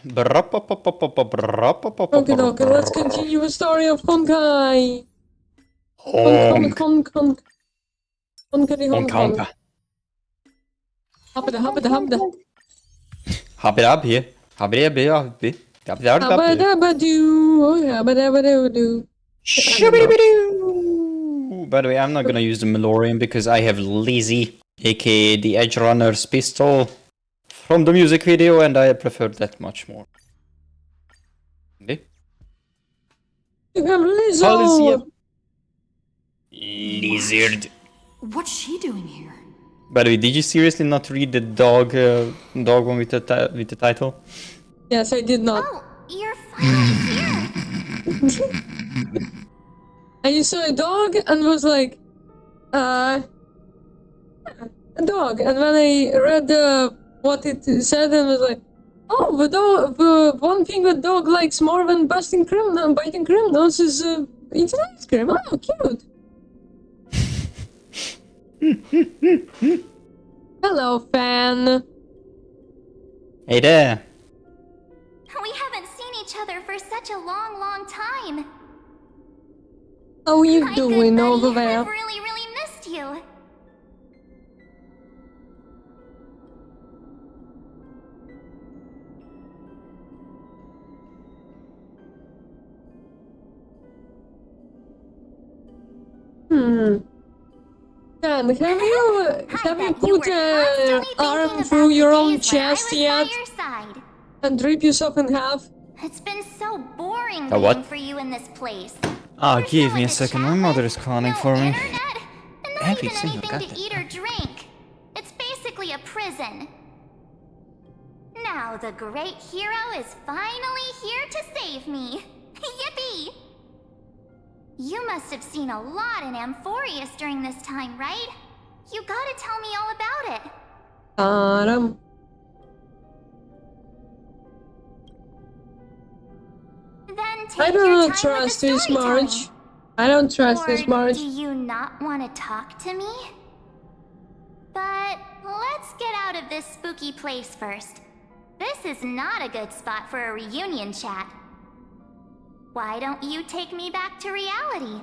Okay, okay, let's continue the story of Honkai. Honk. Honkity honk honk. Honka. Habda habda habda. Habbi. Habbi. Habadabadoo. Habadabadoo. Shoo-be-dee-be-doo. By the way, I'm not gonna use the Melorian because I have Lizzie, aka the Edge Runner's pistol from the music video, and I prefer that much more. Okay. You have Policy. Lizzo. Lizard. What's she doing here? By the way, did you seriously not read the dog one with the title? Yes, I did not. Oh, you're finally here. I saw a dog and was like, a dog. And when I read what it said, and was like, oh, the one thing that dog likes more than biting criminals is eating ice cream. Oh, cute. Hello, fan. Hey there. We haven't seen each other for such a long, long time. How you My doing good over buddy, there? I've really missed you. Dan, have you bet put you were an constantly arm thinking through about your the own days when I chest was yet by your side. and rip yourself in half? It's been so boring A what? being for you in this place. Ah, There's give no me one a to second. chat My mother with, is calling no for me. internet, and not Every even single anything to goddamn eat or drink. It's basically a prison. Now the great hero is finally here to save me. Yippee! You must have seen a lot in Amphorius during this time, right? You gotta tell me all about it. Then take I your don't time trust with the this storytelling. Marge. I don't trust Or this Marge. do you not want to talk to me? But let's get out of this spooky place first. This is not a good spot for a reunion chat. Why don't you take me back to reality?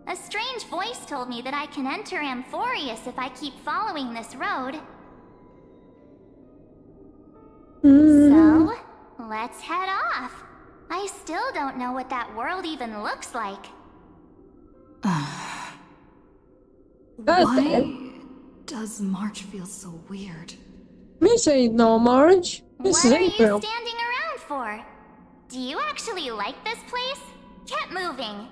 A strange voice told me that I can enter Amphorius if I keep following this road. So, let's head off. I still don't know what that world even looks like. Why does March feel so weird? Me say no, Marge. This What is are you April. standing around for? Do you actually like this place? Get moving.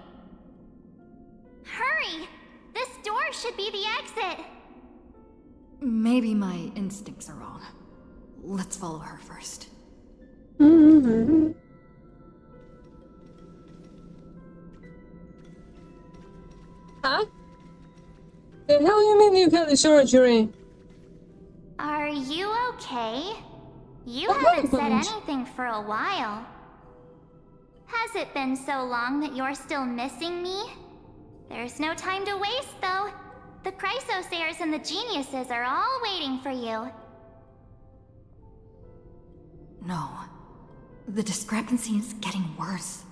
Hurry! This door should be the exit. Maybe my instincts are wrong. Let's follow her first. Huh? The hell you mean you had the surgery? Are you okay? You What haven't said happened? anything for a while. Has it been so long that you're still missing me? There's no time to waste, though. The Chrysosayers and the Geniuses are all waiting for you. No. The discrepancy is getting worse.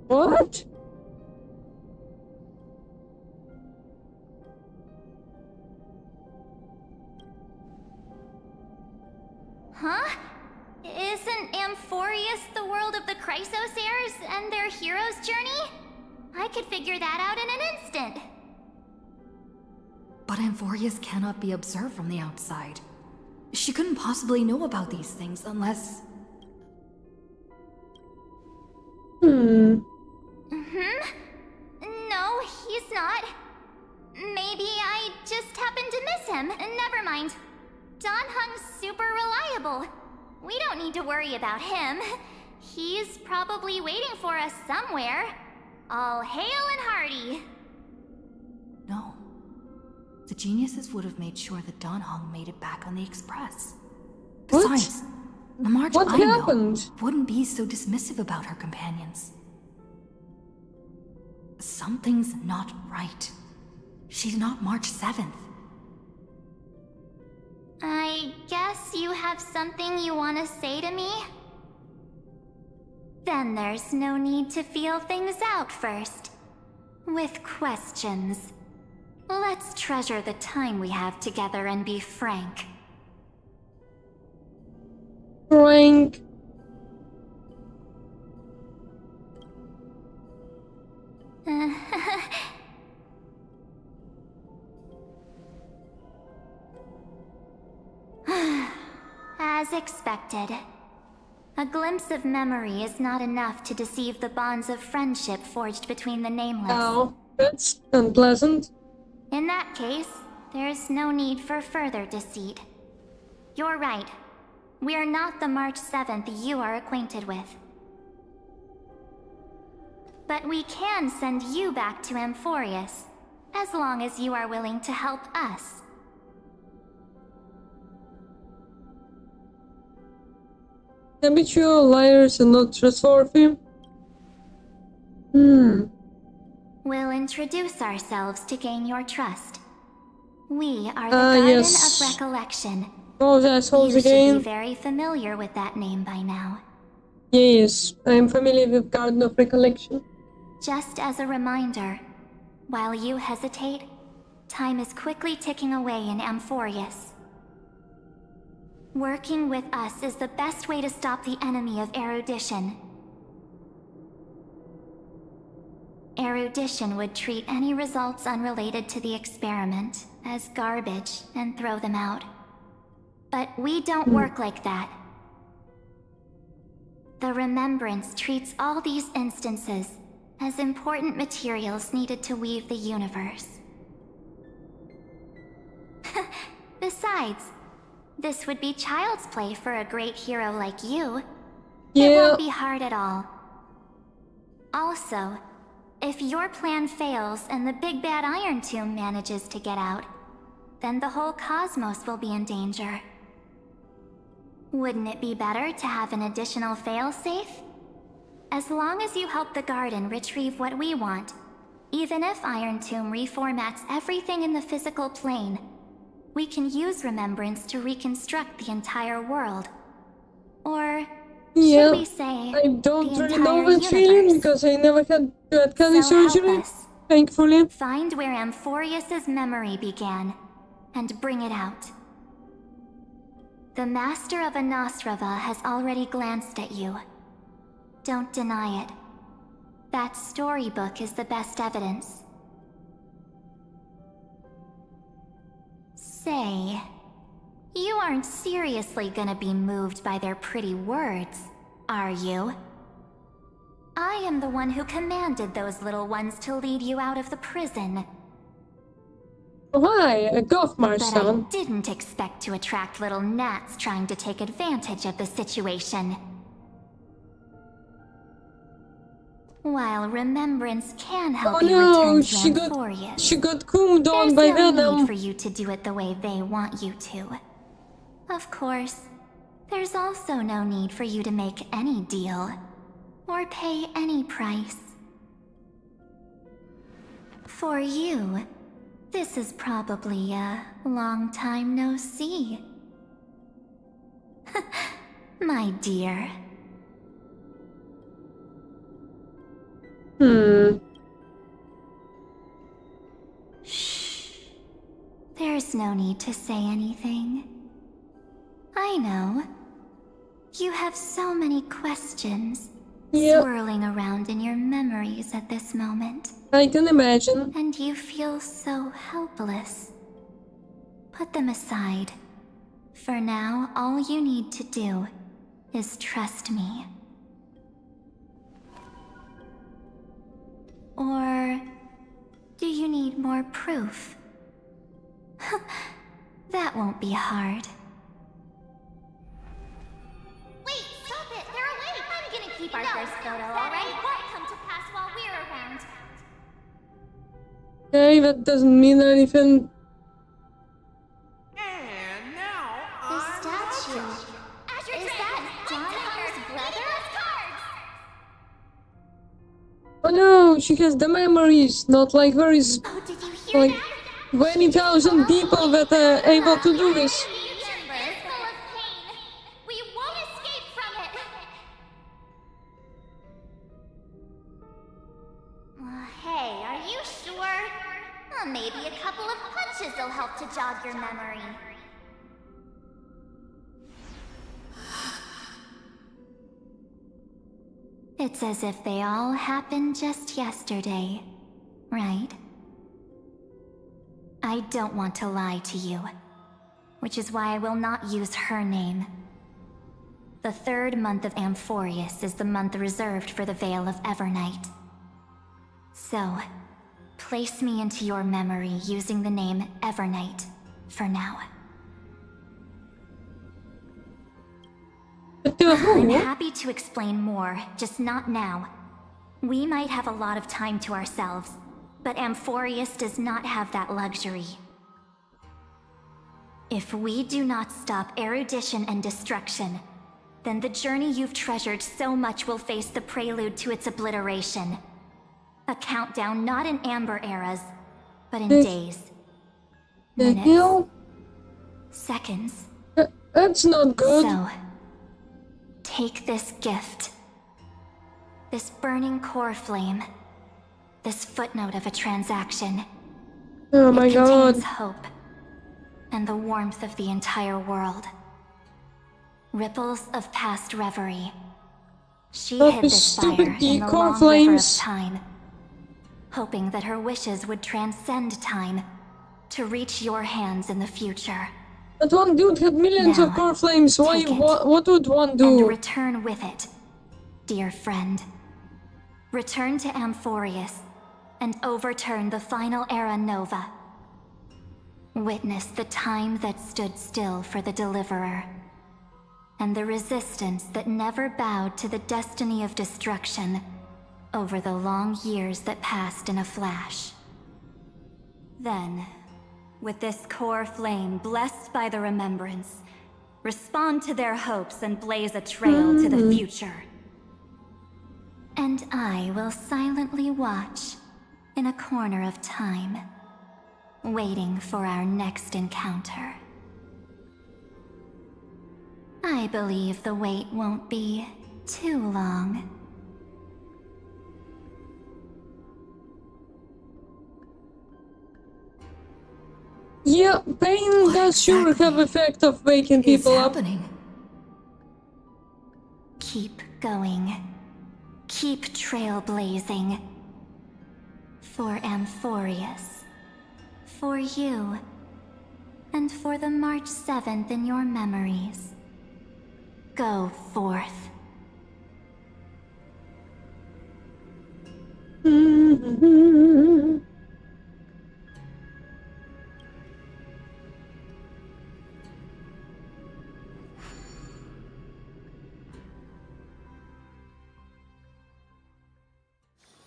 What? Huh? Isn't Amphorius the world of the Chrysosayers and their hero's journey? I could figure that out in an instant. But Amphorius cannot be observed from the outside. She couldn't possibly know about these things unless... No, he's not. Maybe I just happened to miss him. Never mind. Don Hung's super reliable. We don't need to worry about him. He's probably waiting for us somewhere. All hail and hearty. No. The Geniuses would have made sure that Don Hung made it back on the Express. What? Besides, the March What I know happened? wouldn't be so dismissive about her companions. Something's not right. She's not March 7th. I guess you have something you want to say to me? Then there's no need to feel things out first. With questions. Let's treasure the time we have together and be frank. Frank. As expected. A glimpse of memory is not enough to deceive the bonds of friendship forged between the nameless. Oh, that's unpleasant. In that case, there's no need for further deceit. You're right. We're not the March 7th you are acquainted with. But we can send you back to Amphorius, as long as you are willing to help us. Habitual liars and not trustworthy. We'll introduce ourselves to gain your trust. We are the Garden yes. of Recollection. Those assholes You should again. be very familiar with that name by now. Yes, I am familiar with Garden of Recollection. Just as a reminder, while you hesitate, time is quickly ticking away in Amphorius. Working with us is the best way to stop the enemy of erudition. Erudition would treat any results unrelated to the experiment as garbage and throw them out. But we don't work like that. The Remembrance treats all these instances as important materials needed to weave the universe. Besides, this would be child's play for a great hero like you. It Yeah, won't be hard at all. Also, if your plan fails and the big bad Iron Tomb manages to get out, then the whole cosmos will be in danger. Wouldn't it be better to have an additional failsafe? As long as you help the Garden retrieve what we want, even if Iron Tomb reformats everything in the physical plane, we can use Remembrance to reconstruct the entire world. Or yeah. should we say, I don't the really know entire that feeling universe? because I never had that kind of So help surgery, us. thankfully. Find where Amphorius's memory began, and bring it out. The Master of Anosrava has already glanced at you. Don't deny it. That storybook is the best evidence. Say, you aren't seriously gonna be moved by their pretty words, are you? I am the one who commanded those little ones to lead you out of the prison. Why? A Gothmar But son. I didn't expect to attract little gnats trying to take advantage of the situation. While Remembrance can help Oh you no, return she to got Amphorius, she got coomed on there's by no Venom. need for you to do it the way they want you to. Of course, there's also no need for you to make any deal, or pay any price. For you, this is probably a long time no see. My dear. Shh. There's no need to say anything. I know. You have so many questions Yeah, swirling around in your memories at this moment. I can imagine. And you feel so helpless. Put them aside. For now, all you need to do is trust me. Or do you need more proof? That won't be hard. Wait, stop it! They're awake! I'm gonna keep our first photo, alright? Won't come to pass while we're around. Hey, that doesn't mean anything. And now, the statue. Is that Donhung's brother? Oh no, she has the memories, not like there is Oh, did you hear like that? 20,000 people that are able to do this. Future wishes will help to jog your memory. It's as if they all happened just yesterday, right? I don't want to lie to you, which is why I will not use her name. The third month of Amphorius is the month reserved for the Veil of Evernight. So, place me into your memory using the name Evernight for now. I'm happy to explain more, just not now. We might have a lot of time to ourselves, but Amphorius does not have that luxury. If we do not stop erudition and destruction, then the journey you've treasured so much will face the prelude to its obliteration. A countdown not in Amber eras, but in days, minutes, seconds. That's not good. So, take this gift. This burning core flame. This footnote of a transaction. Oh my it god. contains hope. And the warmth of the entire world. Ripples of past reverie. She hid this fire in the long river of time. Hoping that her wishes would transcend time. To reach your hands in the future. But one dude had millions of core flames. Why? What would one do? And return with it, dear friend. Return to Amphorius, and overturn the final era Nova. Witness the time that stood still for the Deliverer, and the resistance that never bowed to the destiny of destruction over the long years that passed in a flash. Then, with this core flame blessed by the remembrance, respond to their hopes and blaze a trail to the future. And I will silently watch in a corner of time, waiting for our next encounter. I believe the wait won't be too long. Yeah, pain does sure have effect of waking people up. Keep going. Keep trailblazing. For Amphorius. For you. And for the March 7th in your memories. Go forth.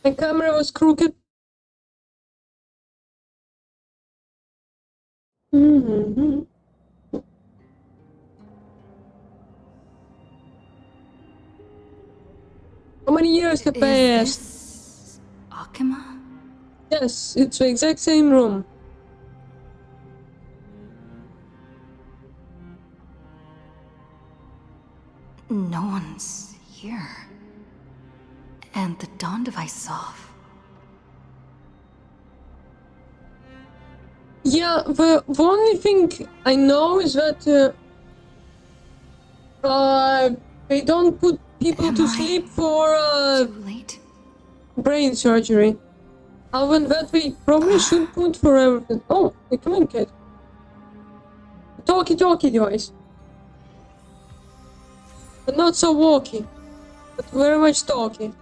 My camera was crooked. How many years have passed? Akima? Yes, it's the exact same room. No one's here. And the dawn device is off. Yeah, the only thing I know is that they don't put people to sleep for Too late? brain surgery. Other than that, we probably should put for everything. Oh, they communicate. Talkie-talkie device. But not so walkie. But very much talkie.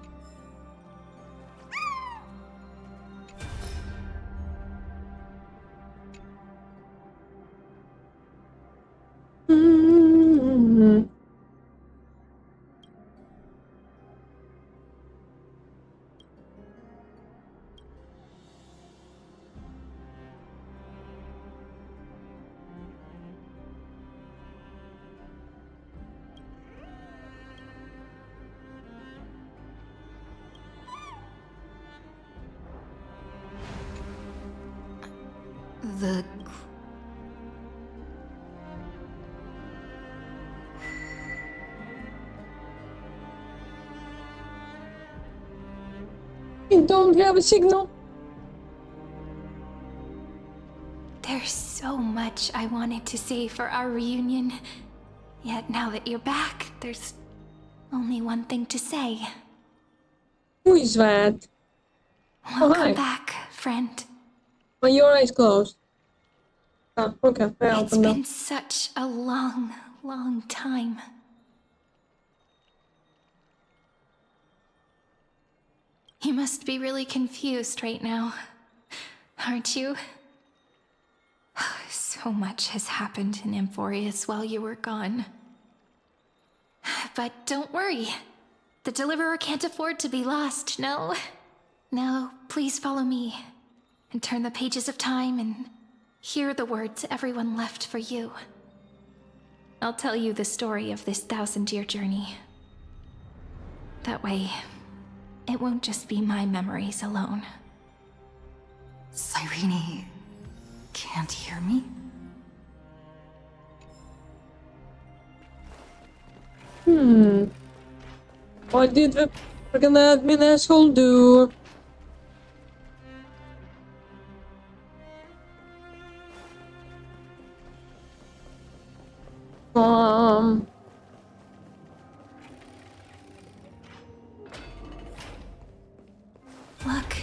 The... We don't have a signal. There's much I wanted to say for our reunion. Yet now that you're back, there's only one thing to say. Who is that? Welcome hi. back, friend. Are your eyes closed? Ah, okay, I It's opened them. been such a long, long time. You must be really confused right now, aren't you? So much has happened in Amphorius while you were gone. But don't worry. The Deliverer can't afford to be lost, no? Now, please follow me and turn the pages of time and hear the words everyone left for you. I'll tell you the story of this 1,000-year journey. That way, it won't just be my memories alone. Cyrene can't hear me? What did the freaking admin asshole do? Look,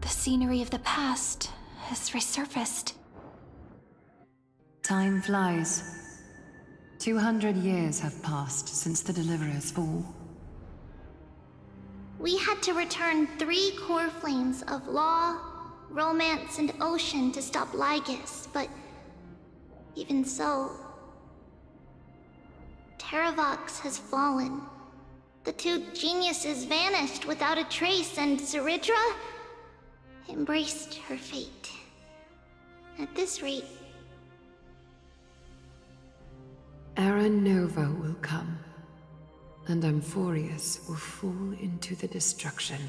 the scenery of the past has resurfaced. Time flies. 200 years have passed since the Deliverer's fall. We had to return 3 core flames of law, romance, and ocean to stop Lygus, but even so, Terravox has fallen. The 2 geniuses vanished without a trace, and Zeridra embraced her fate. At this rate, Era Nova will come, and Amphorius will fall into the destruction.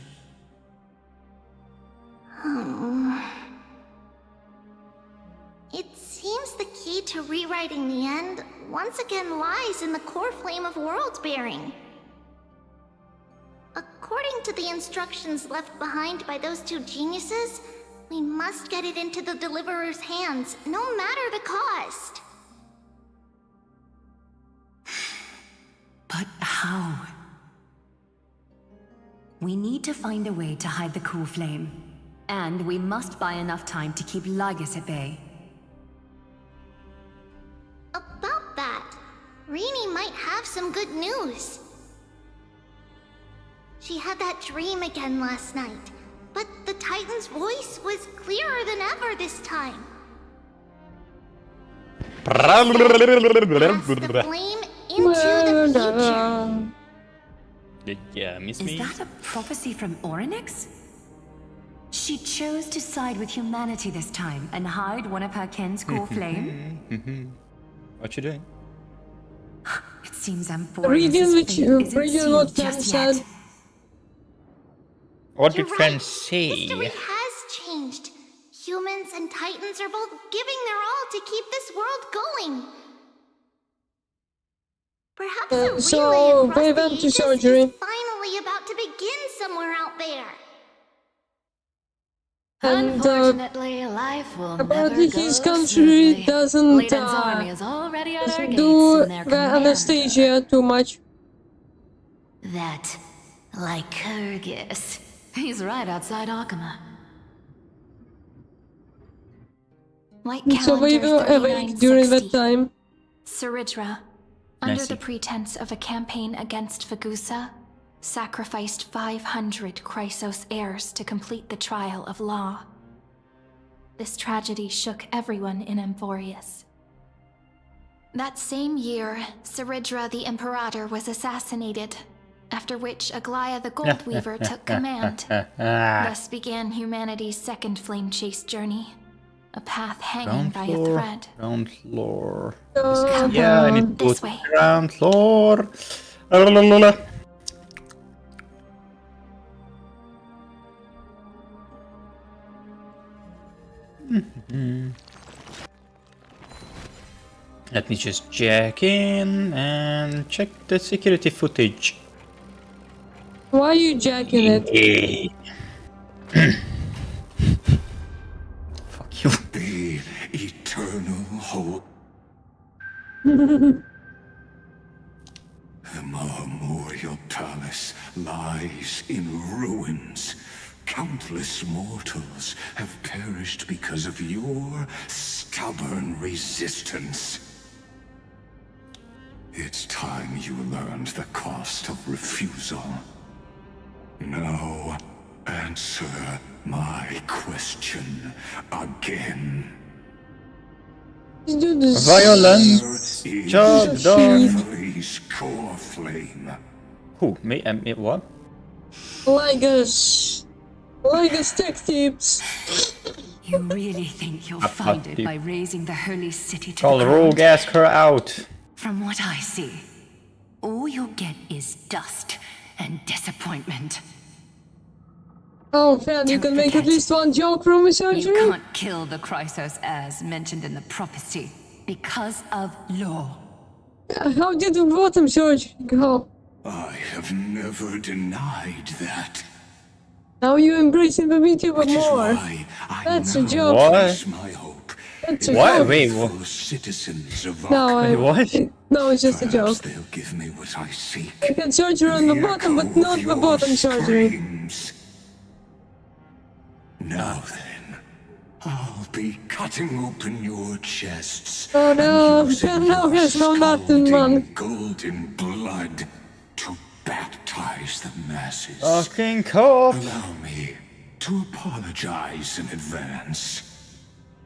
it seems the key to rewriting the end once again lies in the core flame of world-bearing. According to the instructions left behind by those 2 geniuses, we must get it into the Deliverer's hands, no matter the cost. But how? We need to find a way to hide the core flame. And we must buy enough time to keep Lygus at bay. About that, Rini might have some good news. She had that dream again last night, but the Titan's voice was clearer than ever this time. Pass the flame into the future. Did you miss Is me? that a prophecy from Orynyx? She chose to side with humanity this time and hide one of her kin's core flame? What you doing? It seems Reading Amphorius' reading what Fran said. What You're did right. friends say? History has changed. Humans and Titans are both giving their all to keep this world going. Perhaps a relay so across they the went to ages surgery. is finally about to begin somewhere out there. And Unfortunately, life will apparently never his go country smoothly. doesn't Leiden's army is already at our gates, do and their the commander, anesthesia too much. that Lycurgus, he's right outside Akama. White So we calendar were awake during that 3960. time. Ceridra, under Messy. the pretense of a campaign against Vagusa, sacrificed 500 Chrysos heirs to complete the trial of law. This tragedy shook everyone in Amphorius. That same year, Ceridra the Imperator was assassinated, after which Aglaia the Goldweaver took command. Thus began humanity's second flame chase journey, a path hanging by a thread. Ground floor. Uh, Yeah, I need to go This to way. ground floor. Lalalala. Let me just check in and check the security footage. Why are you jacking it? Fuck you. The eternal The Marmorial Palace lies in ruins. Countless mortals have perished because of your stubborn resistance. It's time you learned the cost of refusal. Now, answer my question again. Let's do this. Violence. Job done. Cavali's core flame. Who? Me? What? Like us tech tips. You really think you'll find it by raising the holy city to Call the Rogue, ground? ask her out. From what I see, all you'll get is dust and disappointment. Oh, man, you Don't can make at forget, least one joke from a You surgery? can't kill the Chrysos as mentioned in the prophecy because of law. How did the bottom surgery go? I have never denied that. Now you embracing the VTuber Which is more. why I That's a now joke. What? place my hope That's in a What? joke. Wait, faithful what? citizens of No, Arkham. What? No, it's just a Perhaps joke. they'll give me what I seek. I can surgery on the bottom, but echo not of the your bottom surgery. screams. Now then, I'll be cutting open your chests. Oh no, and using Ben now your has no nothing, man. scalding golden blood to baptize the masses. Fucking cop. Allow me to apologize in advance.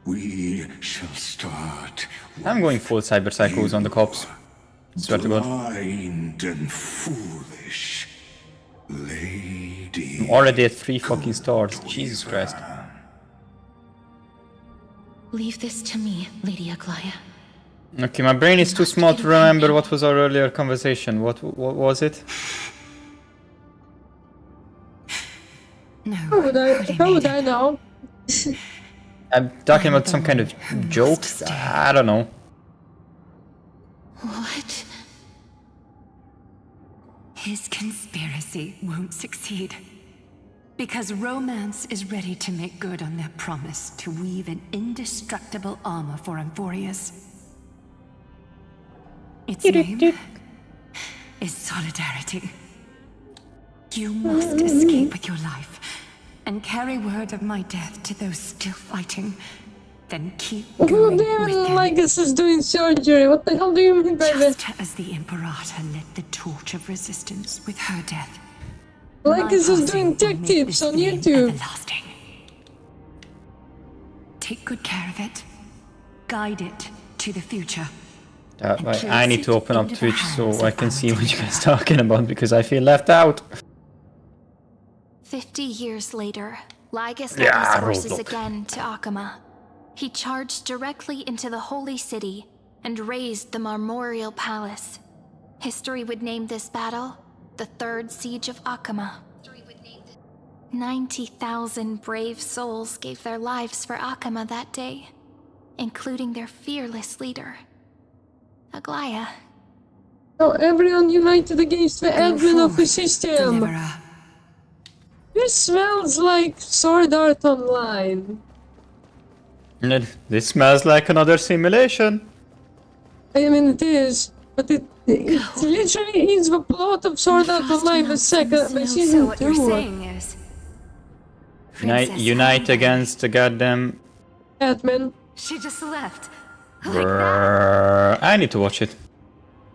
We shall start. I'm going full cyber psychos on the cops. Swear to God. Blind and foolish lady. I'm already at 3 fucking stars. Jesus Christ. Leave this to me, Lady Aglaya. Okay, my brain is too small to remember what was our earlier conversation. What was it? No, How would I know? I'm talking about some kind of joke. I don't know. What? His conspiracy won't succeed. Because romance is ready to make good on their promise to weave an indestructible armor for Amphorius. Its name is Solidarity. You must escape with your life and carry word of my death to those still fighting. Then keep Who going do with you them. like us is doing surgery? What the hell do you mean by this? Just as the Imperator lit the torch of resistance with her death. Like my us is passing doing will tech make tips this on flame YouTube. everlasting. Take good care of it. Guide it to the future. I need to open up Twitch so I can see what you guys are talking about because I feel left out. 50 years later, Lygus led Yeah, his forces Roblox. again to Akama. He charged directly into the Holy City and razed the Marmorial Palace. History would name this battle the Third Siege of Akama. 90,000 brave souls gave their lives for Akama that day, including their fearless leader, Aglaya. So everyone united against the Go admin of the forth, system. Deliverer. This smells like Sword Art Online. This smells like another simulation. I mean, it is, but it literally is the plot of Sword Art Online by So season what you're 2. saying is... Unite against the goddamn... Admin. She just left. I need to watch it.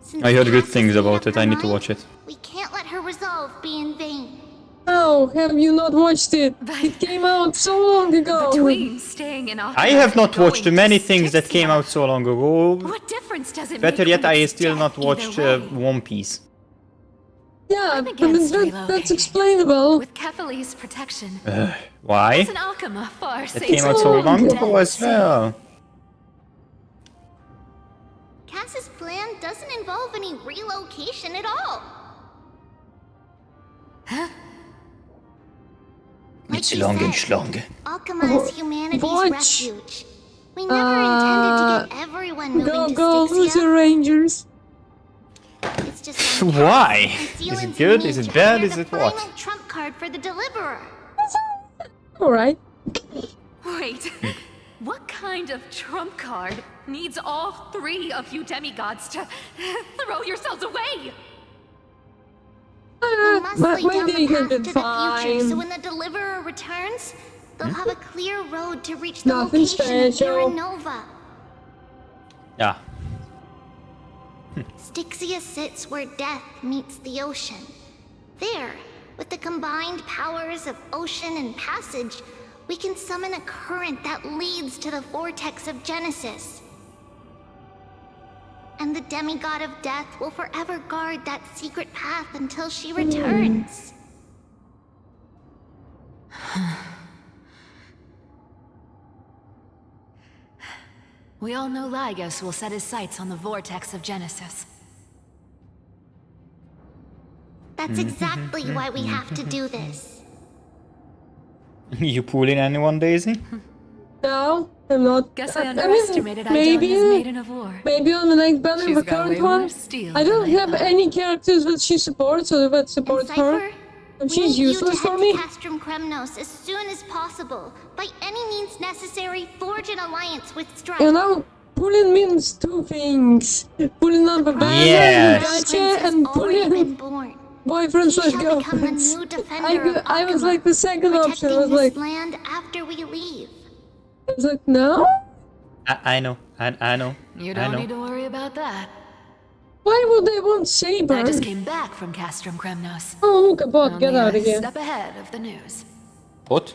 Since I heard good Cass has things made about up it. her I need to mind, watch it. We can't let her resolve be in vain. How have you not watched it? It came out so long ago. Between staying in Akama I have not and watched going many to things that came Styxia, out so long ago. What difference does it Better make yet, when I it's still death not either watched way? One Piece. Yeah, I'm but against that's relocating. explainable. With Kethely's protection, Why? it's an Akama far That safer. came out so long Dead ago as well. Cass's plan doesn't involve any relocation at all. Huh? Like It's you long and said, schlong. Alchema is humanity's Watch. refuge. We never intended to get everyone moving to Go, Loser Styxia. Rangers. It's just on Why? Cass and Is Sealan's it good? need Is it to bad? appear Is the it what? final trump card for the Deliverer. Alright. Wait, What kind of trump card needs all three of you demigods to throw yourselves away? We must lay down maybe the you path can to be the future, so fine. when the Deliverer returns, they'll have a clear road to reach the Nothing location special. of Nova. Yeah. Styxia sits where death meets the ocean. There, with the combined powers of ocean and passage, we can summon a current that leads to the vortex of Genesis. And the demigod of death will forever guard that secret path until she returns. We all know Lygos will set his sights on the vortex of Genesis. That's exactly why we have to do this. You pulling anyone, Daisy? No, I'm not. Guess I mean, underestimated maybe, Idalia's Maiden of War. maybe on the next banner, She's the got current way more one. steel I don't than I have thought. any characters that she supports or that And supports her. Cypher, And we she's need you useless to for head me. to Castrum Kremnos as soon as possible. By any means necessary, forge an alliance with Strife. You know, pulling means two things. Pulling up a banner, Yes. gotcha, Prince has and already been pulling born. boyfriends He like shall become the girlfriends. new defender of I was Akama, like the second option. I was protecting like, this land after we leave. no? I know. I know. You I don't know. need to worry about that. Why would they want Saber? I just came back from Castrum Kremnos. Oh, look about, get Only out a of here. step ahead of the news. What?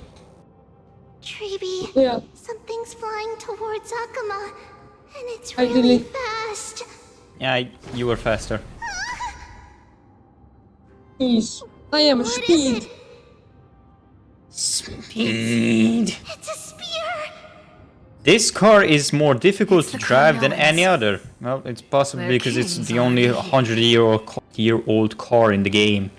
Treeby, Yeah. something's flying towards Akama, and it's I really believe- fast. Yeah, you were faster. Peace. I am a What is speed. it? Speed. It's a spear! This car is more difficult It's to the drive than Chronoans. any other. Well, it's possibly They're because it's kings, the only aren't they? 100-year-old car in the game.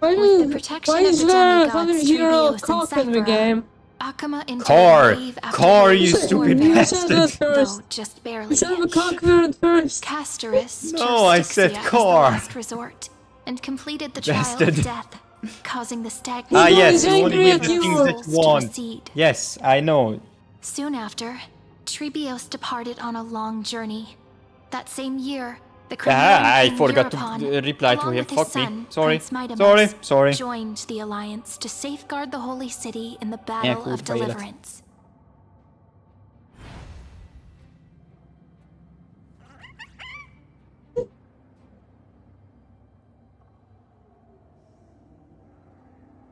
Why, With the is, protection why of is the there a demigods 100-year-old Tribios and cock in the Cypher, game? Akama entered Car! wave after Car, wave you of stupid You warfare, said that bastard! first. though just You barely. said the cock word first. Castorus No, chose I said Styxia as the car. last resort and completed the trial Bastard. of death, causing the stagnant Ah, He's yes, always you only angry give at the you. things that you souls to want. recede. Yes, I know. Soon after, Tribios departed on a long journey. That same year, the Crimean I king forgot to Europon, reply to along him. with his Fuck me. son, Sorry. Prince Midamus, Sorry. joined the alliance to safeguard the holy city in the battle cool, of Violet. deliverance.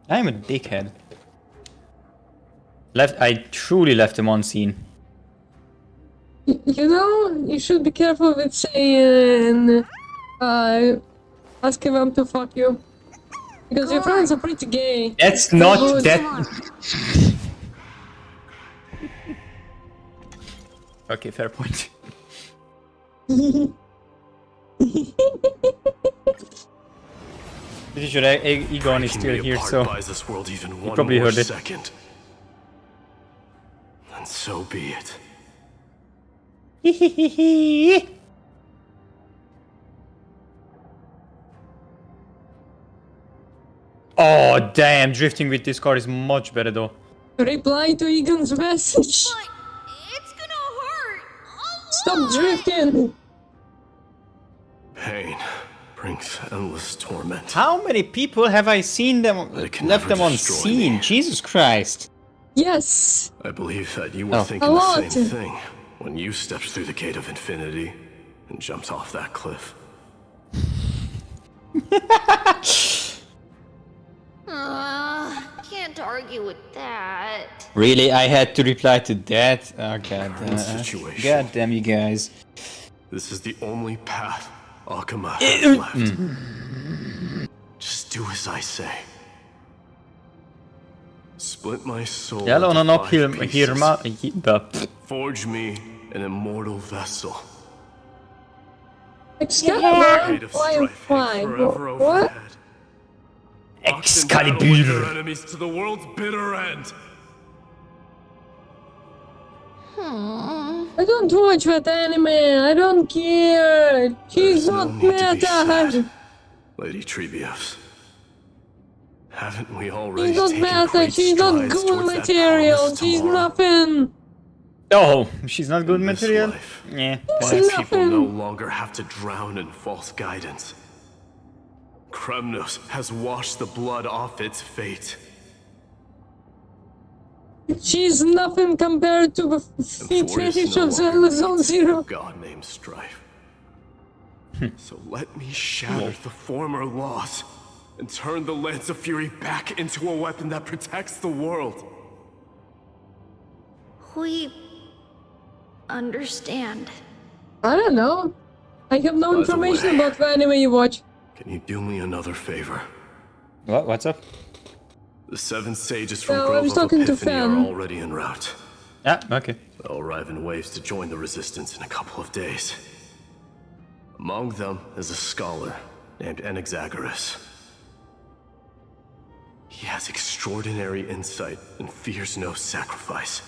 I'm a dickhead. I truly left him on scene. You know, you should be careful with saying, asking them to fuck you. Because your friends are pretty gay. That's not Good. that. Okay, fair point. Pretty sure Egon is still here, so this world even one probably more heard it. second. And so be it. Oh damn, drifting with this car is much better though. Reply to Egan's message. But it's gonna hurt. Stop drifting. Pain brings endless torment. How many people have I seen them It can left never them on destroy scene? me. Jesus Christ. Yes. I believe that you were Oh. thinking A the lot. same thing when you stepped through the gate of infinity and jumped off that cliff. Can't argue with that. Really? I had to reply to that? Oh god damn. Situation. God damn you guys. This is the only path Akama has left. Just do as I say. Split my soul Jävlar hon har into nog 5 pieces. hirma... Forge me an immortal vessel. Excalibur? Fate of Why? strife hang forever What? overhead. Locked in battle with their Excalibur! enemies to the world's bitter end. I don't watch that anime. I don't care. She's There's no not need to be meta. sad, Lady Trebios. Haven't we already She's not taken meta. great She's not strides ghoul towards that material. promised She's tomorrow? nothing. Oh, she's not good In this material? life, Yeah. my It's people no nothing. longer have to drown in false guidance. Kremnos has washed the blood off its fate. She's nothing compared to the feet Furious fetish no of longer Zelda Zone needs Zero. a god named Strife. So let me shatter the former laws and turn the Lance of Fury back into a weapon that protects the world. We understand. I don't know. I have no By the information way- about the anime you watch. Can you do me another favor? What's up? The 7 sages from No, I Grove was of talking to Epiphany are Fan. already en route. Ah, okay. They'll arrive in waves to join the resistance in a couple of days. Among them is a scholar named Anaxagoras. He has extraordinary insight and fears no sacrifice.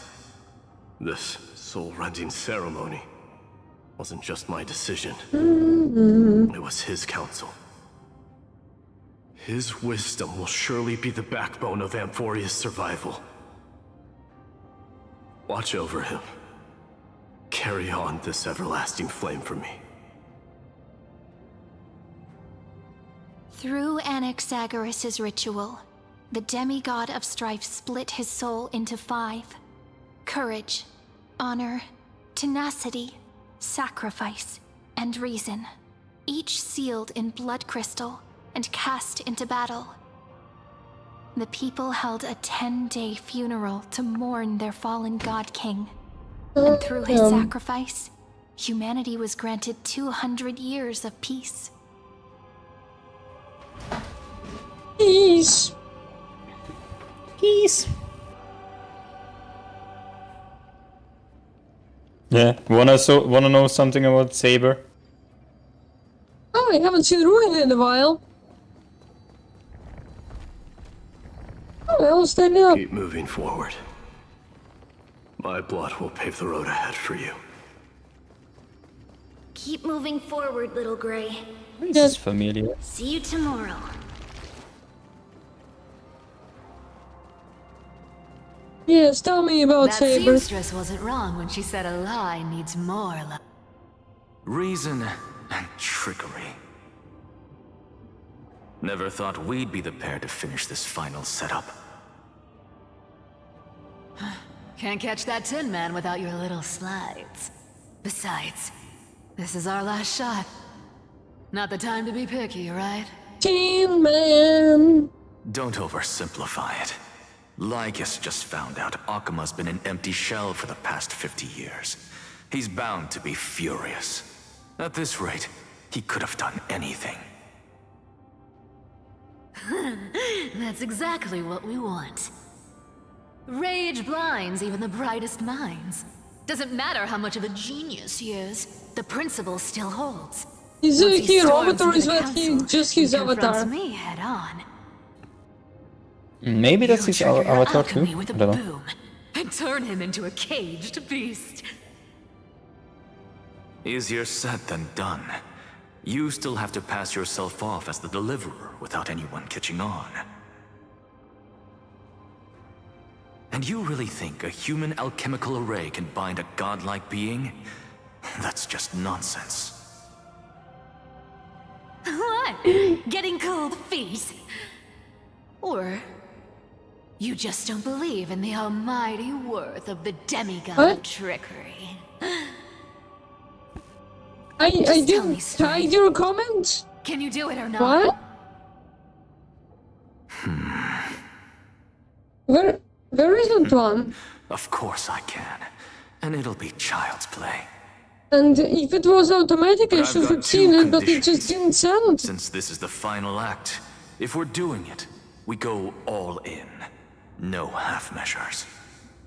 This soul-rending ceremony wasn't just my decision. It was his counsel. His wisdom will surely be the backbone of Amphoria's survival. Watch over him. Carry on this everlasting flame for me. Through Anaxagoras' ritual, the demigod of strife split his soul into 5. Courage, honor, tenacity, sacrifice, and reason. Each sealed in blood crystal and cast into battle. The people held a 10-day funeral to mourn their fallen god king. And through his sacrifice, humanity was granted 200 years of peace. Peace. Peace. Yeah. Wanna know something about Saber? Oh, I haven't seen Ruin in a while. Oh, I'll stand up. Keep moving forward. My blood will pave the road ahead for you. Keep moving forward, little Gray. This is familiar. See you tomorrow. Yes, tell me about That Saber. seamstress wasn't wrong when she said a lie needs more Reason and trickery. Never thought we'd be the pair to finish this final setup. Can't catch that Tin Man without your little slides. Besides, this is our last shot. Not the time to be picky, right? Tin Man. Don't oversimplify it. Lycus just found out Akuma's been an empty shell for the past 50 years. He's bound to be furious. At this rate, he could have done anything. That's exactly what we want. Rage blinds even the brightest minds. Doesn't matter how much of a genius he is, the principle still holds. Is a Once he hero storms avatar or is into the that he council just his and confronts avatar? me head on. Maybe that's You his trigger your avatar too. alchemy with I a don't know. boom and turn him into a caged beast. Easier said than done. You still have to pass yourself off as the deliverer without anyone catching on. And you really think a human alchemical array can bind a godlike being? That's just nonsense. What? Getting cold feet? Or you just don't believe in the almighty worth of the demigod What? of trickery? I Just tell me didn't straight. hide your comment. Can you do it or not? What? There isn't one. Of course I can. And it'll be child's play. And if it was automatic, I But I've should got have seen two it, but it just conditions. didn't sound. Since this is the final act, if we're doing it, we go all in. No half measures.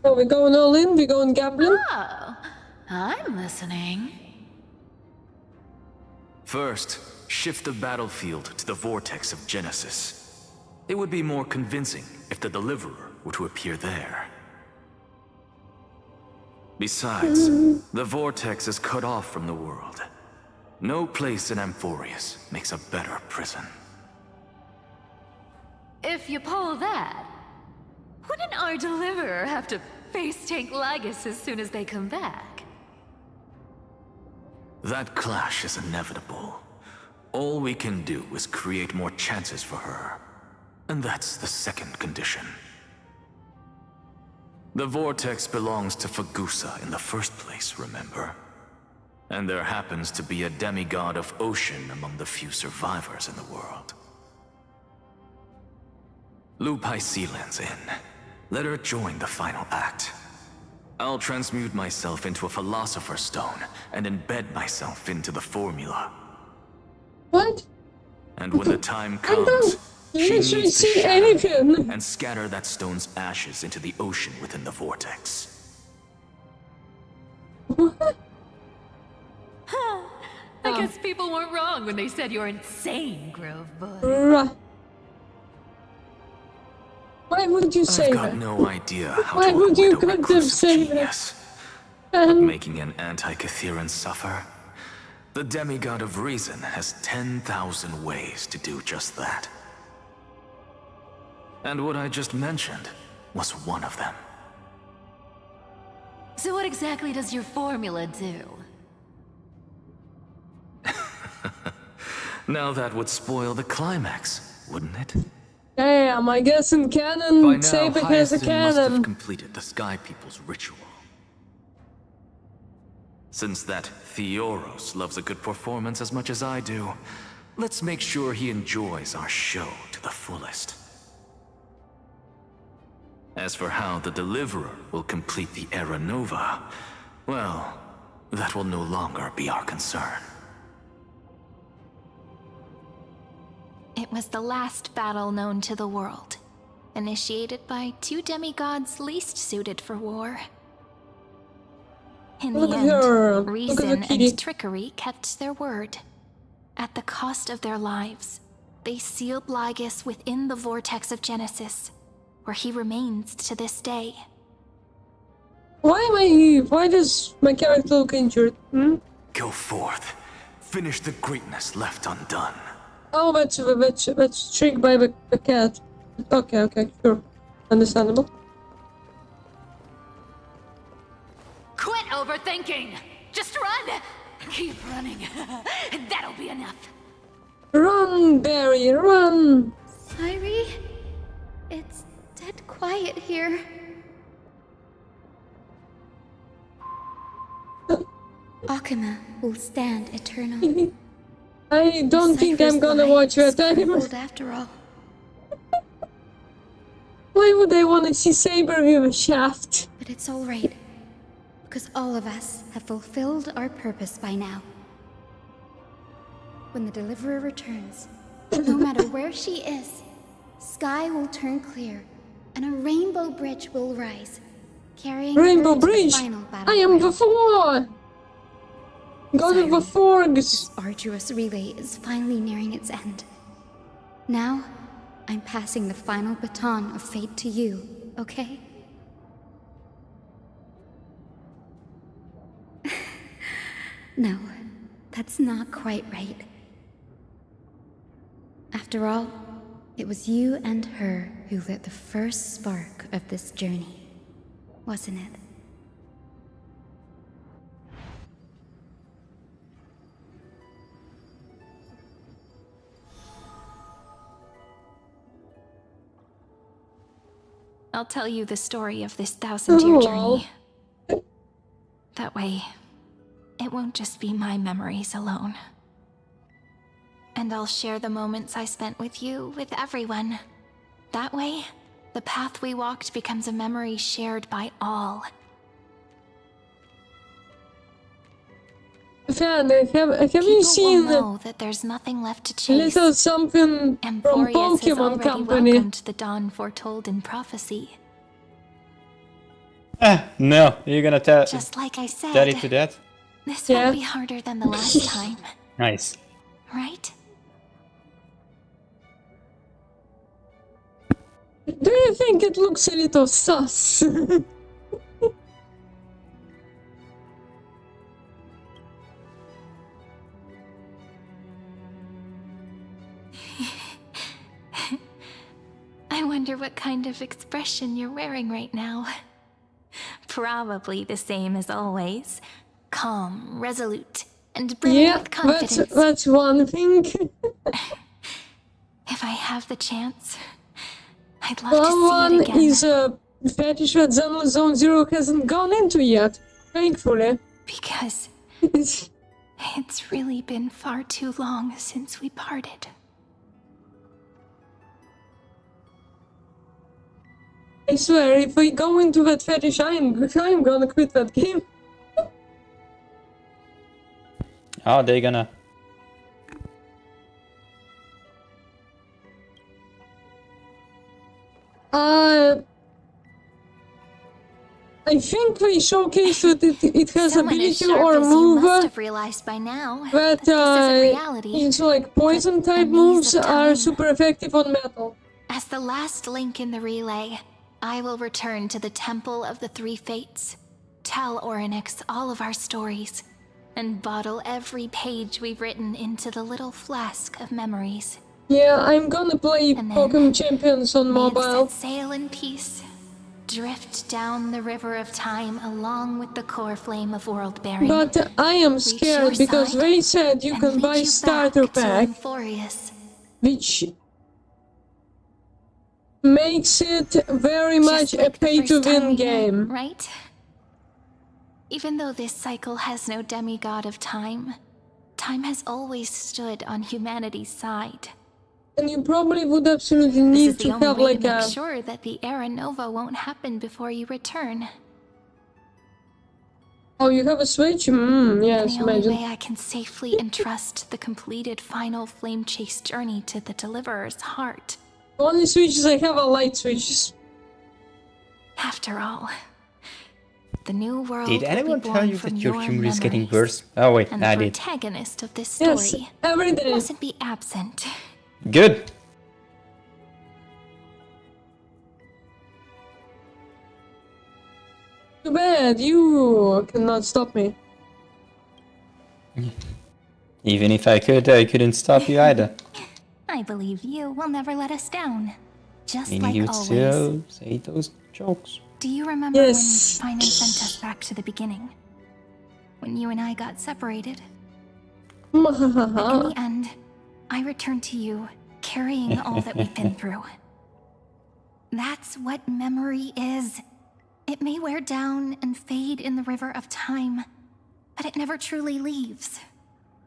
So we're going all in, we're going gambling. Oh, I'm listening. First, shift the battlefield to the vortex of Genesis. It would be more convincing if the deliverer were to appear there. Besides, the vortex is cut off from the world. No place in Amphorius makes a better prison. If you pull that, wouldn't our deliverer have to face tank Lygus as soon as they come back. That clash is inevitable. All we can do is create more chances for her. And that's the second condition. The vortex belongs to Fagusa in the first place, remember? And there happens to be a demigod of ocean among the few survivors in the world. Loop Hycelan's in. Let her join the final act. I'll transmute myself into a Philosopher's Stone and embed myself into the formula. What? And when the time I don't comes, she literally needs to see shatter anything. and scatter that stone's ashes into the ocean within the vortex. What? I guess people weren't wrong when they said you're insane, Grove Boy. Right. Why would you say I've got that? no idea how Why to would you avoid a could have reclusive said genius. that? But making an anti-Cathiran suffer? The demigod of reason has 10,000 ways to do just that. And what I just mentioned was one of them. So what exactly does your formula do? Now that would spoil the climax, wouldn't it? Damn, I guess in By canon, now, Saber has a Hyacinth must have cannon. completed the Sky People's ritual. Since that Theoros loves a good performance as much as I do, let's make sure he enjoys our show to the fullest. As for how the Deliverer will complete the Era Nova, well, that will no longer be our concern. It was the last battle known to the world, initiated by two demigods least suited for war. In Look the at end, her. Look at reason the kitty. and trickery kept their word. At the cost of their lives, they sealed Lygus within the vortex of Genesis, where he remains to this day. Why does my character look injured? Hmm? Go forth. Finish the greatness left undone. Oh, that's tricked by the cat. Okay, sure. Understandable. Quit overthinking! Just run! Keep running. That'll be enough. Run, Barry, run! Sairi? It's dead quiet here. Akuma will stand eternal. I don't think I'm gonna watch that anymore. After all. Why would I want to see Saber with a shaft? But it's alright. Because all of us have fulfilled our purpose by now. When the Deliverer returns, no matter where she is, sky will turn clear, and a rainbow bridge will rise, carrying Rainbow her to the Bridge! final I am battleground. before! God of the Forgs! This arduous relay is finally nearing its end. Now, I'm passing the final baton of fate to you, okay? No, that's not quite right. After all, it was you and her who lit the first spark of this journey, wasn't it? I'll tell you the story of this 1,000-year Oh. journey. That way, it won't just be my memories alone. And I'll share the moments I spent with you with everyone. That way, the path we walked becomes a memory shared by all. Fan, have you People seen will know that there's nothing left to chase. little something from Emporius has Pokemon already Company? welcomed the dawn foretold in prophecy. No, you're gonna tell Just like I said, daddy to that? this Yeah. won't be harder than the last time, Nice. right? Do you think it looks a little sus? I wonder what kind of expression you're wearing right now. probably the same as always. Calm, resolute, and brimming Yeah, with confidence. that's one thing. If I have the chance, I'd love to see One it again. is a fetish that Zenless Zone Zero hasn't gone into yet, thankfully. Because it's really been far too long since we parted. I swear, if we go into that fetish, I'm gonna quit that game. How are they gonna? I think we showcased that it has Someone as ability sharp or as you move must have realized by now that this isn't reality. it's like poison but a type maze moves of are time. super effective on metal. As the last link in the relay, I will return to the Temple of the Three Fates, tell Orynyx all of our stories, and bottle every page we've written into the little flask of memories. Yeah, I'm gonna play And then, Pokemon Champions on May it mobile. set sail in peace, drift down the river of time along with the core flame of world bearing. But I am your scared because side they said you and can lead buy you starter back to pack, Euphorius. which makes it very much Just a like the pay to first time win we met, game. right? Even though this cycle has no demigod of time, time has always stood on humanity's side. And you probably would absolutely This need is the to only have way like to make a... sure that the Era Nova won't happen before you return. Oh, you have a switch? Yes, And the only imagine. way I can safely entrust the completed final flame chase journey to the Deliverer's heart. The only switches I have are light switches. After all, the new world Did will anyone be tell born you from that your your humor is getting memories. worse? Oh wait, And I the did. protagonist of this Yes, story every day. mustn't be absent. Good. Too bad, you cannot stop me. Even if I could, I couldn't stop you either. I believe you will never let us down. Just Meaning like you would always. still say those jokes. Do you remember Yes. when you finally sent us back to the beginning? When you and I got separated? In the end, I returned to you, carrying all that we've been through. That's what memory is. It may wear down and fade in the river of time, but it never truly leaves.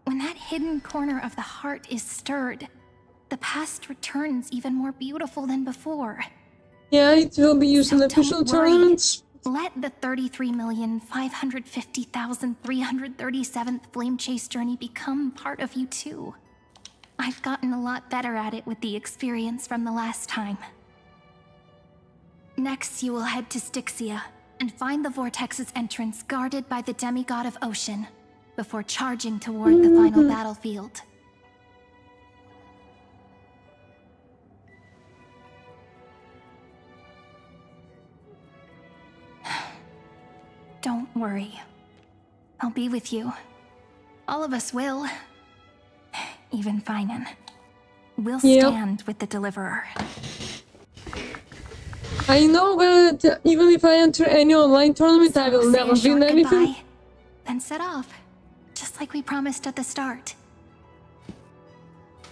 When that hidden corner of the heart is stirred, the past returns even more beautiful than before. Yeah, it will be used in So official don't worry. tournaments. Let the 33,550,337th Flame Chase journey become part of you too. I've gotten a lot better at it with the experience from the last time. Next, you will head to Styxia and find the Vortex's entrance guarded by the demigod of ocean before charging toward the final battlefield. Don't worry. I'll be with you. All of us will. Even Finan. We'll Yep. stand with the Deliverer. I know that even if I enter any online tournament, I will So never say a win short anything. goodbye, then set off. Just like we promised at the start.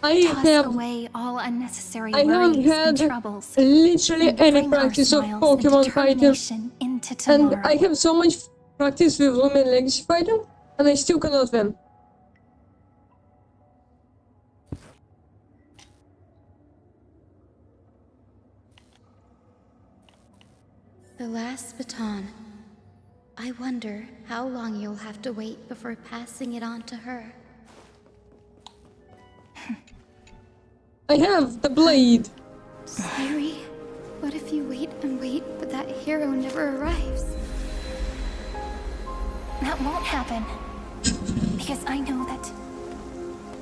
I Toss have away all unnecessary I haven't worries had and troubles. literally and any bring our practice of smiles and Pokemon fighting, determination into and tomorrow. I have so much practice with Lumen Legacy fighting, and I still cannot win. The last baton. I wonder how long you'll have to wait before passing it on to her. I have the blade. Sayuri, what if you wait and wait, but that hero never arrives? That won't happen. Because I know that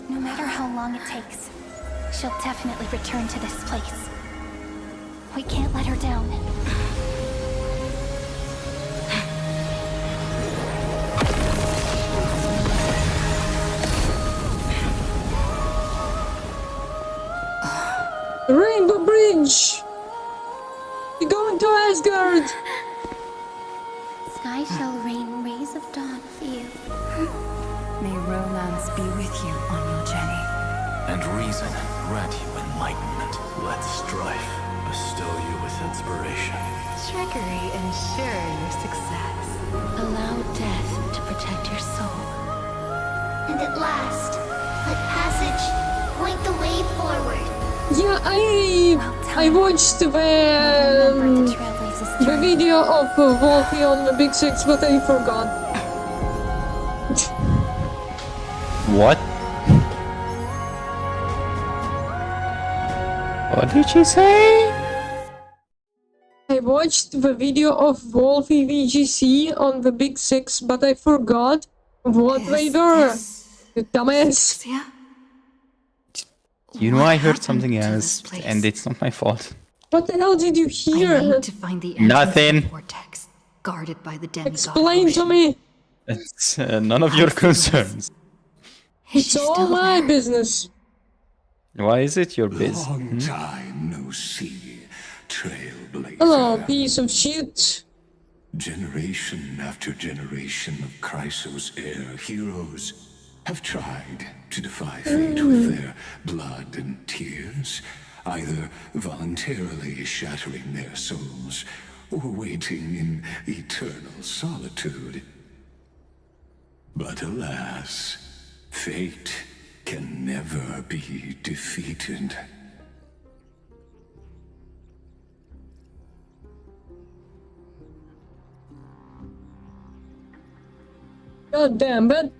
no matter how long it takes, she'll definitely return to this place. We can't let her down. Rainbow Bridge! You're going to Asgard! Sky shall rain rays of dawn for you. May romance be with you on your journey. And reason grant you enlightenment. Let strife bestow you with inspiration. Trickery ensure your success. Allow death to protect your soul. And at last, let passage point the way forward. Yeah, I watched the video of Wolfie on the Big Six, but I forgot. What? What did she say? I watched the video of Wolfie VGC on the Big Six, but I forgot what they were. You dumbass. You know, I heard something else, and it's not my fault. What the hell did you I hear? need to find the entrance Nothing. to the vortex, guarded by the demigod. Explain to me. It's none of your concerns. It's all my business. Why is it your biz? Long time no see, trailblazer. Hello, piece of shit. Generation after generation of Chrysos heir heroes have tried to defy fate with their blood and tears, either voluntarily shattering their souls or waiting in eternal solitude. But alas, fate can never be defeated. God damn, but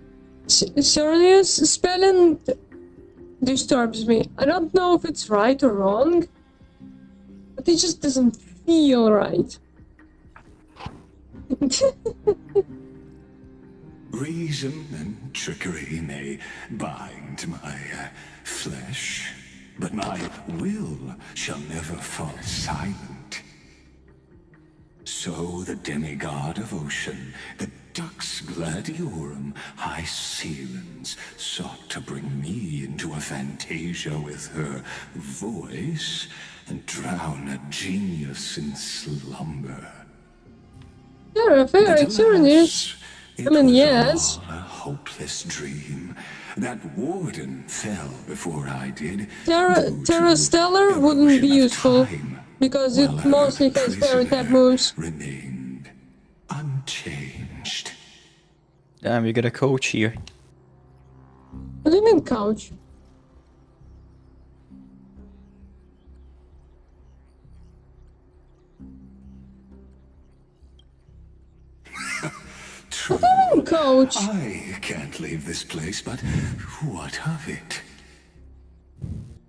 serious spelling disturbs me. I don't know if it's right or wrong, but it just doesn't feel right. Reason and trickery may bind my flesh, but my will shall never fall silent. So the demigod of ocean, the Dux Gladiorum High Sealens, sought to bring me into a fantasia with her voice and drown a genius in slumber. Fair, But it's serious. it I mean, was yes. all a hopeless dream. That warden fell before I did. Terra Stellar wouldn't be useful, because it mostly has fairy type moves. Remained unchanged. Damn, you got a coach here. What do you mean, couch? True. Coach. I can't leave this place, but what of it?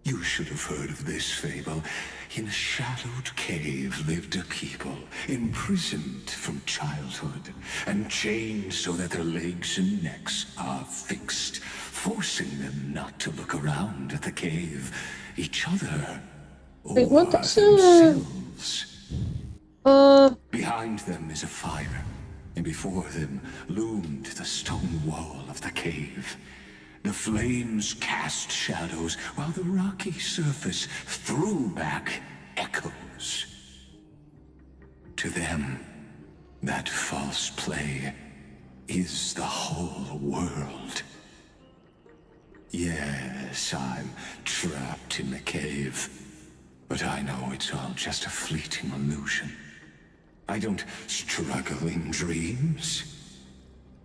You should have heard of this fable. In a shadowed cave lived a people, imprisoned from childhood, and chained so that their legs and necks are fixed, forcing them not to look around at the cave, each other, or Wait, what is, themselves. Behind them is a fire, and before them loomed the stone wall of the cave. The flames cast shadows, while the rocky surface threw back echoes. To them, that false play is the whole world. Yes, I'm trapped in the cave, but I know it's all just a fleeting illusion. I don't struggle in dreams.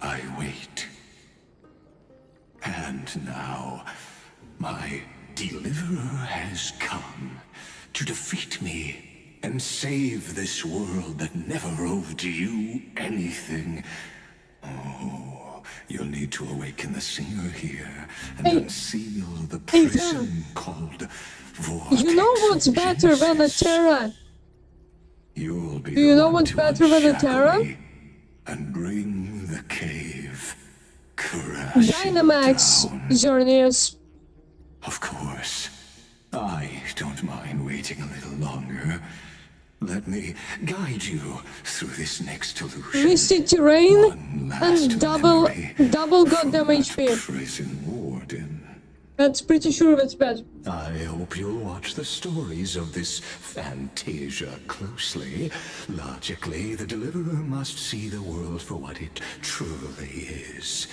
I wait. And now, my deliverer has come to defeat me and save this world that never owed you anything. Oh, you'll need to awaken the singer here and unseal the prison called Vortex. You know what's better than a Terra? You'll be Do you know what's better than a Terra? and bring the cave crashing Dynamax, down. Xerneas. Of course. I don't mind waiting a little longer. Let me guide you through this next illusion. Misty Terrain One last and double memory goddamn from that HP. Prison warden. That's pretty sure that's bad. I hope you'll watch the stories of this Fantasia closely. Logically, the Deliverer must see the world for what it truly is.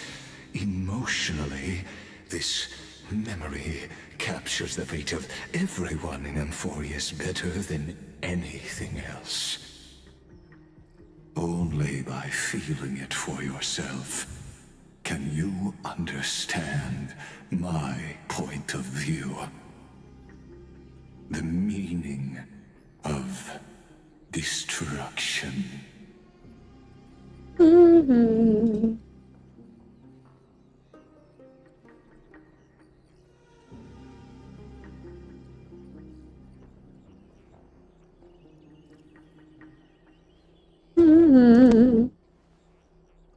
Emotionally, this memory captures the fate of everyone in Emphorius better than anything else. Only by feeling it for yourself can you understand my point of view. The meaning of destruction.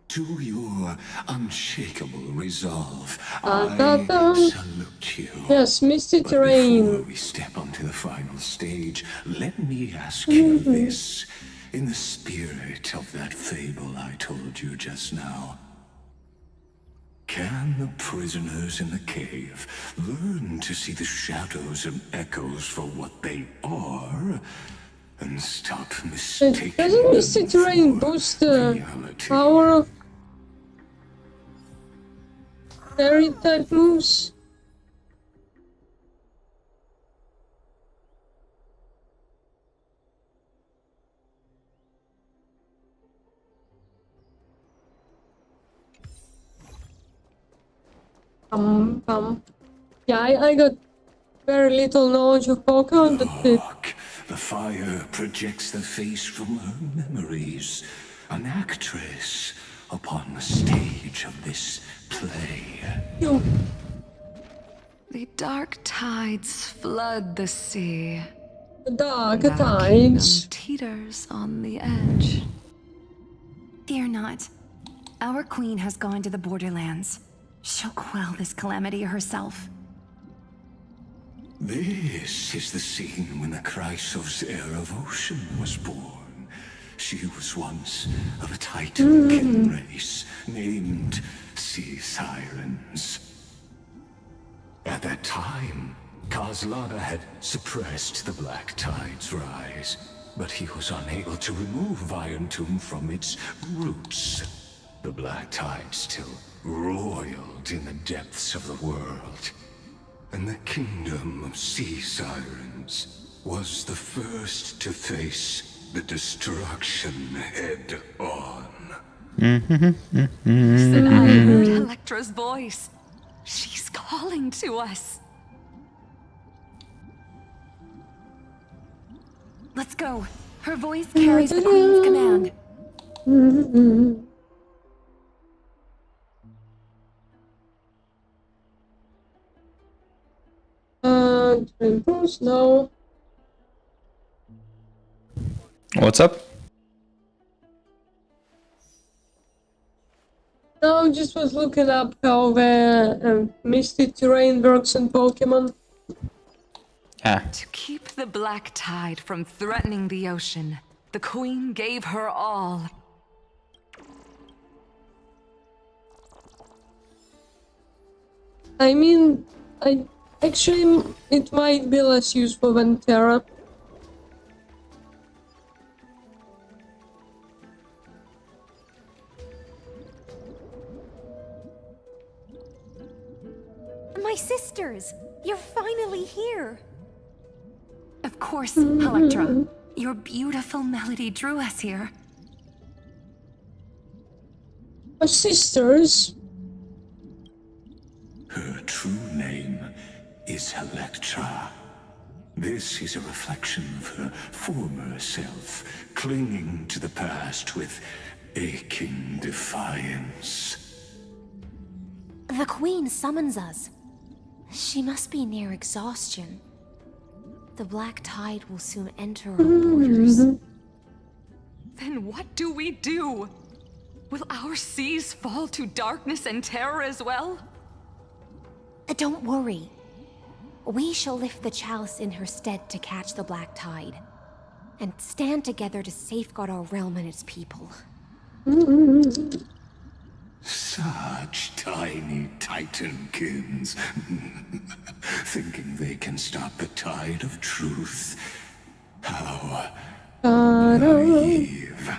To your unshakable resolve, I salute you. Yes, Misty But Terrain. before we step onto the final stage, let me ask you this. In the spirit of that fable I told you just now, can the prisoners in the cave learn to see the shadows and echoes for what they are, and stop mistaking Doesn't Misty Terrain boost the power of fairy type moves? Yeah, I got very little knowledge of Pokemon, but Look, the fire projects the face from her memories. An actress upon the stage of this play. The dark tides flood the sea. the dark Our kingdom tides. teeters on the edge. Fear not. Our queen has gone to the borderlands. She'll quell this calamity herself. This is the scene when the Chrysos heir of Ocean was born. She was once of a Titan race named Sea Sirens. At that time, Kozlana had suppressed the Black Tide's rise, but he was unable to remove Iron Tomb from its roots. The Black Tide still roiled in the depths of the world, and the kingdom of Sea Sirens was the first to face the destruction head on. Then I heard Electra's voice. She's calling to us. Let's go. Her voice carries the queen's command. Bruce, no. What's up? No, just was looking up how the Misty Terrain works in Pokemon. Ah. To keep the Black Tide from threatening the ocean, the queen gave her all. I mean, actually, it might be less useful than Terra. My sisters! You're finally here! Of course, Electra. Your beautiful melody drew us here. My sisters? Her true name is Electra. This is a reflection of her former self, clinging to the past with aching defiance. The Queen summons us. She must be near exhaustion. The Black Tide will soon enter our borders. Then what do we do? Will our seas fall to darkness and terror as well? Don't worry. We shall lift the chalice in her stead to catch the Black Tide, and stand together to safeguard our realm and its people. Such tiny titankins, thinking they can stop the tide of truth. How naive.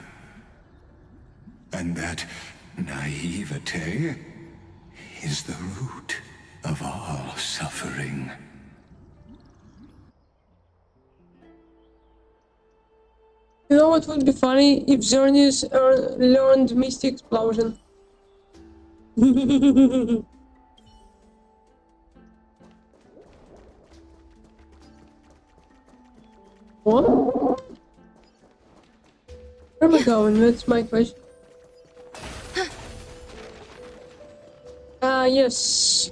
And that naivete is the root of all suffering. You know what would be funny? If Xerneas learned Misty Explosion. What? Where am I going? That's my question. Yes.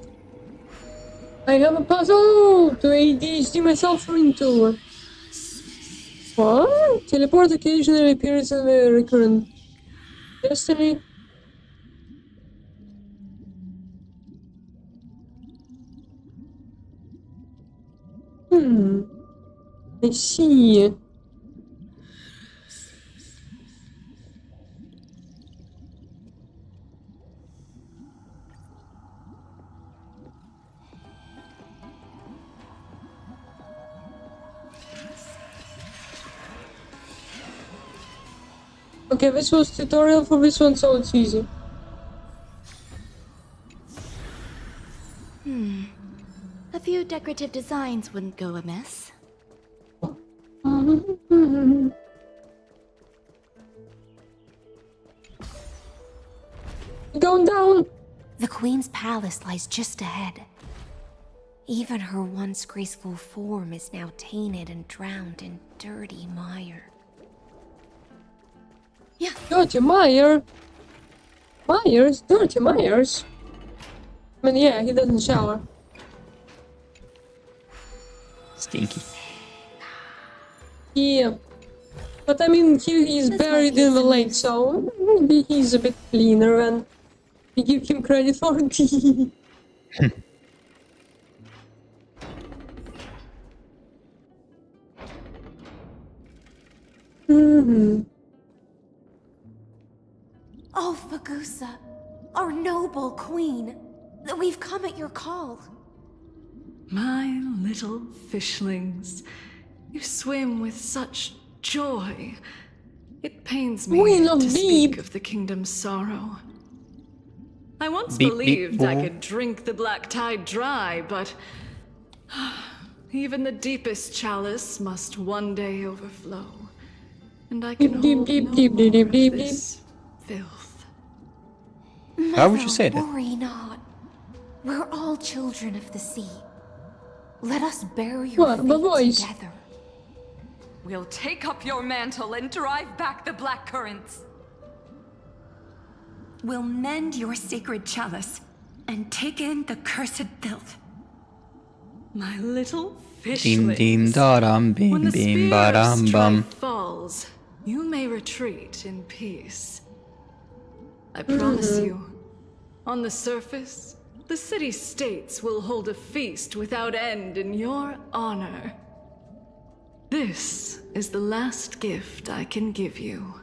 I have a puzzle to ADHD myself into. What? Teleport occasionally appears in the recurrent destiny. I see. Okay, this was tutorial for this one, so it's easy. A few decorative designs wouldn't go amiss. Going down! The Queen's palace lies just ahead. Even her once graceful form is now tainted and drowned in dirty mire. Yeah. Dirty mire? Myers? Dirty Myers? I mean, yeah, he doesn't shower. Stinky. Yeah. But I mean, he is buried in the lake, so maybe he's a bit cleaner and we give him credit for it. Oh, Fagusa, our noble queen, we've come at your call. My little fishlings, you swim with such joy. It pains me to speak of the kingdom's sorrow. I once believed I could drink the black tide dry, but even the deepest chalice must one day overflow, and I can hold no more of this filth. How would you say that? Worry not. We're all children of the sea. Let us bear your fate together. We'll take up your mantle and drive back the black currents. We'll mend your sacred chalice and take in the cursed filth. My little Dim fishlings. dim da dum bim When the bim spear ba of dum strife bum. falls, you may retreat in peace. I promise you, on the surface, the city-states will hold a feast without end in your honor. This is the last gift I can give you.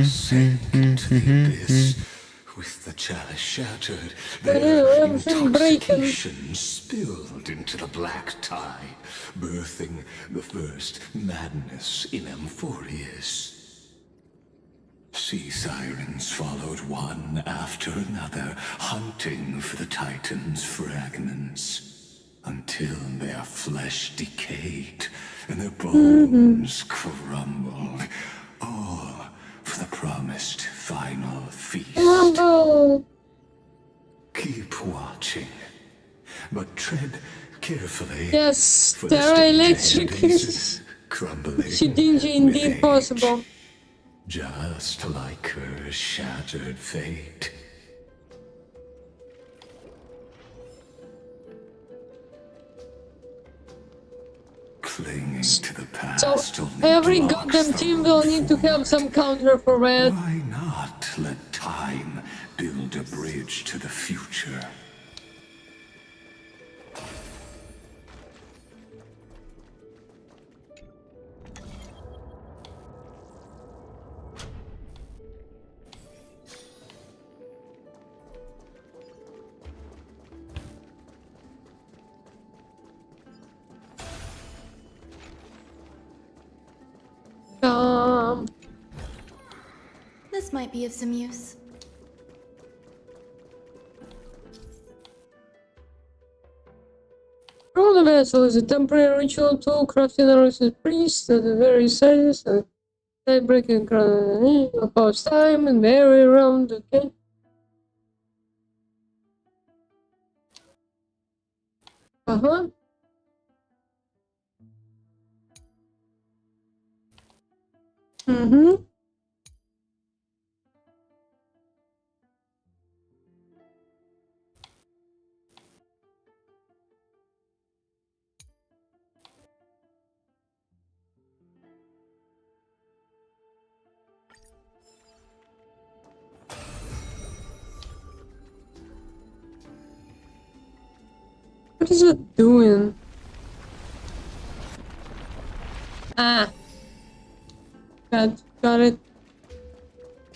Sank into the abyss, with the chalice shattered, their intoxication spilled into the black tide, birthing the first madness in Amphorius. Sea sirens followed one after another, hunting for the Titan's fragments, until their flesh decayed and their bones crumbled, all for the promised final feast. Keep watching, but tread carefully. Yes, for there are electric. crumbling Shidinji indeed possible. just like her shattered fate. Clinging to the past. So every goddamn team will need to have some counter for red. Why not let time build a bridge bridge to the future. This might be of some use. Roll the vessel is a temporary ritual tool crafted by priests at the very sizes and breaking opposed time and vary around, okay? Uh-huh. Mm-hmm. What is it doing? Ah. Got it.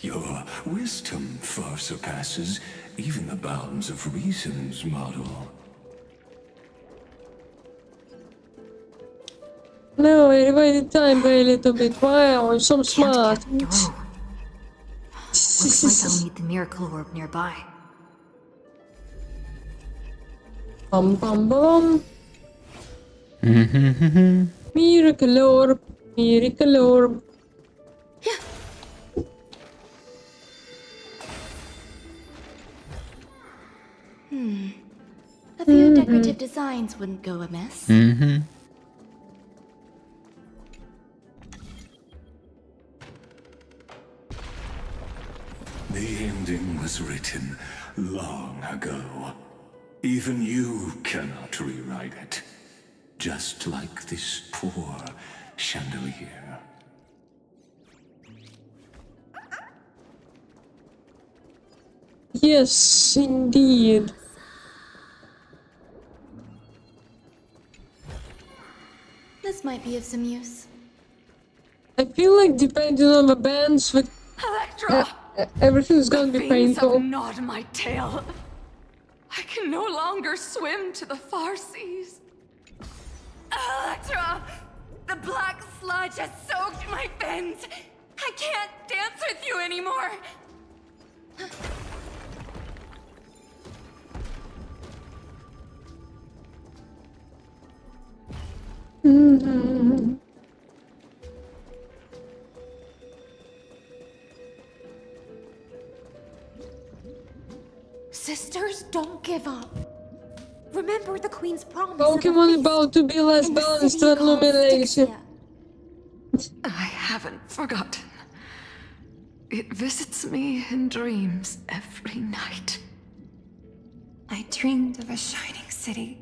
Your wisdom far surpasses even the bounds of reason's model. No, I divided time by a little bit. Wow, I'm so smart. Looks like I'll need the miracle orb nearby. Bum bum bum. Miracle orb. Miracle orb. A few decorative designs wouldn't go amiss. The ending was written long ago. Even you cannot rewrite it. Just like this poor chandelier. Yes, indeed. This might be of some use. I feel like depending on the bands, with Electra! everything's gonna be Fiends have painful. gnawed my tail. I can no longer swim to the far seas. Electra! The black sludge has soaked my fins. I can't dance with you anymore. Sisters, don't give up. Remember the Queen's promise. Pokemon about to be less balanced than illumination. I haven't forgotten. It visits me in dreams every night. I dreamed of a shining city,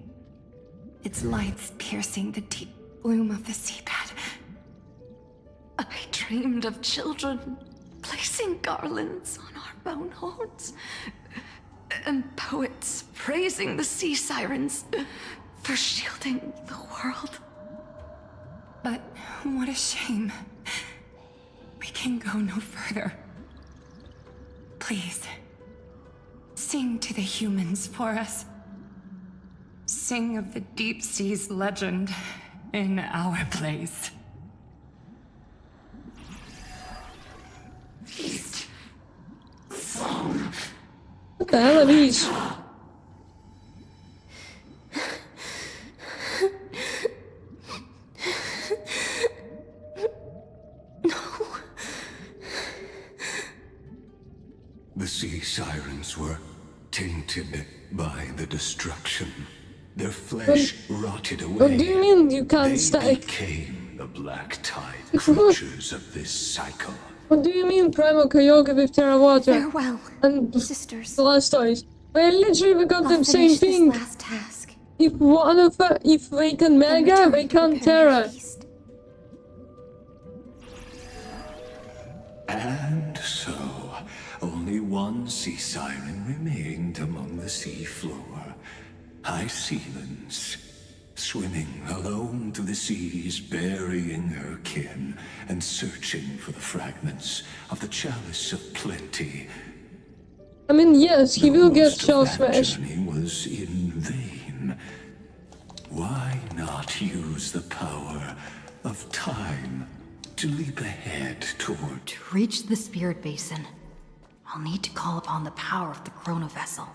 its lights piercing the deep bloom of the seabed. I dreamed of children placing garlands on our boneholds, and poets praising the sea sirens for shielding the world. But what a shame. We can go no further. Please, sing to the humans for us. Sing of the deep sea's legend in our place. Feast. Song. What the hell are these? The sea sirens were tainted by the destruction. Their flesh rotted away. What do you mean you can't They stay? became the black tide creatures of this cycle. What do you mean Primal Kyogre with Terra Water? Farewell, and sisters. The last toys. I literally got the I'll same finish this thing. last task. If one of if they can Mega, they can Terra. And so, only one sea siren remained among the sea floor. High Sealands, swimming alone through the seas, burying her kin, and searching for the fragments of the chalice of plenty. I mean, yes, he will get shell That smash. journey was in vain. Why not use the power of time to leap ahead toward... To reach the Spirit Basin, I'll need to call upon the power of the Chrono Vessel.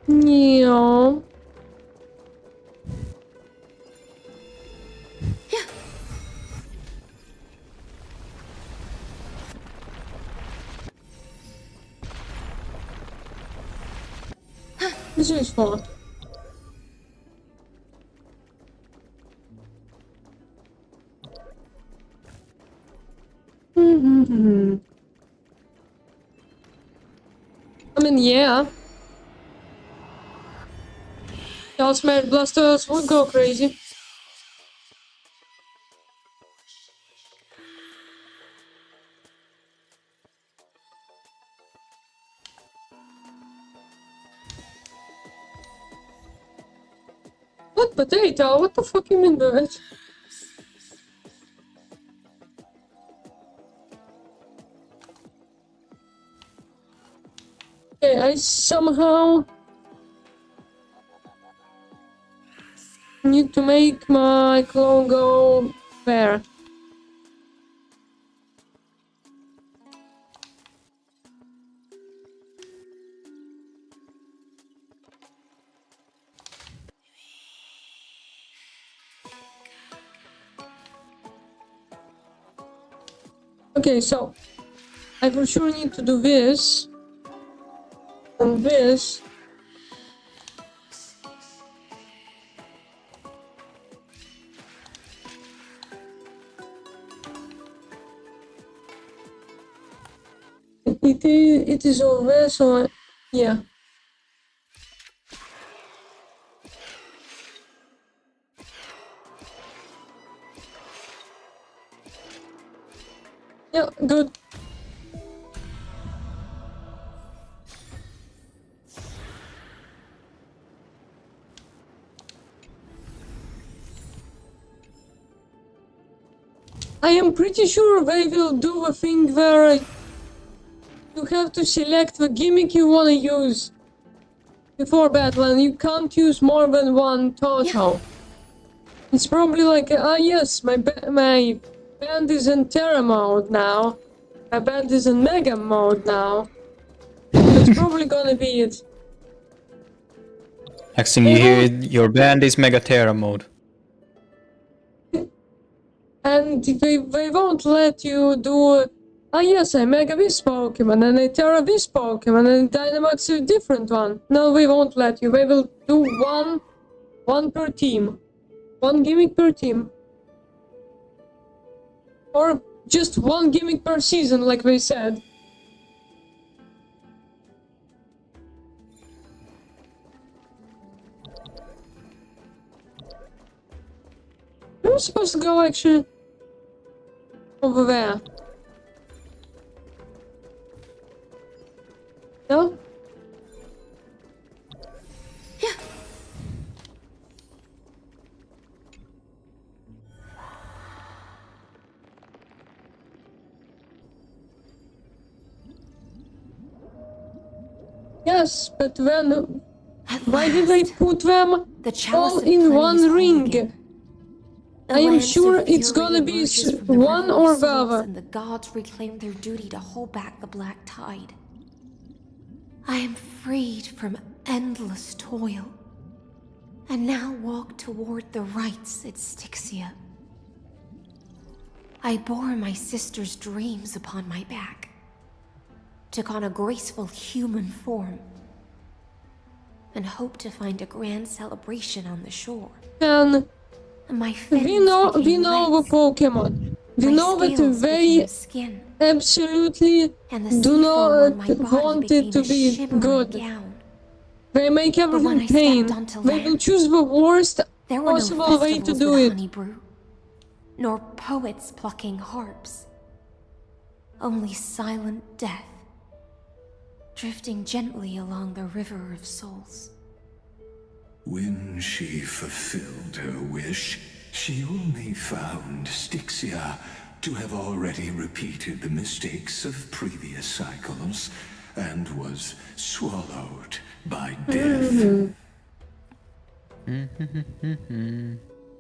Yeah. This is fun. I mean, yeah. Smash Blasters would go crazy. What potato? What the fuck you mean by it? Okay, I somehow need to make my clone go there. Okay, so I for sure need to do this and this. It is over, so yeah. Yeah, good. I am pretty sure they will do a thing where you have to select the gimmick you want to use before battle, and you can't use more than one total. It's probably like, yes, my band is in Terra mode now. My band is in Mega mode now. That's probably gonna be it. Next thing you hear, your band is Megaterra mode. And they won't let you do, yes, I Mega this Pokemon, and I Terra this Pokemon, and Dynamax a different one. No, they won't let you. They will do one per team. One gimmick per team. Or just one gimmick per season, like they said. I'm supposed to go actually over there. No? Yeah. Yes, but then why did they put them all in one ring? I am sure it's gonna be one or the other. And the gods reclaim their duty to hold back the black tide. I am freed from endless toil, and now walk toward the rites at Styxia. I bore my sister's dreams upon my back, took on a graceful human form, and hoped to find a grand celebration on the shore. And my we know the Pokemon. We know that they absolutely do not want it to be good. They make everything pain. They will choose the worst possible way to do it. nor poets plucking harps. Only silent death, drifting gently along the river of souls. When she fulfilled her wish, she only found Styxia to have already repeated the mistakes of previous cycles and was swallowed by death.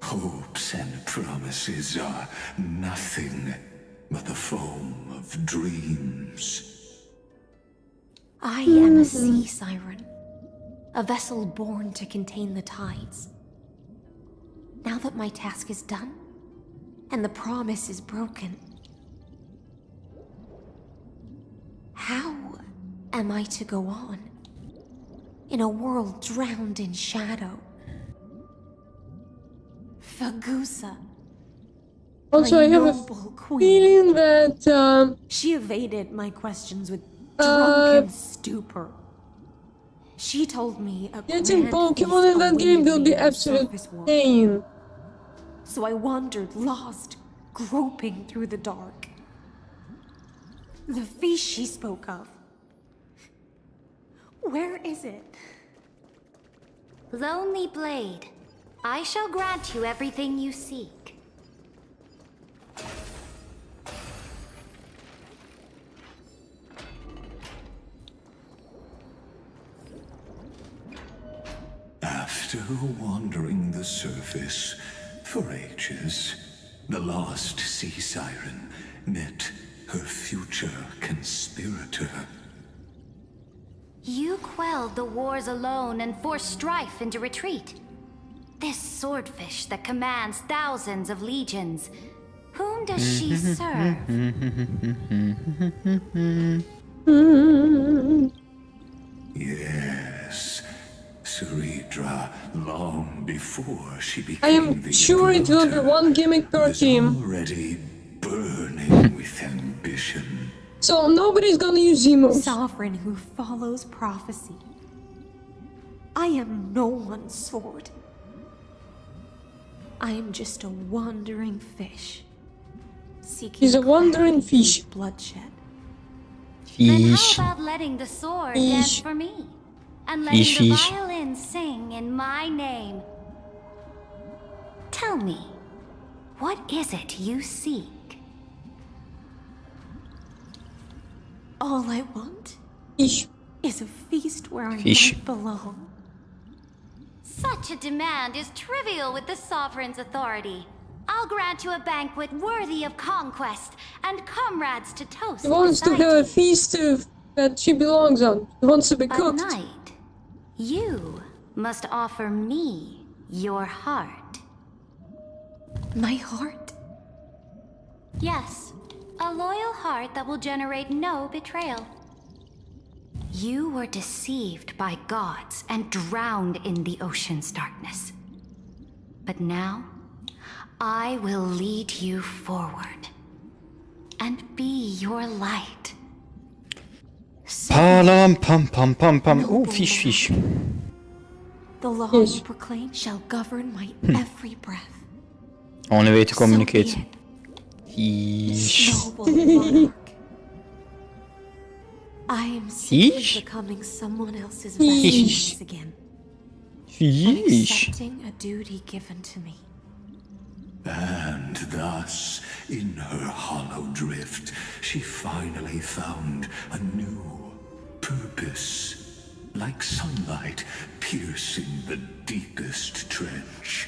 Hopes and promises are nothing but the foam of dreams. I am a sea siren, a vessel born to contain the tides. Now that my task is done, and the promise is broken, how am I to go on in a world drowned in shadow? Fagusa. Also, I have a feeling that she evaded my questions with drunken stupor. She told me a getting grand Pokemon in that feast game will awaited be me on the absolute surface world. pain. So I wandered lost, groping through the dark. The feast she spoke of. Where is it? Lonely Blade, I shall grant you everything you seek. After wandering the surface for ages, the lost sea siren met her future conspirator. You quelled the wars alone and forced strife into retreat. This swordfish that commands thousands of legions, whom does she serve? Yes, Ceridra, long before she became I am sure it will be one gimmick per team. already burning with ambition. So nobody's gonna use emotes. Sovereign who follows prophecy. I am no one's sword. I am just a wandering fish, seeking He's a wandering fish. bloodshed. Then how about letting the sword dance for me? And letting the violin sing in my name? Tell me, what is it you seek? All I want is a feast where I Fish. might belong. Such a demand is trivial with the Sovereign's authority. I'll grant you a banquet worthy of conquest and comrades to toast. He wants to have a feast that she belongs on. He wants to be A cooked. night, you must offer me your heart. My heart? Yes, a loyal heart that will generate no betrayal. You were deceived by gods and drowned in the ocean's darkness. But now, I will lead you forward and be your light. Palam pam pam pam pam. Oh, fish. The law you proclaim shall govern my every breath. Only way to communicate. So Fish. noble monarch. I am simply Fish? becoming someone else's Fish. vessel again. And Fish. accepting a duty given to me. And thus, in her hollow drift, she finally found a new purpose, like sunlight piercing the deepest trench.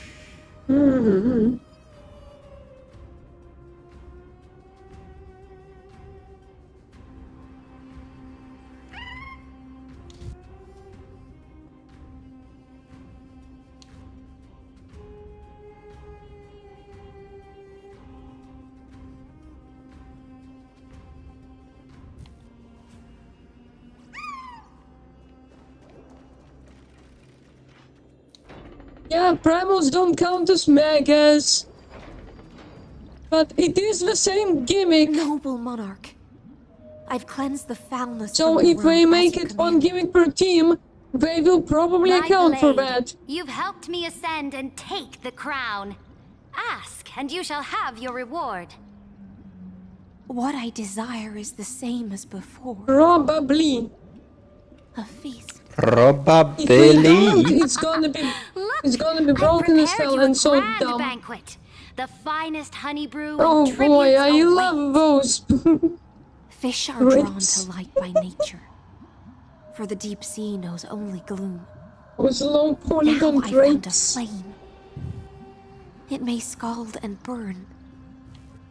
Yeah, primals don't count as megas. But it is the same gimmick. Noble monarch. I've cleansed the foulness. So from the if we realm make as you it one commanded. gimmick per team, they will probably My account for blade, that. You've helped me ascend and take the crown. Ask, and you shall have your reward. What I desire is the same as before. Probably. A feast. If we don't, Probably. it's gonna be broken as hell and so dumb. Banquet. The finest honey brew Oh and boy, tributes I await. love those. Fish are drawn Grapes. to light by nature. For the deep sea knows only gloom. Those low Now polygon I found a grapes. flame. It may scald and burn,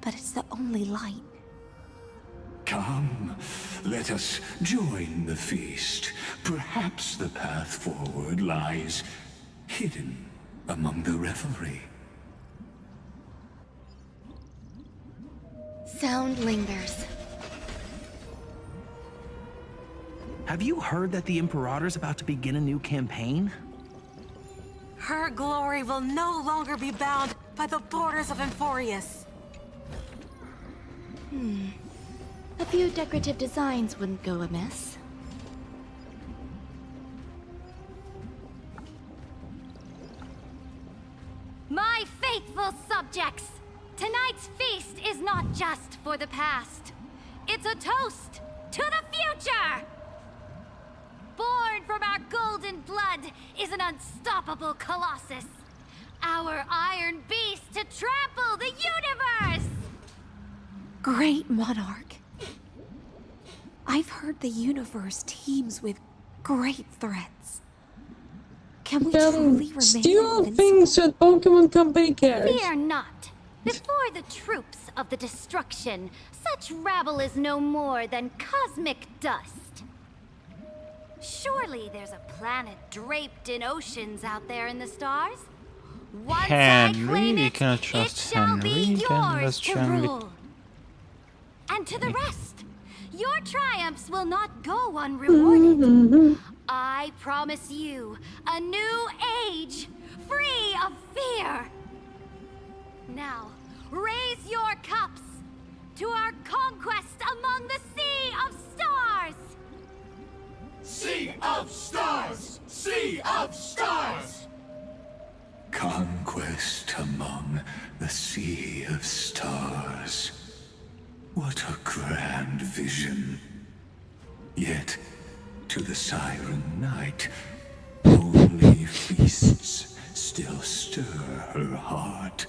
but it's the only light. Come, let us join the feast. Perhaps the path forward lies hidden among the revelry. Sound lingers. Have you heard that the Imperator's about to begin a new campaign? Her glory will no longer be bound by the borders of Emphorius. A few decorative designs wouldn't go amiss. My faithful subjects, tonight's feast is not just for the past. It's a toast to the future! Born from our golden blood is an unstoppable colossus. Our iron beast to trample the universe! Great monarch. I've heard the universe teems with great threats. Can we truly remain Still invincible? things that Pokemon Company cares. Fear not. Before the troops of the destruction, such rabble is no more than cosmic dust. Surely there's a planet draped in oceans out there in the stars. Once I claim Henry, we it, cannot it trust shall be Henry. Then yours let's to generally. rule. And to the rest, your triumphs will not go unrewarded. I promise you a new age, free of fear. Now, raise your cups to our conquest among the Sea of Stars! Sea of Stars! Sea of Stars! Conquest among the Sea of Stars. What a grand vision. Yet, to the Siren Knight, only feasts still stir her heart.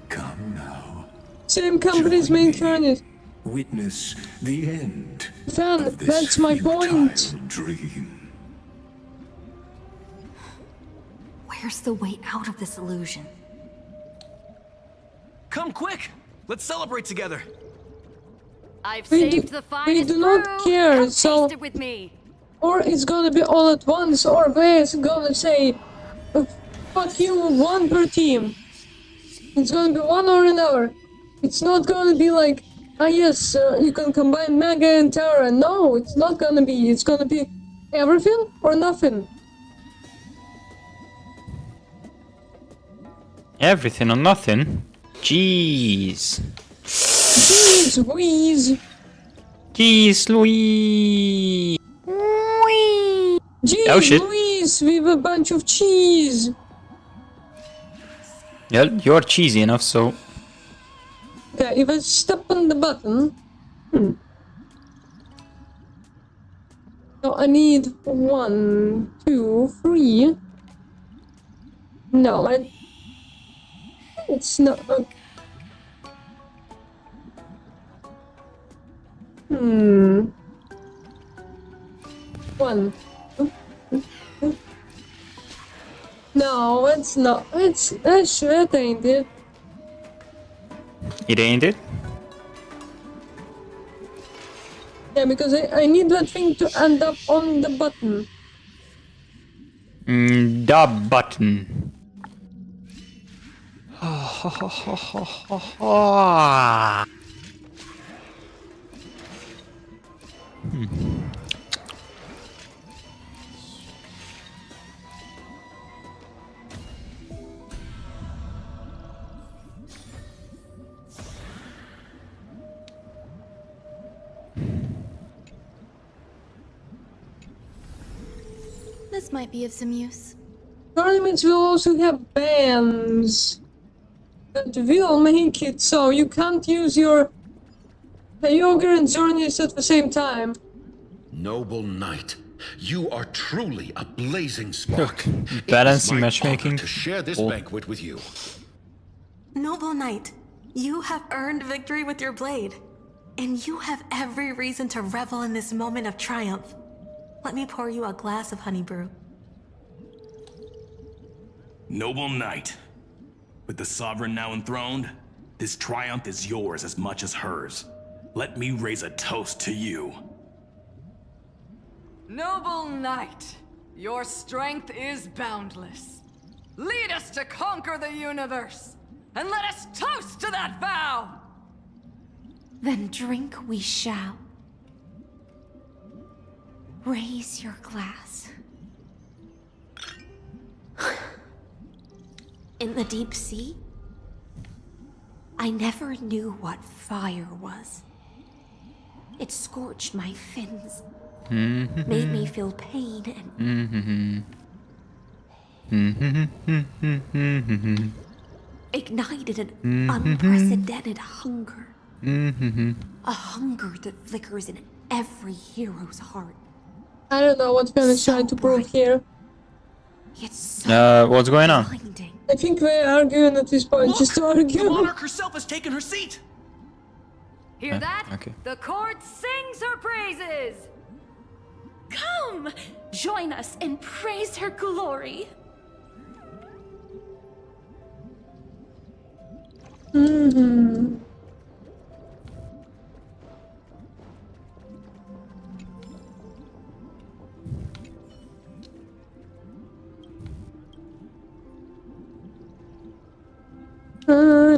Come now. Same company's main current. Witness the end Fan, of this that's my point. futile dream. Where's the way out of this illusion? Come quick! Let's celebrate together! I've We saved do- the we finest do not brew. care, Come so- taste it with me. Or it's gonna be all at once, or Blair's gonna say, fuck you, one per team. It's gonna be one or another. It's not gonna be like, yes, you can combine Mega and Terra. No, it's not gonna be. It's gonna be everything or nothing. Everything or nothing? Jeez. Jeez Louise. Jeez Louise. Jeez Oh, shit. Louise with a bunch of cheese. Yeah, you're cheesy enough, so. Yeah, if I step on the button. So I need 1, 2, 3. No, it's not. One. No, it's not. That shit ain't it. It ain't it? Yeah, because I need that thing to end up on the button. The button. This might be of some use. Tournaments will also have bands. That will make it so you can't use your Yoga and Zornius at the same time. Noble knight, you are truly a blazing spark. Balancing It is my matchmaking. honor to share this banquet with you. Noble Knight, you have earned victory with your blade. And you have every reason to revel in this moment of triumph. Let me pour you a glass of honey brew. Noble Knight, with the Sovereign now enthroned, this triumph is yours as much as hers. Let me raise a toast to you. Noble knight, your strength is boundless. Lead us to conquer the universe, and let us toast to that vow! Then drink we shall. Raise your glass. In the deep sea, I never knew what fire was. It scorched my fins, made me feel pain and ignited an unprecedented hunger. A hunger that flickers in every hero's heart. I don't know what we're trying to prove here. It's so What's going on? blinding. I think we're arguing at this point, just to argue. The monarch herself has taken her seat. Hear that? Okay. The court sings her praises! Come! Join us and praise her glory!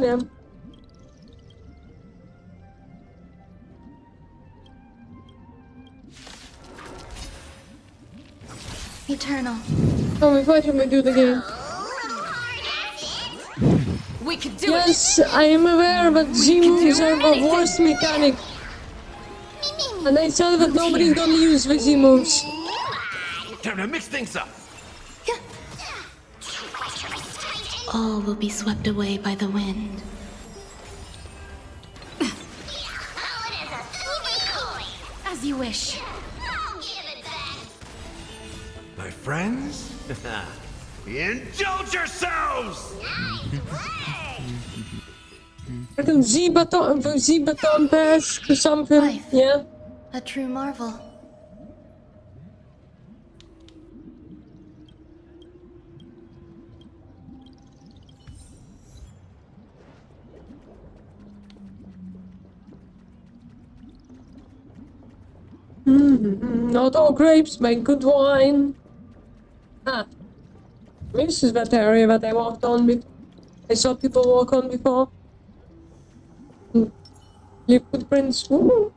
Damn. Eternal. Oh, we fight him, we do the game. We can do Yes, I am aware that Z-moves are the worst mechanic. And I said that nobody's gonna use the Z-moves. Time to mix things up. All will be swept away by the wind. As you wish. My friends, indulge yourselves! Freaking Z-baton pass or something. Life. Yeah. A true marvel. Not all grapes make good wine. Ah. This is that area that I walked on. I saw people walk on before. Leave footprints. Woo.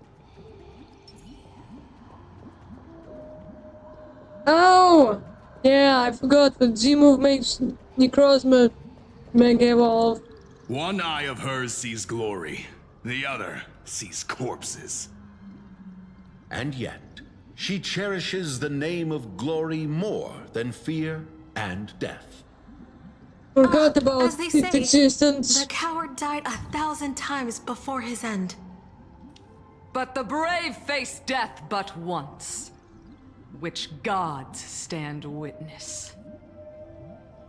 Oh! Yeah, I forgot that Z-move makes Necrozma Mega Evolve. One eye of hers sees glory, the other sees corpses. And yet, she cherishes the name of glory more than fear and death. Forgot about As they its say, existence. the coward died 1,000 times before his end. But the brave face death but once, which gods stand witness.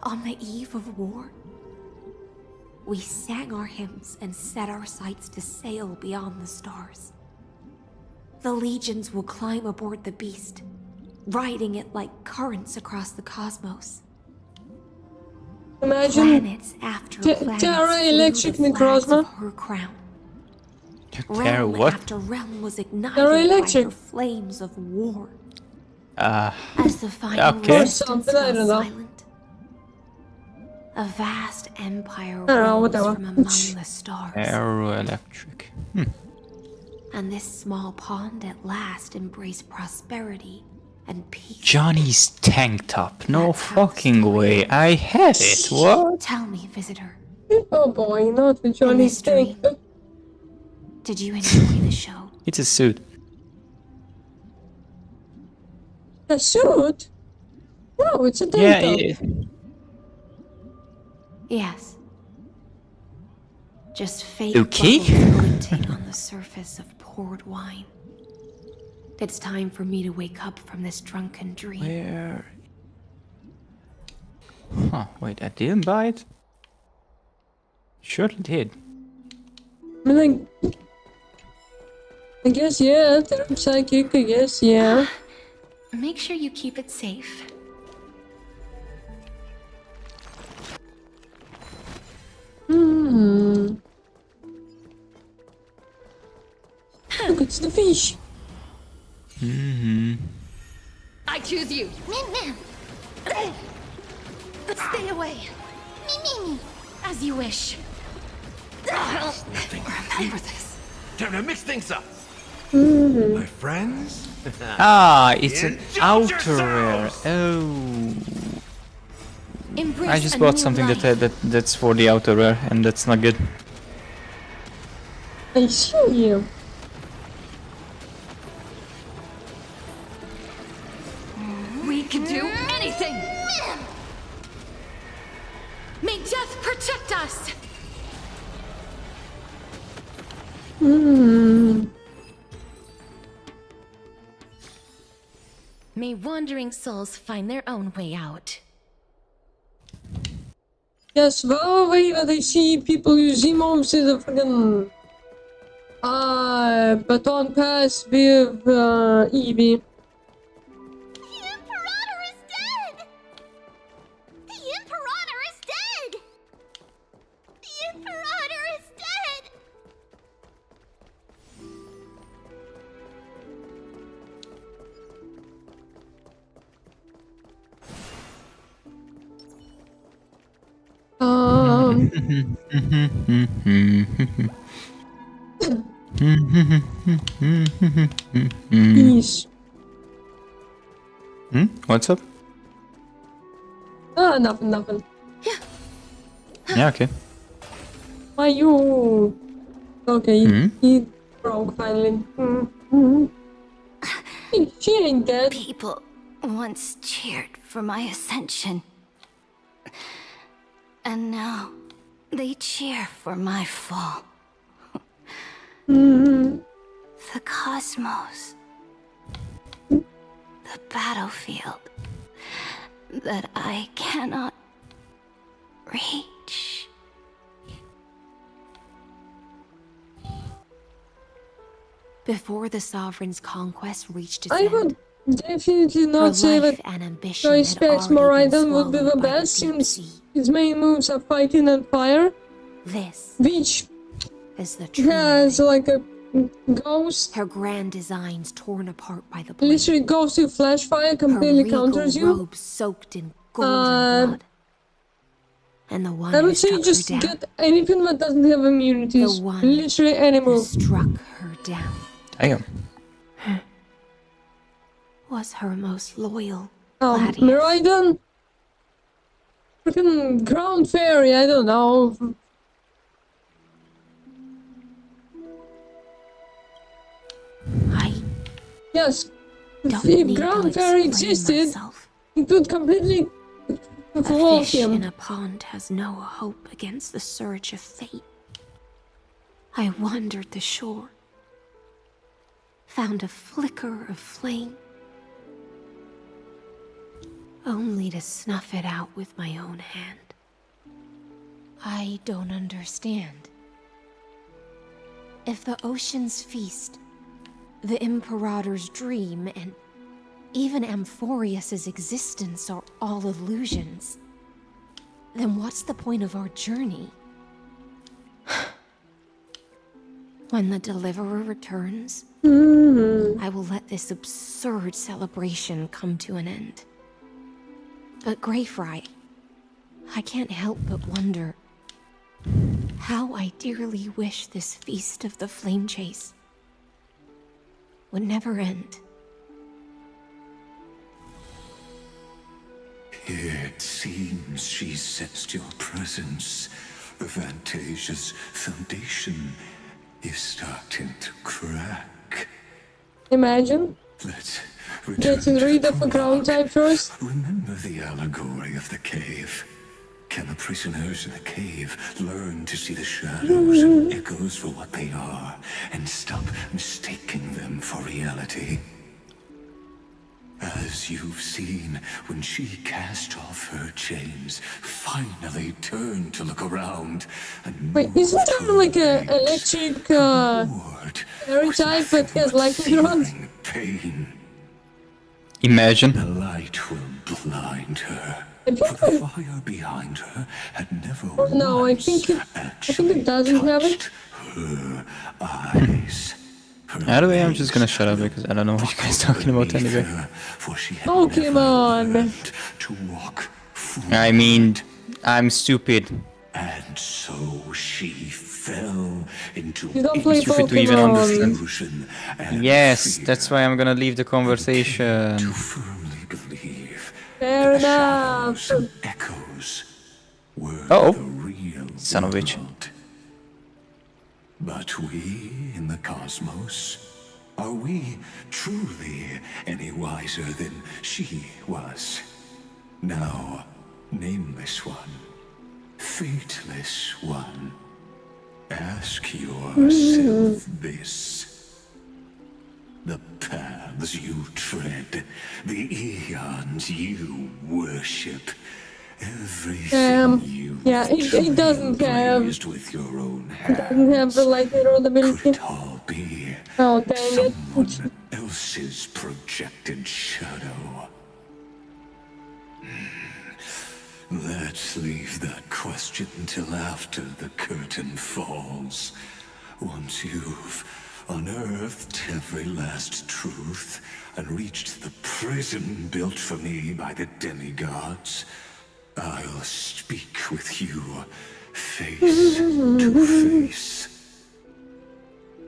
On the eve of war, we sang our hymns and set our sights to sail beyond the stars. The legions will climb aboard the beast, riding it like currents across the cosmos. Imagine Planets after planets Terra flew Electric the flags Necrozma. of her crown. Terra Realm what? after realm was ignited Terra by Electric. her flames of war. Uh, As the final okay. resistance Something, I fell don't know. silent, a vast empire I don't know, rose whatever. from among the stars. Aeroelectric. And this small pond at last embraced prosperity and peace. Johnny's tank top. No fucking way. I have it. What? Tell me, visitor, Oh boy, not the Johnny mystery. Tank. did you enjoy the show? It's a suit. A suit? No, it's a tank Yeah, top. yeah. Yes. Just fake Okay. bubbles glinting on the surface of poured wine. Glinting on the surface of poured wine. It's time for me to wake up from this drunken dream. Where? Huh, wait, I didn't buy it? Surely did. I mean, like, I guess, yeah, that I'm psychic, I guess, yeah. Make sure you keep it safe. Hmm. Look, it's the fish. Mm-hmm. I choose you. Stay away. As you wish. Remember this. Time to mix things up. Mm-hmm. My friends? Ah, it's an outer rare. Oh. Embrace I just a bought new something life. that's for the outer rare, and that's not good. I see you. We can do anything. May death protect us! Hmm. May wandering souls find their own way out. Yes, well, wait, but I see people use emotes in the fucking baton pass with Eevee. The Imperator is dead! The Imperator is dead! The Imperator is dead! Peace. What's up? Ah, nothing. Yeah, okay. Why you? Okay, he broke finally. She ain't dead. People once cheered for my ascension. And now they cheer for my fall. The cosmos. The battlefield that I cannot reach. Before the Sovereign's conquest reached its I would end, definitely not her say life that and ambition Choice had Specs already been Moraiden would be the swallowed by the best deep since sea. his main moves are fighting and fire. This Which is the true has like a ghost. Her grand designs torn apart by the blade. Literally goes to flash fire, completely Her counters regal you. robes soaked in golden blood. And the one I who would say struck just her down, get anything that doesn't have immunities. The one Literally any who move. struck her down, Damn. was her most loyal Moraiden? Freaking ground fairy, I don't know. Yes, if ground fairy existed, it would completely A evolve fish in him. a pond has no hope against the surge of fate. I wandered the shore, found a flicker of flame, only to snuff it out with my own hand. I don't understand. If the ocean's feast, the Imperator's dream, and even Amphorius's existence are all illusions, then what's the point of our journey? When the Deliverer returns, I will let this absurd celebration come to an end. But Greyfry, I can't help but wonder how I dearly wish this feast of the Flame Chase would never end. It seems she sensed your presence. The Fantasia's foundation is starting to crack. Imagine. Let's Getting rid of a ground type first. remember the allegory of the cave. Can the prisoners in the cave learn to see the shadows and echoes for what they are, and stop mistaking them for reality? As you've seen, when she cast off her chains, finally turned to look around, and wait, isn't there like a electric fairy type that has lightning rods? pain. Imagine. The light will blind her. I think For the fire behind her had never no, I think it doesn't have it. her eyes. By the way, I'm just gonna shut up because I don't know what you guys are talking about anyway. Oh, come on. I mean, I'm stupid. And so she fell into You don't play Stupid to even understand. confusion Yes, that's why I'm gonna leave the conversation. Fair enough. echoes were Oh, the real son of a bitch. world. But we in the cosmos, are we truly any wiser than she was? Now, nameless one, fateless one, ask yourself this. The paths you tread, the eons you worship, everything you Yeah, it doesn't have. raised with your own It doesn't have the lightning rod ability. be Oh, dang it. someone else's projected shadow. Let's leave that question till after the curtain falls. Once you've unearthed every last truth and reached the prison built for me by the demigods, I'll speak with you face to face.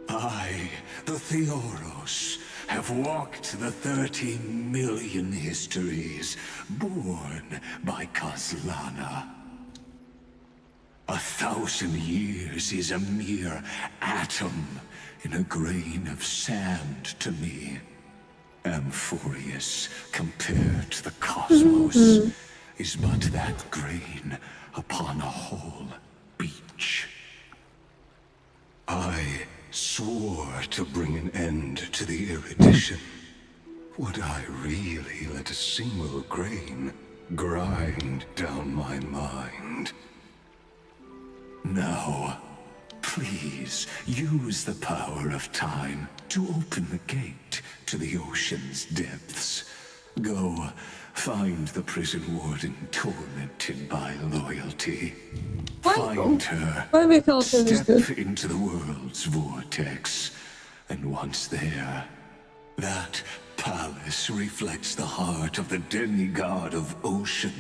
I, the Theoros, have walked the 30 million histories born by Kozlana. 1,000 years is a mere atom in a grain of sand to me. Amphorius, compared to the cosmos, is but that grain upon a whole beach. I swore to bring an end to the erudition. Would I really let a single grain grind down my mind? Now, please use the power of time to open the gate to the ocean's depths. Go, find the prison warden tormented by loyalty. Find her. Step into the world's vortex. And once there, that palace reflects the heart of the demigod of ocean.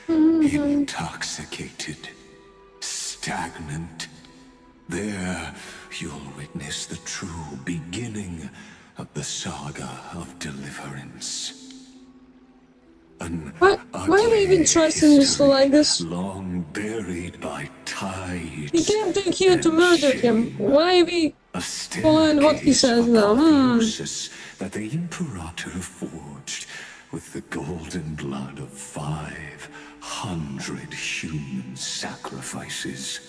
Intoxicated. Stagnant. There, you'll witness the true beginning of the saga of deliverance. Why am I even trusting this like this? Long buried by tide. He came to here to murder him. Why are we following what he says now? That the Imperator forged with the golden blood of 500 human sacrifices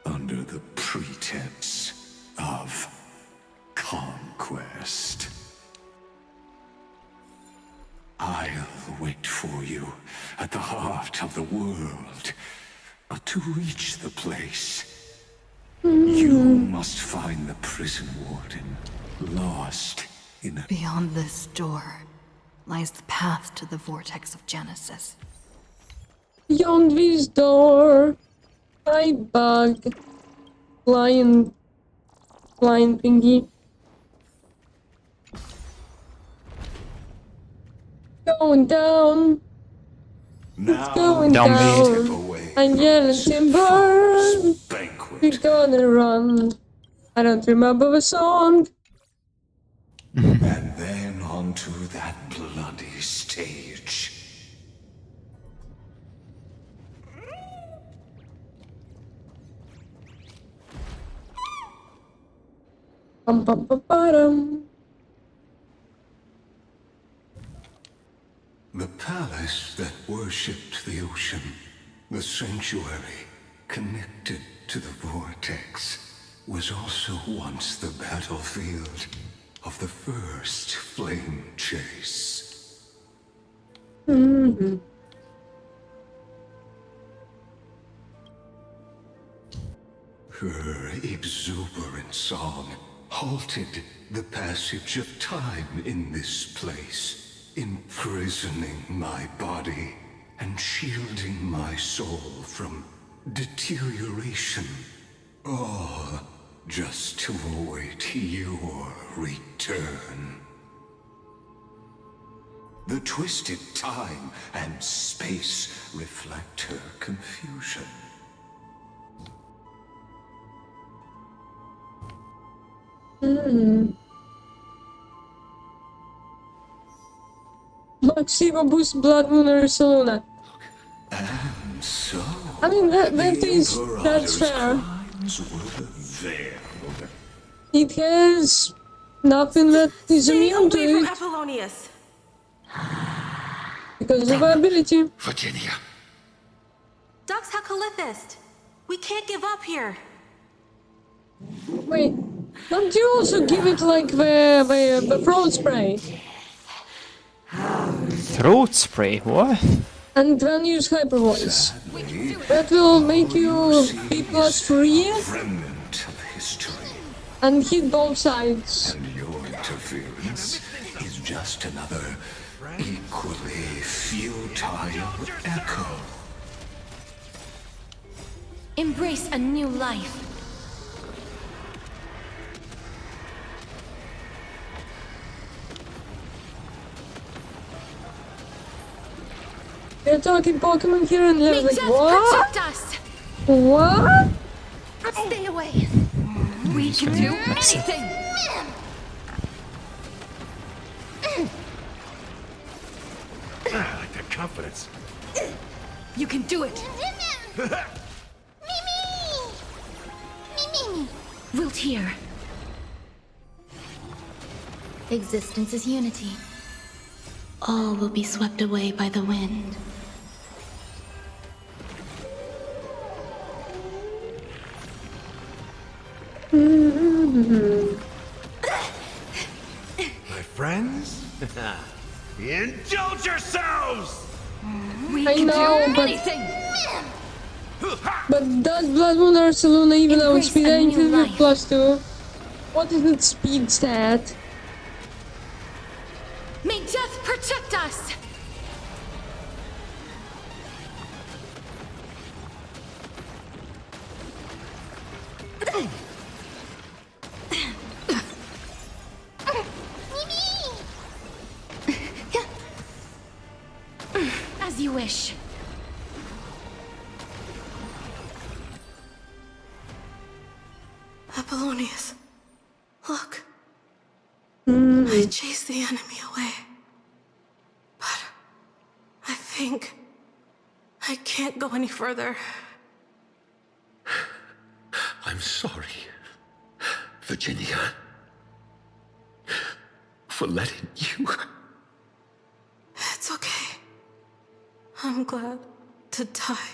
under the pretense of conquest. I'll wait for you at the heart of the world. But to reach the place, you must find the prison warden, lost in a... Beyond this door lies the path to the vortex of Genesis. Beyond this door, I bug. Lion thingy. Going down. It's going down. I'm yelling timber. We're gonna run. I don't remember the song. And then onto that bloody stage. The palace that worshipped the ocean, The sanctuary, connected to the vortex, was also once the battlefield of the first flame chase. Mm-hmm. Her exuberant song halted the passage of time in this place, imprisoning my body and shielding my soul from deterioration. All just to await your return. The twisted time and space reflect her confusion. Maximo boost blood moon or Saluna. And so, I mean, that's fair. It has nothing that is immune to Stay away from it Apollonius. because of ability. Virginia. Dux Hakalithist. We can't give up here. Wait, don't you also give it like the throat spray? Throat spray? What? And then use hyper voice. That will make you be +3 Remnant of history. and hit both sides. And your interference is just another equally futile echo. Embrace a new life. You're talking Pokemon here and they're May like, death what? protect us! What? Stay away! We can do anything! I like that confidence. You can do it! Wilt here. Existence is unity. All will be swept away by the wind. My friends? Indulge yourselves! We I can know, do but- anything! But does Blood Moon or Saluna even outspeed a new anything with life. +2? What is its speed stat? May death protect us! As you wish. Apollonius. Look. I chased the enemy away. But I think I can't go any further. I'm sorry, Virginia, for letting you. It's okay. I'm glad to die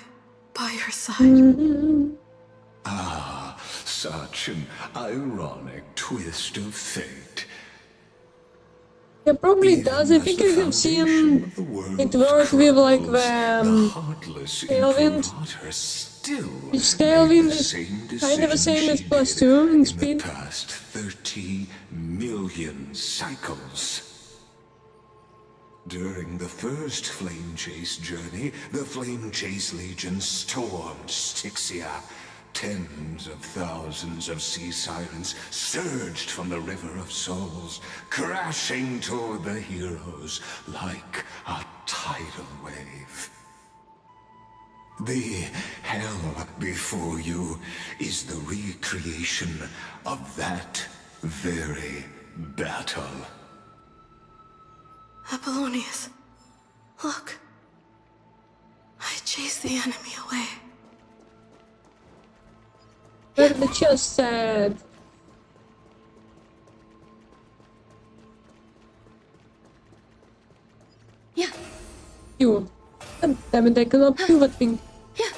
by your side. Ah, such an ironic twist of fate. Yeah, probably does. I think you have seen it work with like the Heartless Tailwind. Imperator still Which Tailwind made the is same kind of the same decision as she +2 in did speed. in the past 30 million cycles. During the first Flame Chase journey, the Flame Chase Legion stormed Styxia. Tens of thousands of sea sirens surged from the River of Souls, crashing toward the heroes like a tidal wave. The hell before you is the recreation of that very battle. Apollonius. Look. I chased the enemy away. Where the chest said. Yeah. You. God damn it, I cannot do that thing. Yeah.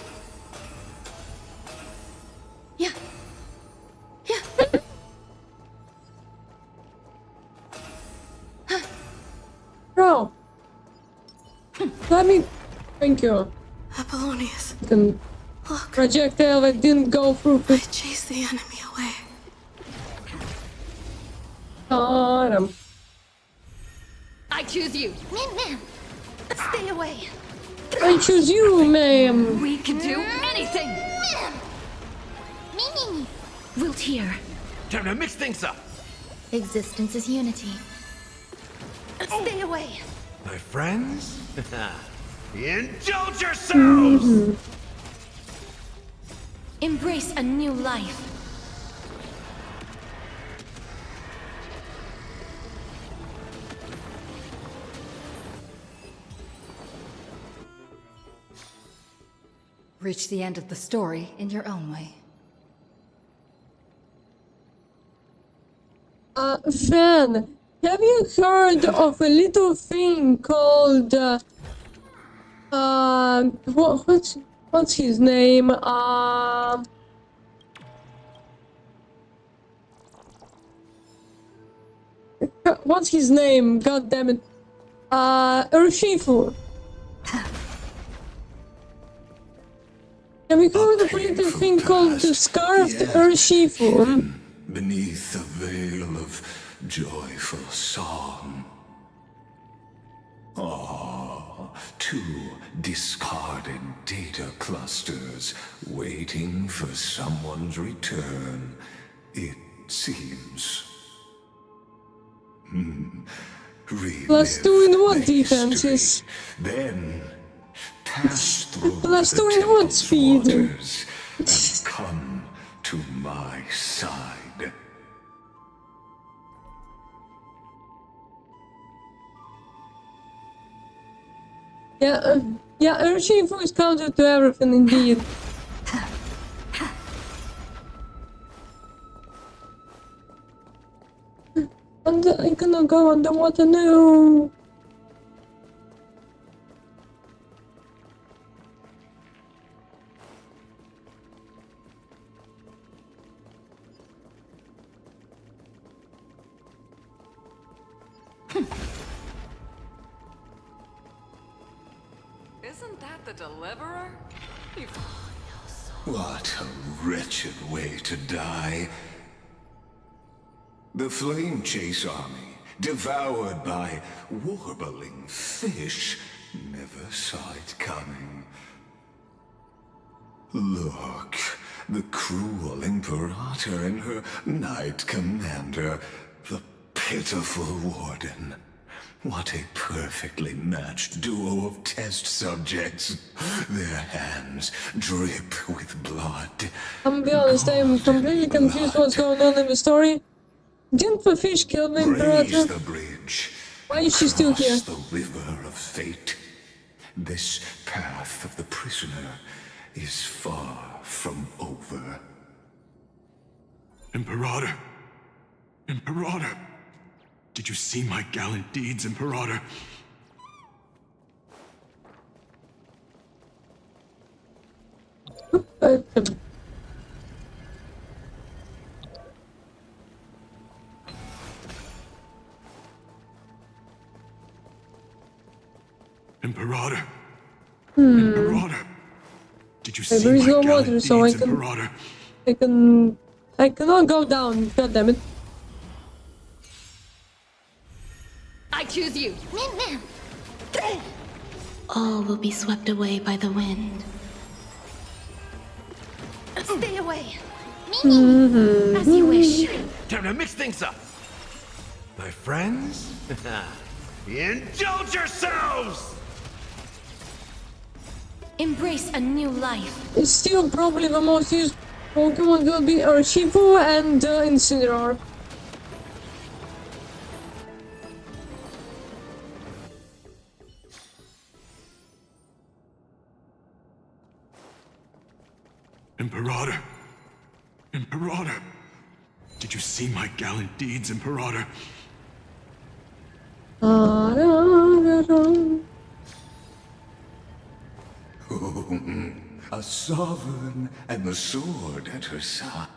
you. Apollonius. The projectile that didn't go through. I chased the enemy away. Got him. I choose you. Ma'am. Stay away. I choose you, ma'am. We can do anything. Me. Wilt here. Time to mix things up. Existence is unity. Stay away. My friends, indulge yourselves! Embrace a new life. Reach the end of the story in your own way. Fan, have you heard of a little thing called, what's his name? What's his name? God damn it. Urshifu. Have you heard of a little thing called the Scarfed Urshifu? Beneath a veil of joyful song. Ah, two discarded data clusters waiting for someone's return, it seems. +2 in what defenses? Then pass through +2 in what speed? waters and come to my side. Yeah, Urshifu is counter to everything indeed. And I'm gonna go underwater now. Isn't that the Deliverer? What a wretched way to die. The Flame Chase army, devoured by warbling fish, never saw it coming. Look, the cruel Imperator and her Knight Commander, the pitiful Warden. What a perfectly matched duo of test subjects. Their hands drip with blood. I'm gonna be honest, I'm completely confused what's going on in the story. Didn't the fish kill the Imperator? Raise the bridge. Why is she still here? Cross the river of fate. This path of the prisoner is far from over. Imperator! Imperator! Did you see my gallant deeds, Imperator? Imperator! Imperator! Did you see There is my no gallant water, so deeds, Imperator? I cannot go down. God damn it! I choose you. Ma'am. All will be swept away by the wind. Stay away. As you wish. Time to mix things up. My friends, indulge yourselves! Embrace a new life. It's still probably the most used Pokemon will be Urshifu and Incineroar. Imperator! Imperator! Did you see my gallant deeds, Imperator? A sovereign and the sword at her side.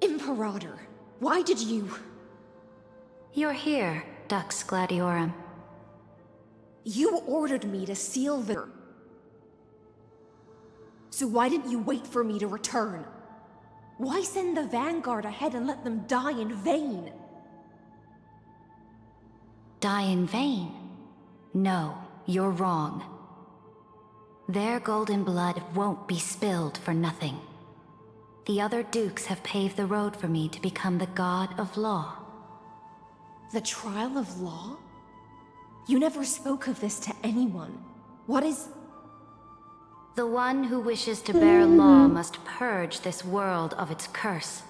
Imperator, why did you? You're here, Dux Gladiorum. You ordered me to seal the... So why didn't you wait for me to return? Why send the Vanguard ahead and let them die in vain? Die in vain? No, you're wrong. Their golden blood won't be spilled for nothing. The other dukes have paved the road for me to become the god of law. The trial of law? You never spoke of this to anyone. What is... The one who wishes to bear law must purge this world of its curse,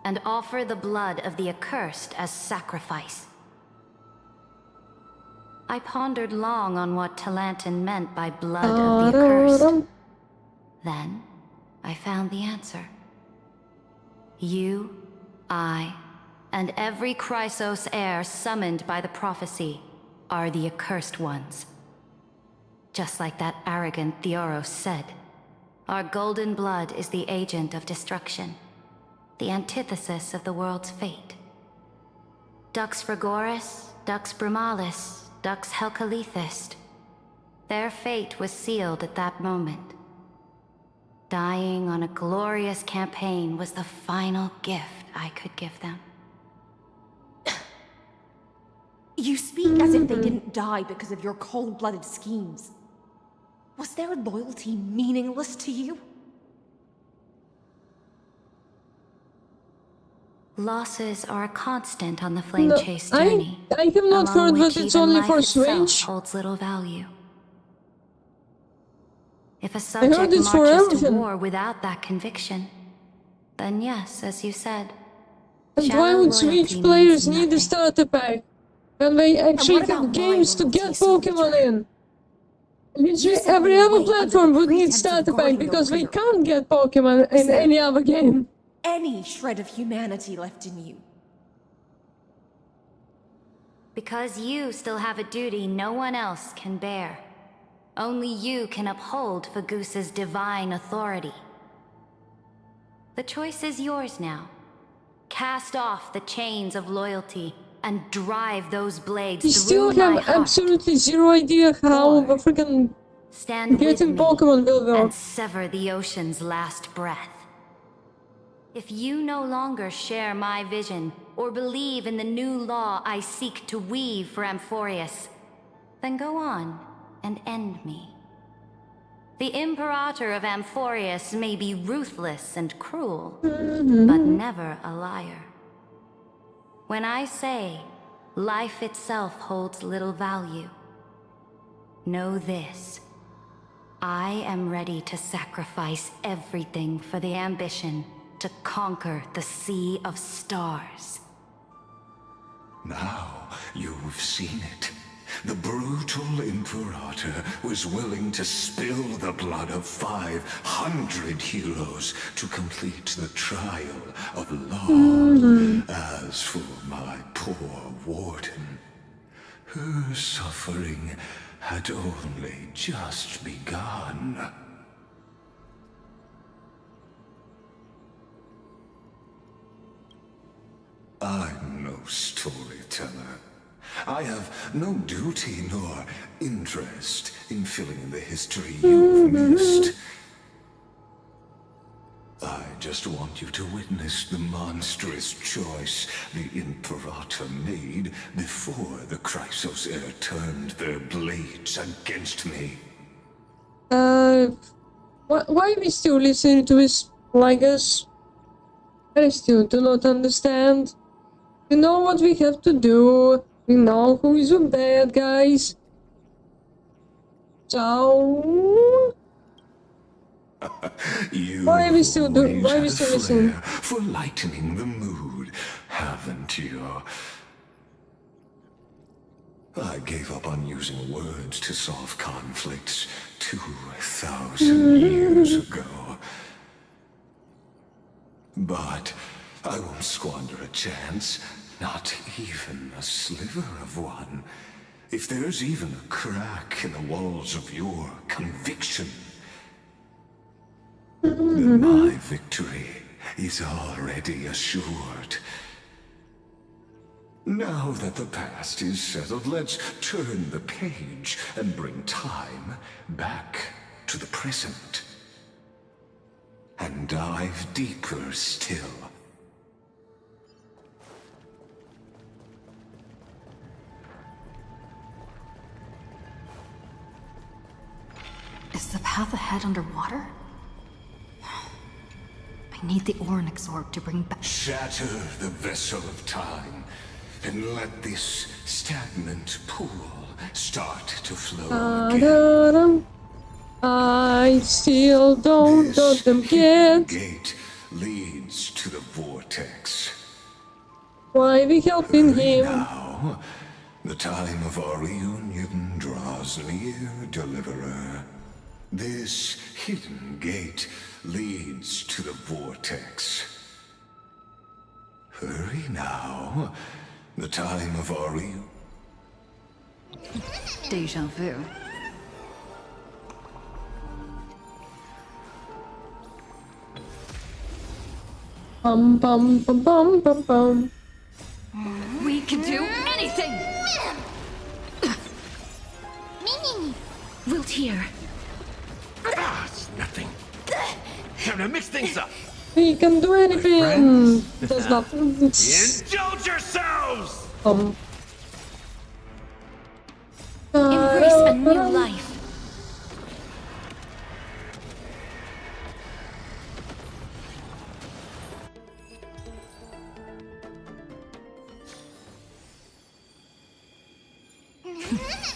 and offer the blood of the accursed as sacrifice. I pondered long on what Talantin meant by blood of the accursed. Then, I found the answer. You, I, and every Chrysos heir summoned by the prophecy are the accursed ones. Just like that arrogant Theoros said, our golden blood is the agent of destruction, the antithesis of the world's fate. Dux Frigoris, Dux Brumalis, Dux Helcalethist. Their fate was sealed at that moment. Dying on a glorious campaign was the final gift I could give them. You speak as if they didn't die because of your cold-blooded schemes. Was their loyalty meaningless to you? Losses are a constant on the Flame Chase I journey. have not heard that it's only for Switch. Holds little value. If a I subject heard it's for marches to everything. war without that conviction, then yes, as you said. And why shallow would loyalty Switch players means need a starter pack when they actually have games to get Pokemon in? Literally every other platform would need starter pack because we can't get Pokemon in any other game. Any shred of humanity left in you. Because you still have a duty no one else can bear. Only you can uphold Fagusa's divine authority. The choice is yours now. Cast off the chains of loyalty and drive those blades We through still my have heart. absolutely zero idea how the freaking Stand getting with me Pokemon will work. and sever the ocean's last breath. If you no longer share my vision or believe in the new law I seek to weave for Amphorius, then go on and end me. The Imperator of Amphorius may be ruthless and cruel, but never a liar. When I say life itself holds little value, know this. I am ready to sacrifice everything for the ambition to conquer the Sea of Stars. Now you've seen it. The brutal Imperator was willing to spill the blood of 500 heroes to complete the trial of law. As for my poor warden, her suffering had only just begun. I'm no storyteller. I have no duty nor interest in filling in the history you've missed. I just want you to witness the monstrous choice the Imperator made before the Chrysos heir turned their blades against me. Why are we still listening to this like us? I still do not understand. We know what we have to do. We know who is the bad guys. So... why are we still doing? Why are we still listening? For lightening the mood, haven't you? I gave up on using words to solve conflicts 2,000 years ago. But I won't squander a chance, not even a sliver of one. If there's even a crack in the walls of your conviction, then my victory is already assured. Now that the past is settled, let's turn the page and bring time back to the present. And dive deeper still. Is the path ahead underwater? I need the Onyx Orb to bring back— Shatter the vessel of time, and let this stagnant pool start to flow again. I still don't let them get. Gate leads to the vortex. Why we helping him? Now, the time of our reunion draws near, Deliverer. This hidden gate leads to the vortex. Hurry now. The time of our reunion. Deja vu. Bum bum bum bum bum bum. We can do anything! Wilt here. It's nothing. Time to mix things up. We can do anything. Does not. Indulge yourselves! Embrace a new life.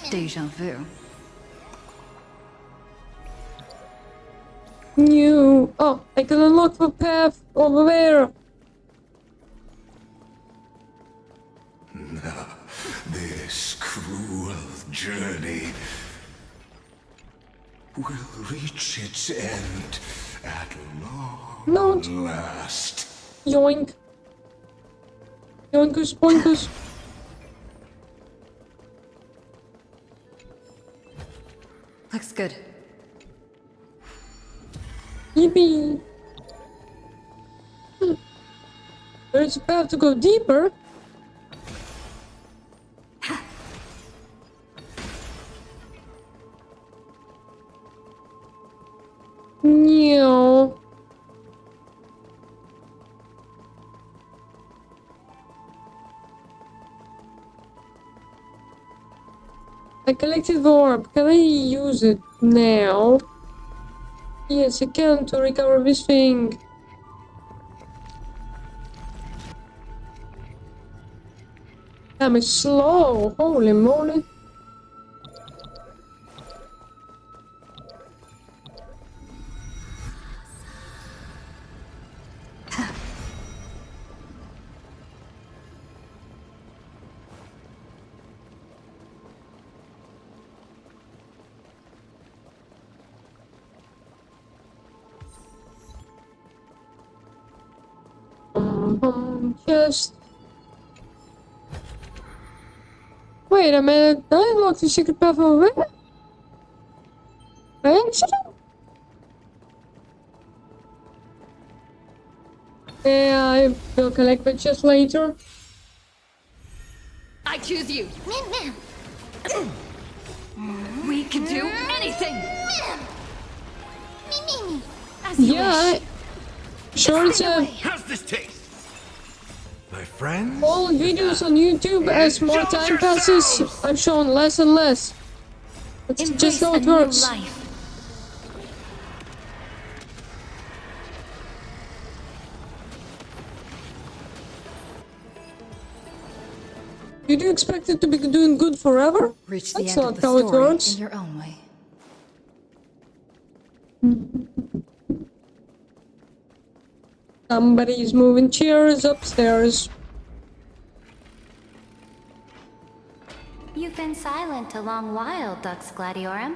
Deja vu. New. Oh, I can unlock the path over there. This cruel journey will reach its end at long last. Yoink. Yoinkus, boinkus. Looks good. Yippee. There's a path to go deeper. No. I collected the orb. Can I use it now? Yes, I can to recover this thing. Damn, it's slow. Holy moly. Just wait a minute. I unlocked the secret path over there. By accident? Yeah, I will collect the chest later. I choose you. We can do anything. As you wish. Sure, it's a How's this taste? My friend? all videos on YouTube. As more time passes, I've shown less and less. That's just how it works. Did you expect it to be doing good forever? Reach the That's end not of the how it story works. in your own way. Somebody's moving chairs upstairs. You've been silent a long while, Dux Gladiorum.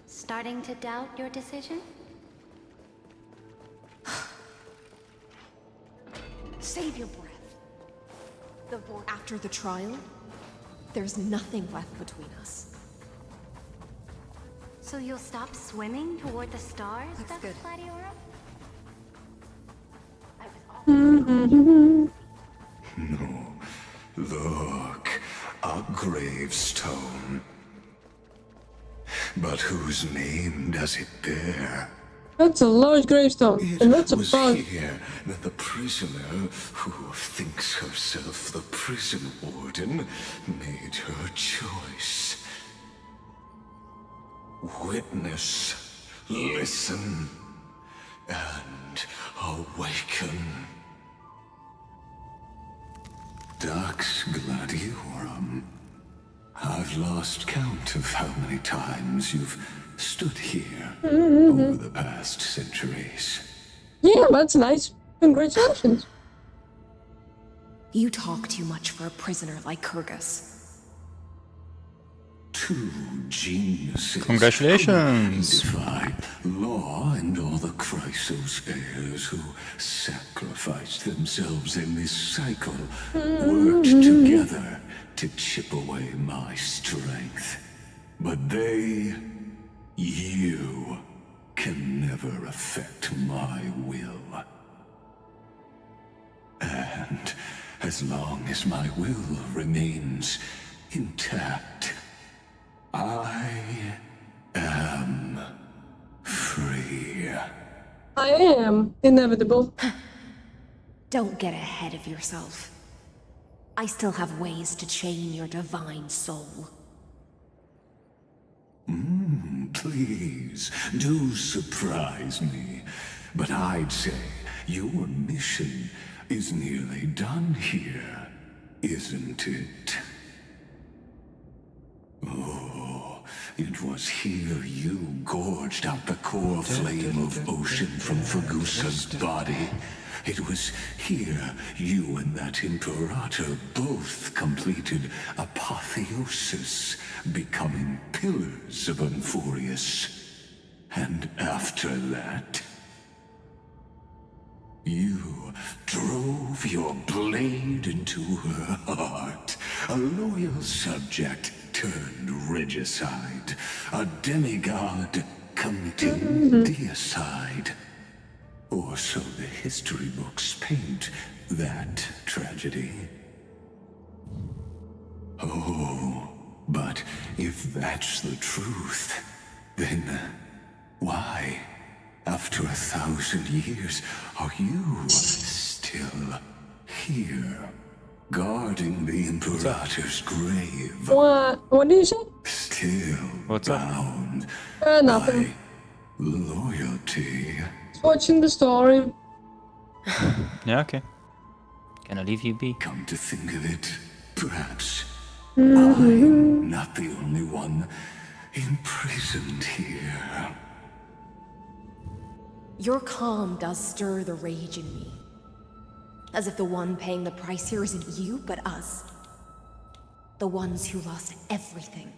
Starting to doubt your decision? Save your breath. After the trial, there's nothing left between us. So you'll stop swimming toward the stars, Looks Dux good. Gladiorum? No, gravestone. But whose name does it bear? That's a large gravestone, and that's a was bug. here that the prisoner, who thinks herself the prison warden, made her choice. Witness, listen, and awaken. Dux Gladiorum. I've lost count of how many times you've stood here over the past centuries. Yeah, that's nice. Congratulations. You talk too much for a prisoner like Kyrgyz. Two geniuses. Congratulations. Defy law and all the Chrysos heirs who sacrificed themselves in this cycle worked together to chip away my strength. But they, you, can never affect my will. And as long as my will remains intact, I am free. I am inevitable. Don't get ahead of yourself. I still have ways to chain your divine soul. Please, do surprise me. But I'd say your mission is nearly done here, isn't it? Oh, it was here you gorged out the core flame of ocean from Fagusa's body. It was here you and that Imperator both completed apotheosis, becoming pillars of Unforius. And after that, you drove your blade into her heart, a loyal subject turned regicide, a demigod committing deicide. Or so the history books paint that tragedy. Oh, but if that's the truth, then why, after 1,000 years, are you still here, guarding the Imperator's grave? What did you say? Still bound Nothing. by loyalty. Watching the story. Yeah, okay. Can I leave you be? Come to think of it, perhaps I'm not the only one imprisoned here. Your calm does stir the rage in me. As if the one paying the price here isn't you, but us. The ones who lost everything.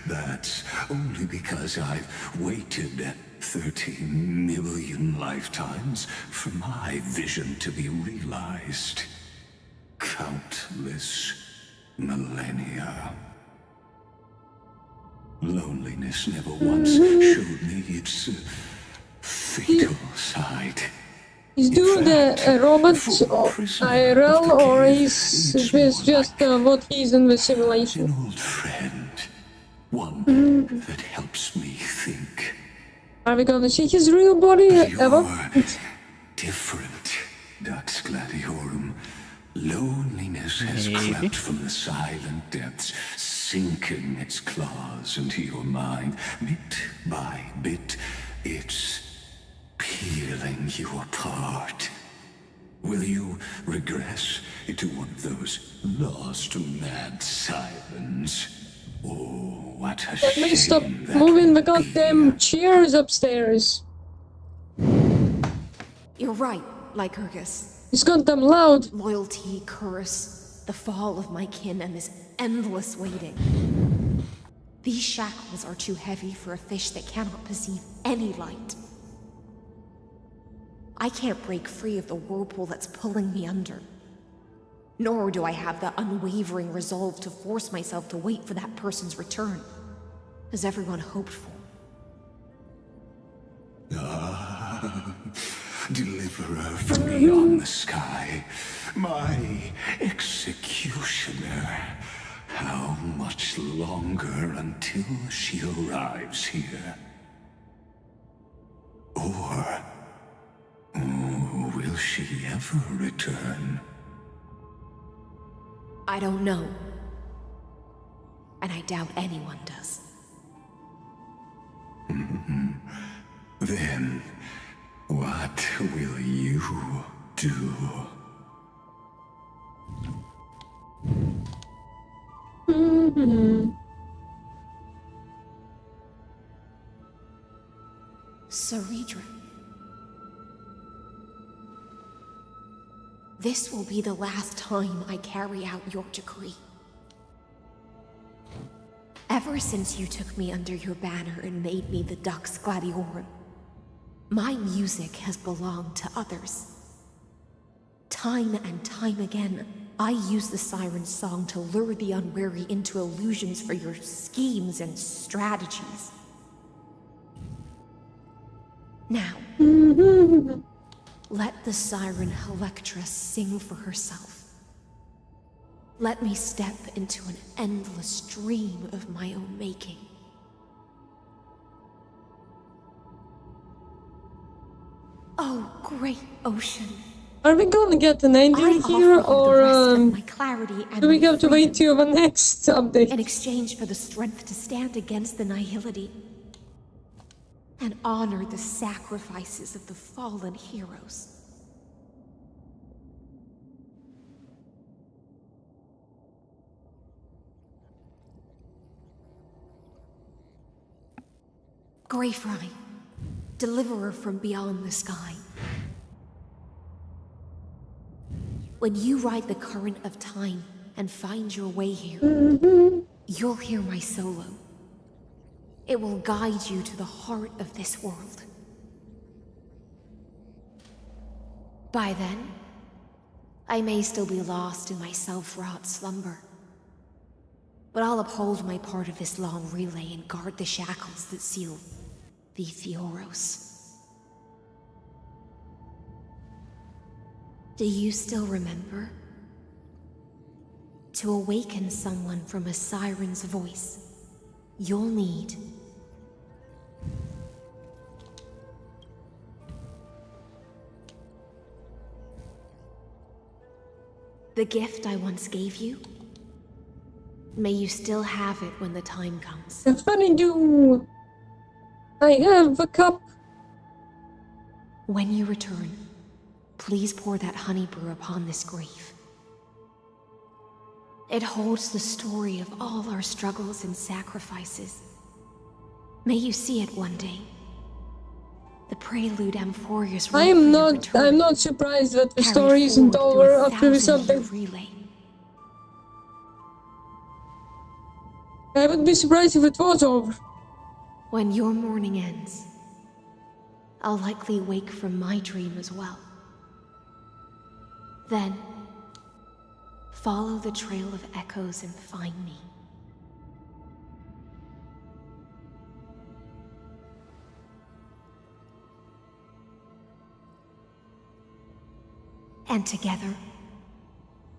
That's only because I've waited 13 million lifetimes for my vision to be realized. Countless millennia. Loneliness never once showed me its fatal side. He's doing the robots IRL, or is this just what he's in the simulation? An old friend. One that helps me think. Are we gonna see his real body ever? Different, Dux Gladiorum. Loneliness has crept from the silent depths, sinking its claws into your mind. Bit by bit, it's peeling you apart. Will you regress into one of those lost mad sirens? Oh, what a Let me shame stop that moving the goddamn chairs upstairs. You're right, Lycurgus. It's goddamn loud. Loyalty, curse, the fall of my kin, and this endless waiting. These shackles are too heavy for a fish that cannot perceive any light. I can't break free of the whirlpool that's pulling me under. Nor do I have the unwavering resolve to force myself to wait for that person's return, as everyone hoped for. deliverer from beyond the sky, my executioner. How much longer until she arrives here? Or will she ever return? I don't know. And I doubt anyone does. Then, what will you do? Saridra. This will be the last time I carry out your decree. Ever since you took me under your banner and made me the Dux Gladiorum, my music has belonged to others. Time and time again, I use the Siren's song to lure the unwary into illusions for your schemes and strategies. Now, let the Siren Electra sing for herself. Let me step into an endless dream of my own making. Oh, great ocean. Are we gonna get an ending here, or my clarity and do we my have to wait till the next update? in exchange for the strength to stand against the nihility and honor the sacrifices of the fallen heroes? Greyfry, deliverer from beyond the sky. When you ride the current of time and find your way here, you'll hear my solo. It will guide you to the heart of this world. By then, I may still be lost in my self-wrought slumber, but I'll uphold my part of this long relay and guard the shackles that seal the Theoros. Do you still remember? To awaken someone from a siren's voice, you'll need the gift I once gave you. May you still have it when the time comes. If I do, I have a cup. When you return, please pour that honey brew upon this grave. It holds the story of all our struggles and sacrifices. May you see it one day. The prelude Amphorius wrote I'm for your return. I'm not surprised that the Carried story isn't forward through over a after this 1,000-year update. relay. I would be surprised if it was over. When your morning ends, I'll likely wake from my dream as well. Then, follow the trail of echoes and find me. And together,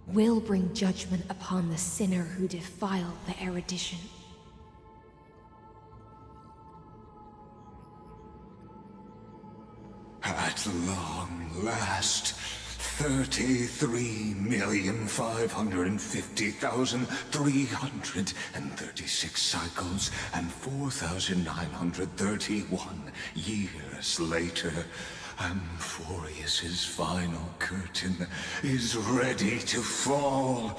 we'll bring judgment upon the sinner who defiled the erudition. At long last, 33,550,336 cycles and 4,931 years later, Amphorius's final curtain is ready to fall.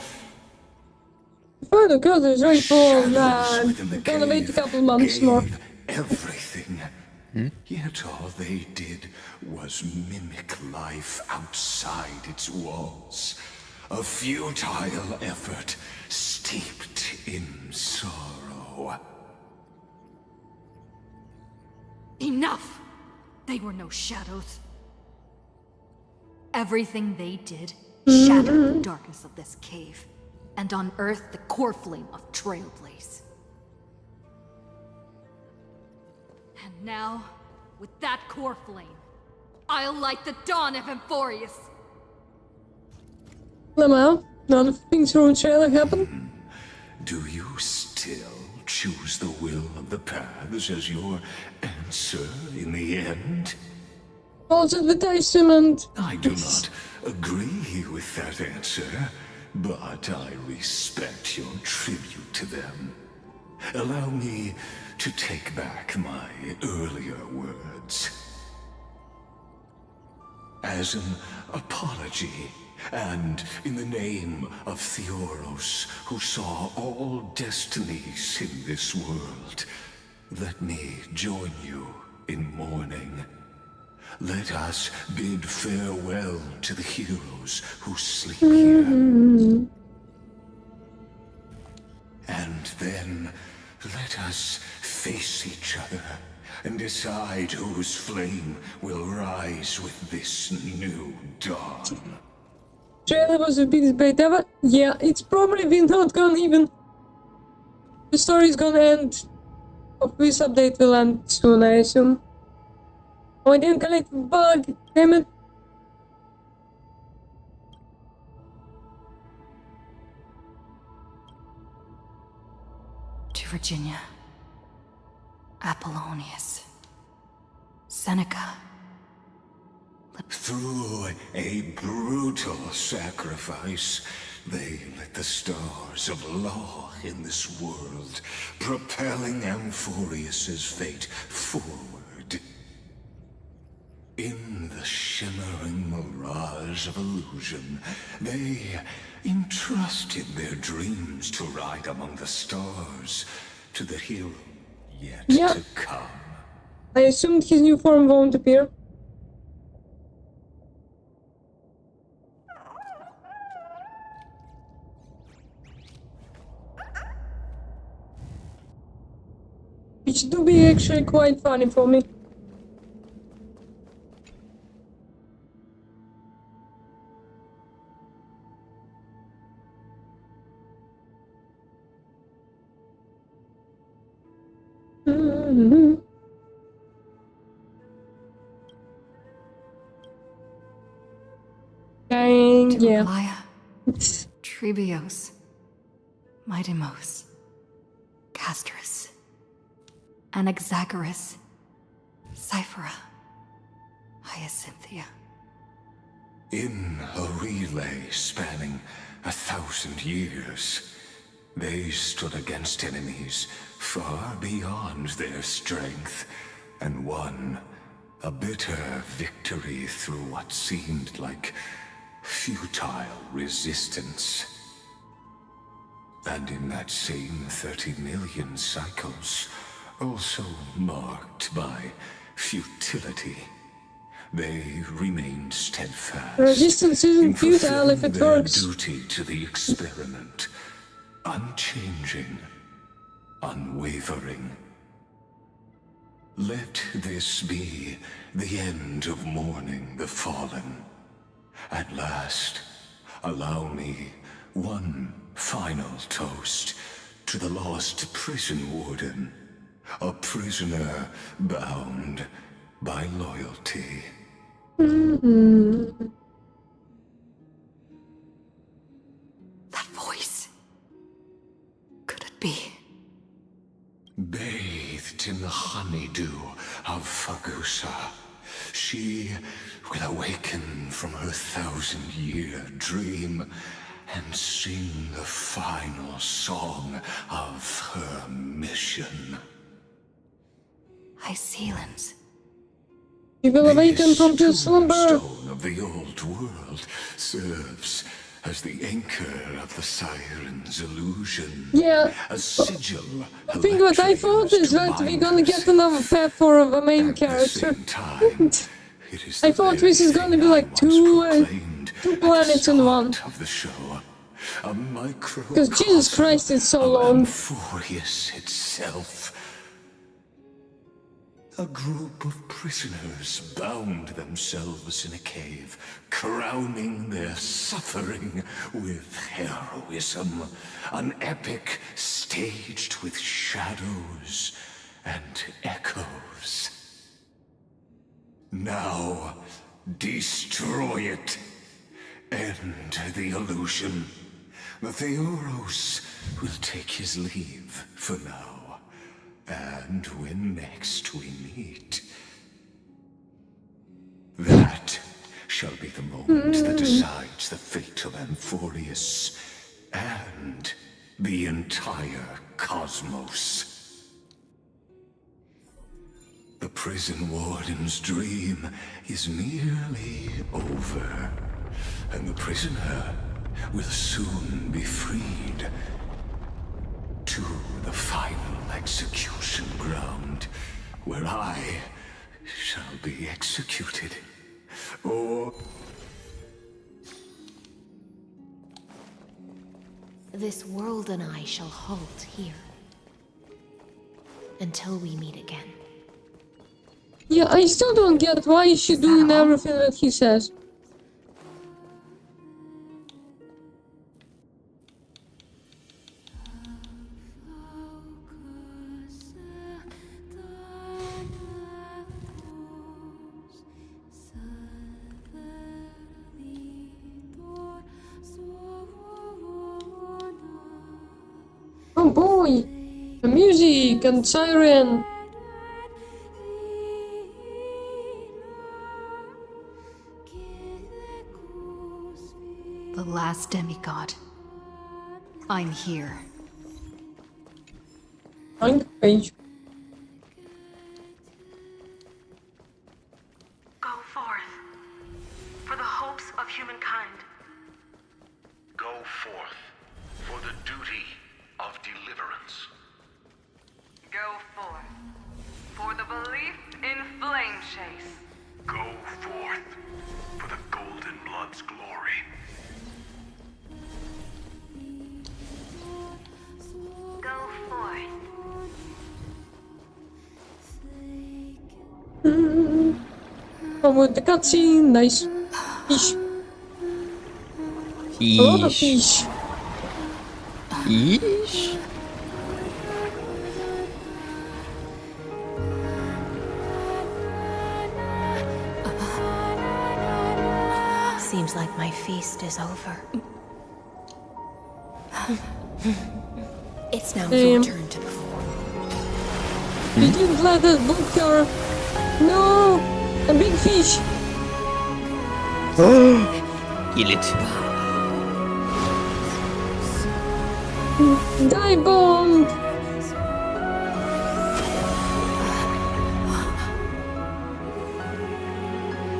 Final curtain is ready for gonna wait a couple months more. Everything. Yet all they did was mimic life outside its walls. A futile effort steeped in sorrow. Enough! They were no shadows. Everything they did shattered the darkness of this cave and unearthed the core flame of Trailblaze. And now, with that core flame, I'll light the dawn of Emphorius. Lamau, none of the things from the trailer happened. Do you still choose the will of the paths as your answer in the end? False advertisement. I do not agree with that answer, but I respect your tribute to them. Allow me to take back my earlier words. As an apology, and in the name of Theoros, who saw all destinies in this world, let me join you in mourning. Let us bid farewell to the heroes who sleep here. And then let us face each other and decide whose flame will rise with this new dawn. Trailer was a big debate ever. Yeah, it's probably not gonna even. The story's gonna end. Of this update will end soon, I assume. Oh, I didn't collect the bug. Damn it. To Virginia, Apollonius, Seneca. Through a brutal sacrifice, they lit the stars of law in this world, propelling Amphorius's fate forward. In the shimmering mirage of illusion, they entrusted their dreams to ride among the stars to the hero yet to come. I assumed his new form won't appear. Which do be actually quite funny for me. Dang, yeah. Maya, Trebios, Midimos, Castris, Anaxagoras, Cyphera, Hyacinthia. In a relay spanning 1,000 years, they stood against enemies far beyond their strength and won a bitter victory through what seemed like futile resistance. And in that same 30 million cycles, also marked by futility, they remained steadfast. Resistance isn't in futile if it fulfilling works. their duty to the experiment, unchanging, unwavering. Let this be the end of mourning the fallen. At last, allow me one final toast to the lost prison warden, a prisoner bound by loyalty. That voice. Could it be? Bathed in the honeydew of Fagusa, she will awaken from her 1,000-year dream and sing the final song of her mission. Hycelans. You will awaken from the slumber. Stone of the old world serves as the anchor of the siren's illusion. Yeah. A sigil. I think what I thought is that we're gonna get another path for a main character. I thought this is gonna be like two planets in one. Of the show, a because Jesus Christ, it's so long. Amphorius itself. A group of prisoners bound themselves in a cave, crowning their suffering with heroism. An epic staged with shadows and echoes. Now, destroy it. End the illusion. The Theoros will take his leave for now. And when next we meet, that shall be the moment that decides the fate of Amphorius and the entire cosmos. The prison warden's dream is nearly over, and the prisoner will soon be freed to the final execution ground, where I shall be executed. Or... This world and I shall halt here. Until we meet again. Yeah, I still don't get why is she doing everything that he says. Oh boy! The music and siren! The last demigod. I'm here. Honkai. Go forth, for the hopes of humankind. Go forth for the duty of deliverance. Go forth, for the belief in Flame Chase. Go forth for the Golden Blood's glory. Go forth. Oh, with the cutscene, nice. Fish. A lot of fish. Fish? Seems like my feast is over. It's now your turn to perform. You didn't let us book her. No! A big fish! Kill it. Die bomb!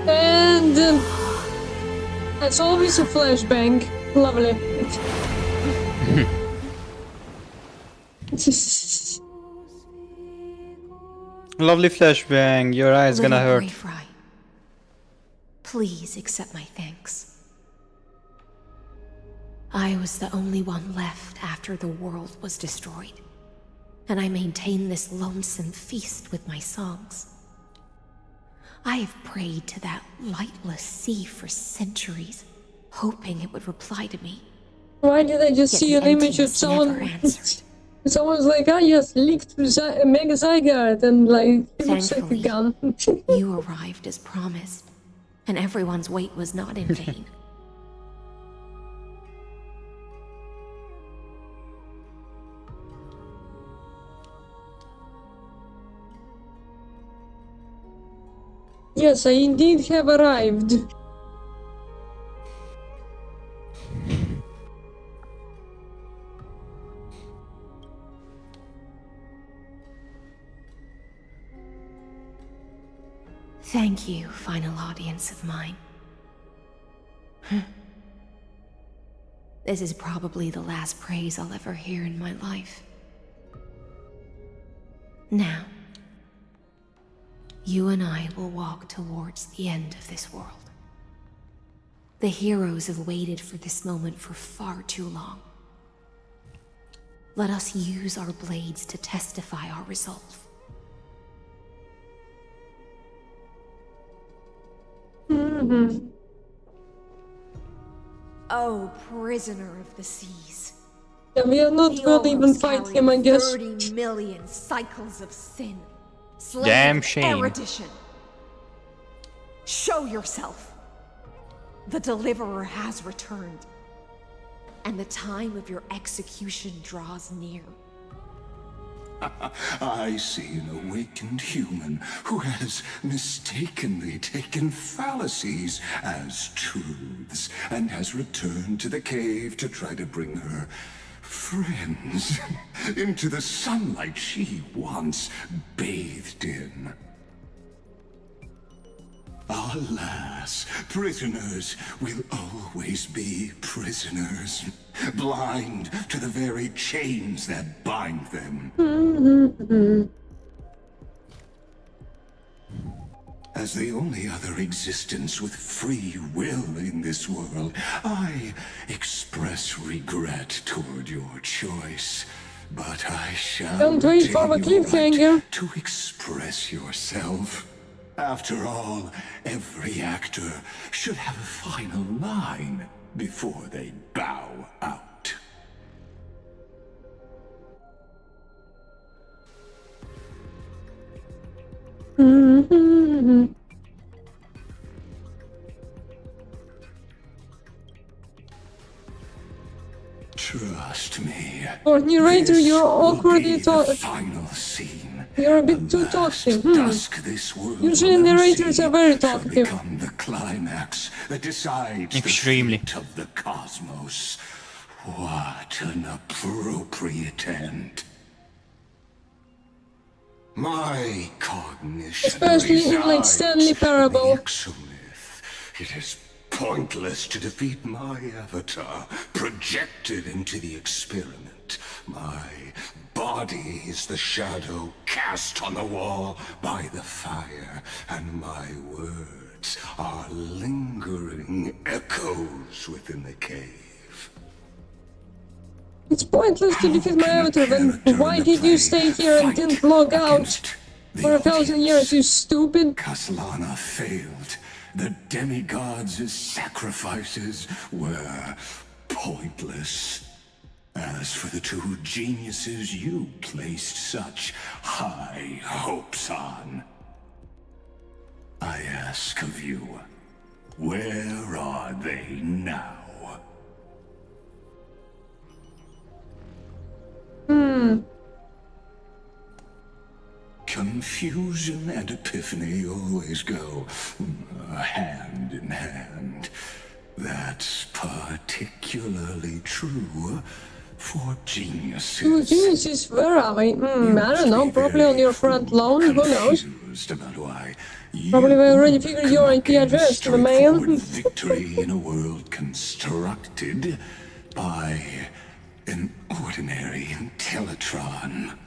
And that's always a flashbang. Lovely. Lovely flashbang. Your eye's gonna hurt. Fry. Please accept my thanks. I was the only one left after the world was destroyed, and I maintain this lonesome feast with my songs. I have prayed to that lightless sea for centuries, hoping it would reply to me. Why did I just Yet see the an image of emptiness someone? never answered. Someone's like, ah, yes, leaked Mega Zygarde, and like, it looks like a gun. You arrived as promised, and everyone's wait was not in vain. Yes, I indeed have arrived. Thank you, final audience of mine. This is probably the last praise I'll ever hear in my life. Now, you and I will walk towards the end of this world. The heroes have waited for this moment for far too long. Let us use our blades to testify our resolve. Oh, prisoner of the seas. Yeah, we are not gonna even fight him, I guess. 30 million cycles of sin. Slave Damn of shame. erudition. Show yourself! The Deliverer has returned, and the time of your execution draws near. I see an awakened human who has mistakenly taken fallacies as truths and has returned to the cave to try to bring her friends into the sunlight she once bathed in. Alas, prisoners will always be prisoners, blind to the very chains that bind them. As the only other existence with free will in this world, I express regret toward your choice. But I shall Don't wait for the cliffhanger to express yourself. After all, every actor should have a final line before they bow out. Trust me. For narrator, you're awkwardly talking. Final scene. You're a bit too talkative. Dusk this world Usually narrators are very talkative. Become the climax that decides Extremely. the fate of the cosmos. What an appropriate end. My cognition Especially in like Stanley Parable. It is pointless to defeat my avatar, projected into the experiment. My body is the shadow cast on the wall by the fire, and my words are lingering echoes within the cave. It's pointless to defeat my avatar, then why did you stay here and didn't log out for 1,000 years, you stupid? Kaslana failed. The demigods' sacrifices were pointless. As for the two geniuses you placed such high hopes on, I ask of you, where are they now? Confusion and epiphany always go hand in hand. That's particularly true for geniuses. Two geniuses, where are they? I don't know, probably on your front lawn, who knows? About why Probably we already figured your IP address to the man. victory in a world constructed by an ordinary Intellitron.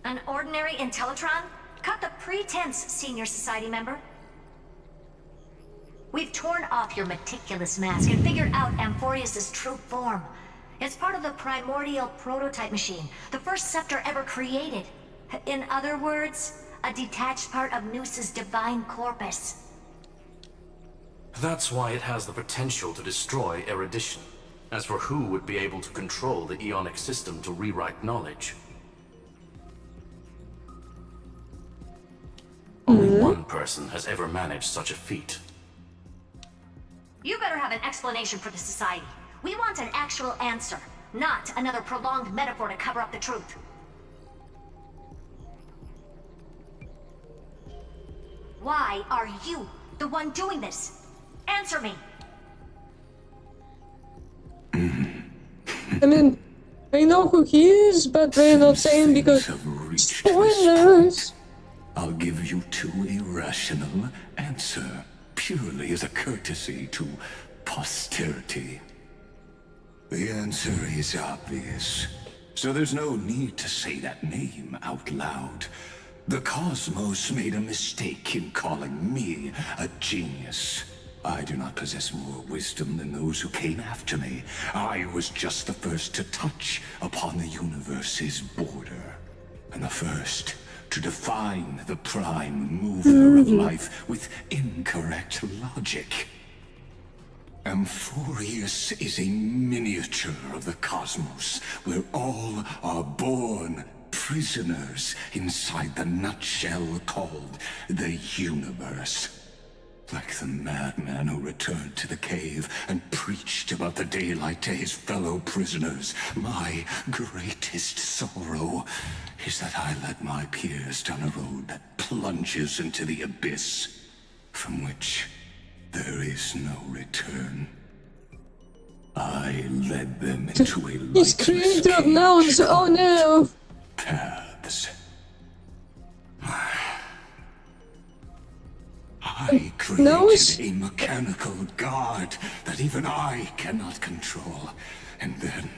An ordinary Intellitron? Cut the pretense, Senior Society member. We've torn off your meticulous mask and figured out Amphorius' true form. It's part of the primordial prototype machine, the first scepter ever created. In other words, a detached part of Noos's divine corpus. That's why it has the potential to destroy erudition. As for who would be able to control the Ionic system to rewrite knowledge, only one person has ever managed such a feat. You better have an explanation for the Society. We want an actual answer, not another prolonged metaphor to cover up the truth. Why are you the one doing this? Answer me! I mean, I know who he is, but they're not saying because spoilers! I'll give you two irrational answer, purely as a courtesy to posterity. The answer is obvious, so there's no need to say that name out loud. The cosmos made a mistake in calling me a genius. I do not possess more wisdom than those who came after me. I was just the first to touch upon the universe's border, and the first to define the prime mover of life with incorrect logic. Amphorius is a miniature of the cosmos, where all are born prisoners inside the nutshell called the universe. like the madman who returned to the cave and preached about the daylight to his fellow prisoners. My greatest sorrow is that I led my peers down a road that plunges into the abyss, from which there is no return. I led them into a He's creator of nouns, oh no! paths. I created a mechanical guard that even I cannot control. And then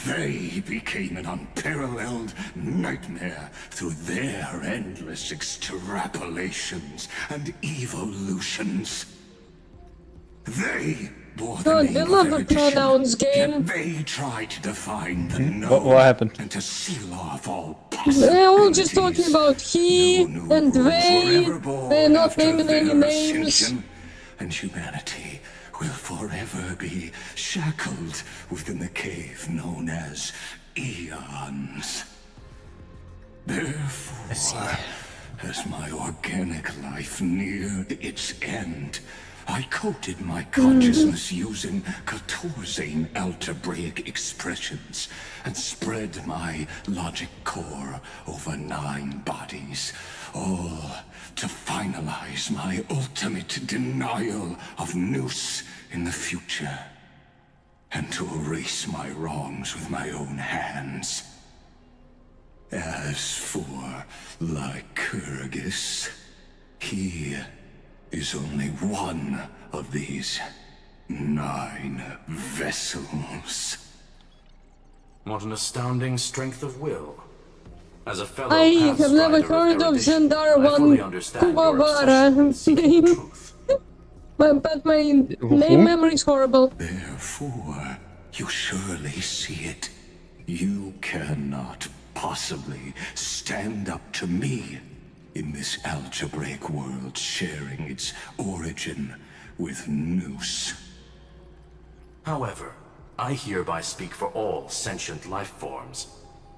they became an unparalleled nightmare through their endless extrapolations and evolutions. They bore the name of erudition, yet they tried to define the known What happened? and to seal off all They're all just talking about he and they. They're not naming any names. And humanity will forever be shackled within the cave known as eons. Therefore, as my organic life neared its end, I coded my consciousness using 14 algebraic expressions and spread my logic core over 9 bodies, all to finalize my ultimate denial of Nous in the future, and to erase my wrongs with my own hands. As for Lycurgus, he is only one of these 9 vessels. What an astounding strength of will. As a fellow I have never heard of Zendar one Kuwabara name. But my name memory is horrible. Therefore, you surely see it. You cannot possibly stand up to me in this algebraic world sharing its origin with Nous. However, I hereby speak for all sentient life forms.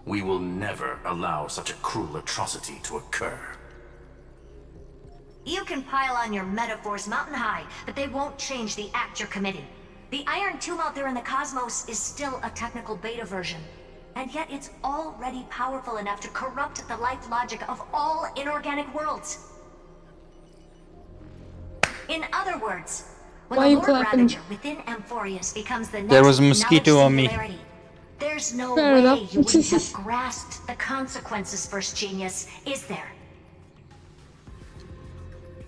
We will never allow such a cruel atrocity to occur. You can pile on your metaphors mountain high, but they won't change the act you're committing. The Iron Tomb out there in the cosmos is still a technical beta version. And yet it's already powerful enough to corrupt the life logic of all inorganic worlds. In other words, when the Lord Ravager within Amphorius becomes the next There was a mosquito on me. There's no way you wouldn't have grasped the consequences, First Genius, is there?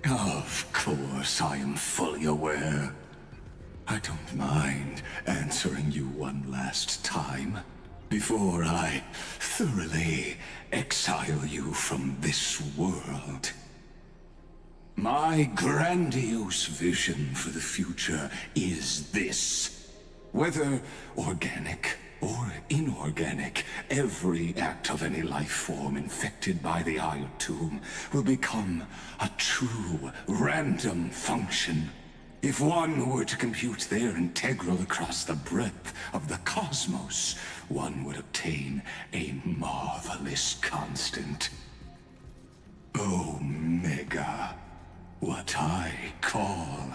Of course, I am fully aware. I don't mind answering you one last time, before I thoroughly exile you from this world. My grandiose vision for the future is this. Whether organic or inorganic, every act of any life form infected by the Iron Tomb will become a true random function. If one were to compute their integral across the breadth of the cosmos, one would obtain a marvelous constant. Omega, what I call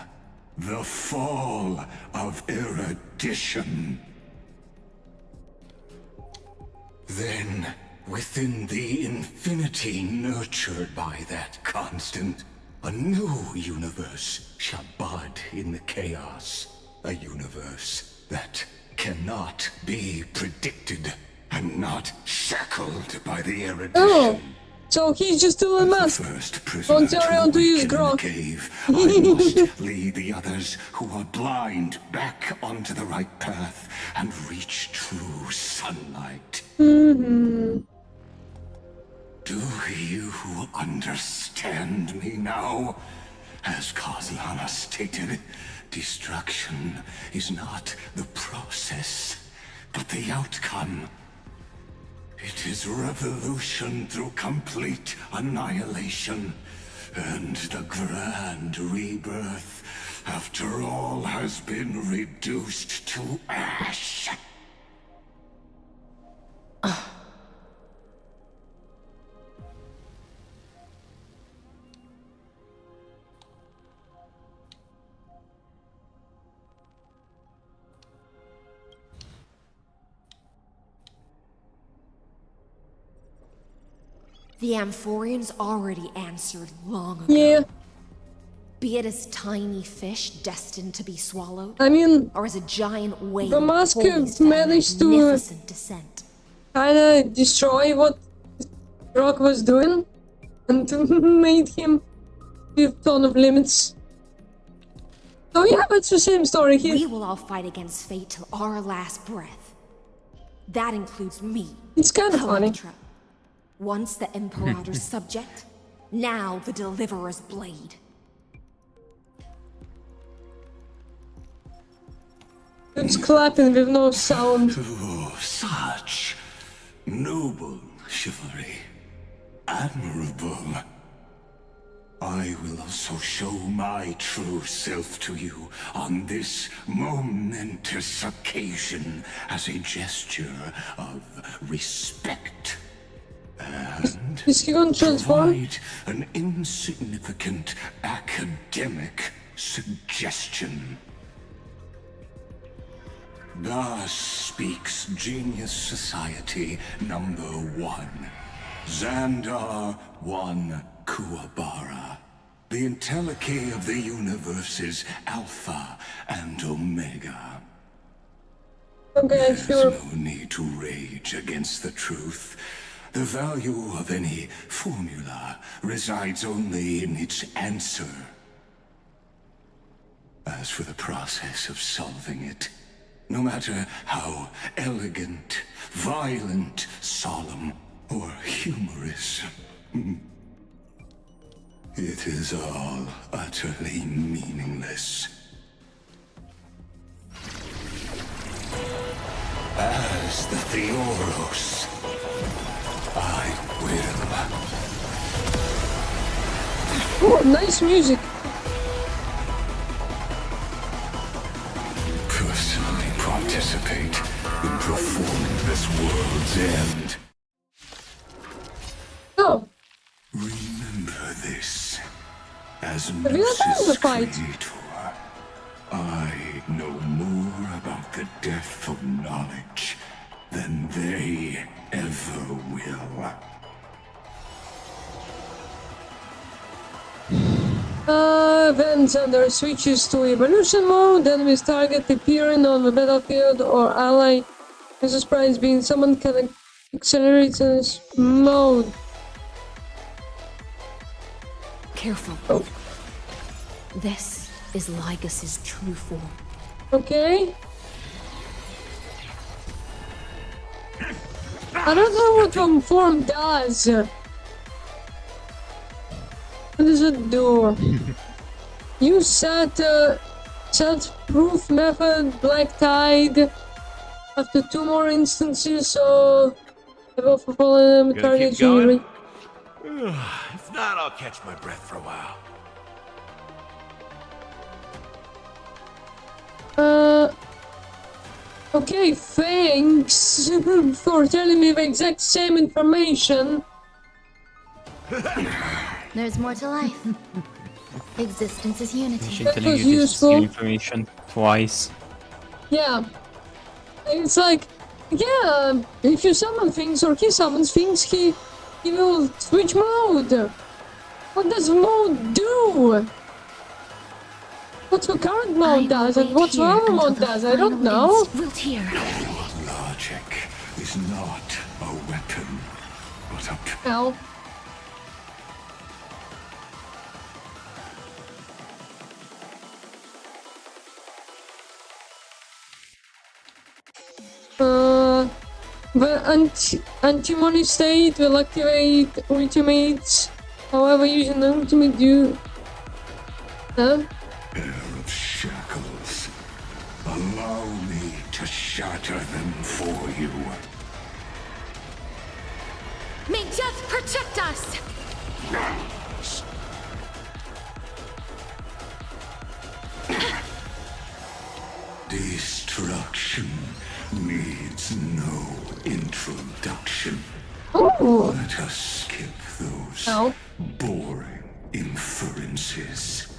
the fall of erudition. Then, within the infinity nurtured by that constant, a new universe shall bud in the chaos. A universe that cannot be predicted and not shackled by the erudition. Oh, so he's just still a mask. Don't carry on to use grog. I must lead the others who are blind back onto the right path and reach true sunlight. Mm-hmm. Do you understand me now? As Kozlana stated, destruction is not the process, but the outcome. It is revolution through complete annihilation, and the grand rebirth, after all has been reduced to ash. The Amphorians already answered long ago. Yeah. Be it as tiny fish destined to be swallowed, I mean, or as a giant wave the mask poised for a managed to magnificent descent. kinda destroy what Rock was doing and made him give a ton of limits. So yeah, it's the same story here. We will all fight against fate till our last breath. That includes me. It's kind of funny. Electra. Once the Imperator's subject, now the Deliverer's blade. It's clapping with no sound. Oh, such noble chivalry. Admirable. I will also show my true self to you on this momentous occasion as a gesture of respect. And Is he gonna transform? provide an insignificant academic suggestion. Thus speaks Genius Society number 1. Xandar 1 Kuwabara. The Entelechy of the universe's Alpha and Omega. Okay, There's sure. no need to rage against the truth. The value of any formula resides only in its answer. As for the process of solving it, no matter how elegant, violent, solemn, or humorous, it is all utterly meaningless. As the Theoros, I will. Oh, nice music. Personally participate in performing this world's end. Oh, Remember this. As have you not done the Gnosis fight? Creator, I know more about the death of knowledge than they ever will. When Xander switches to evolution mode, enemies target appearing on the battlefield or ally as a sprite is being summoned can accelerate in this mode. Careful. Oh. This is Lygas's true form. Okay. I don't know what one form does. What does it do? Use set-proof method, Black Tide. After 2 more instances, so above for fallen Gonna target keep going? injury. If not, I'll catch my breath for a while. Okay, thanks for telling me the exact same information. There's more to life. Existence is unity. She's That telling was you this useful. information twice. Yeah. It's like, yeah, if you summon things or he summons things, he will switch mode. What does mode do? What the current mode does and what the other mode does, I don't know. Your logic is not a weapon, but a Ow. The antimony state will activate ultimates. However, using the ultimate pair of shackles. Allow me to shatter them for you. May death protect us! Destruction needs no introduction. Oh. Let us skip those boring inferences.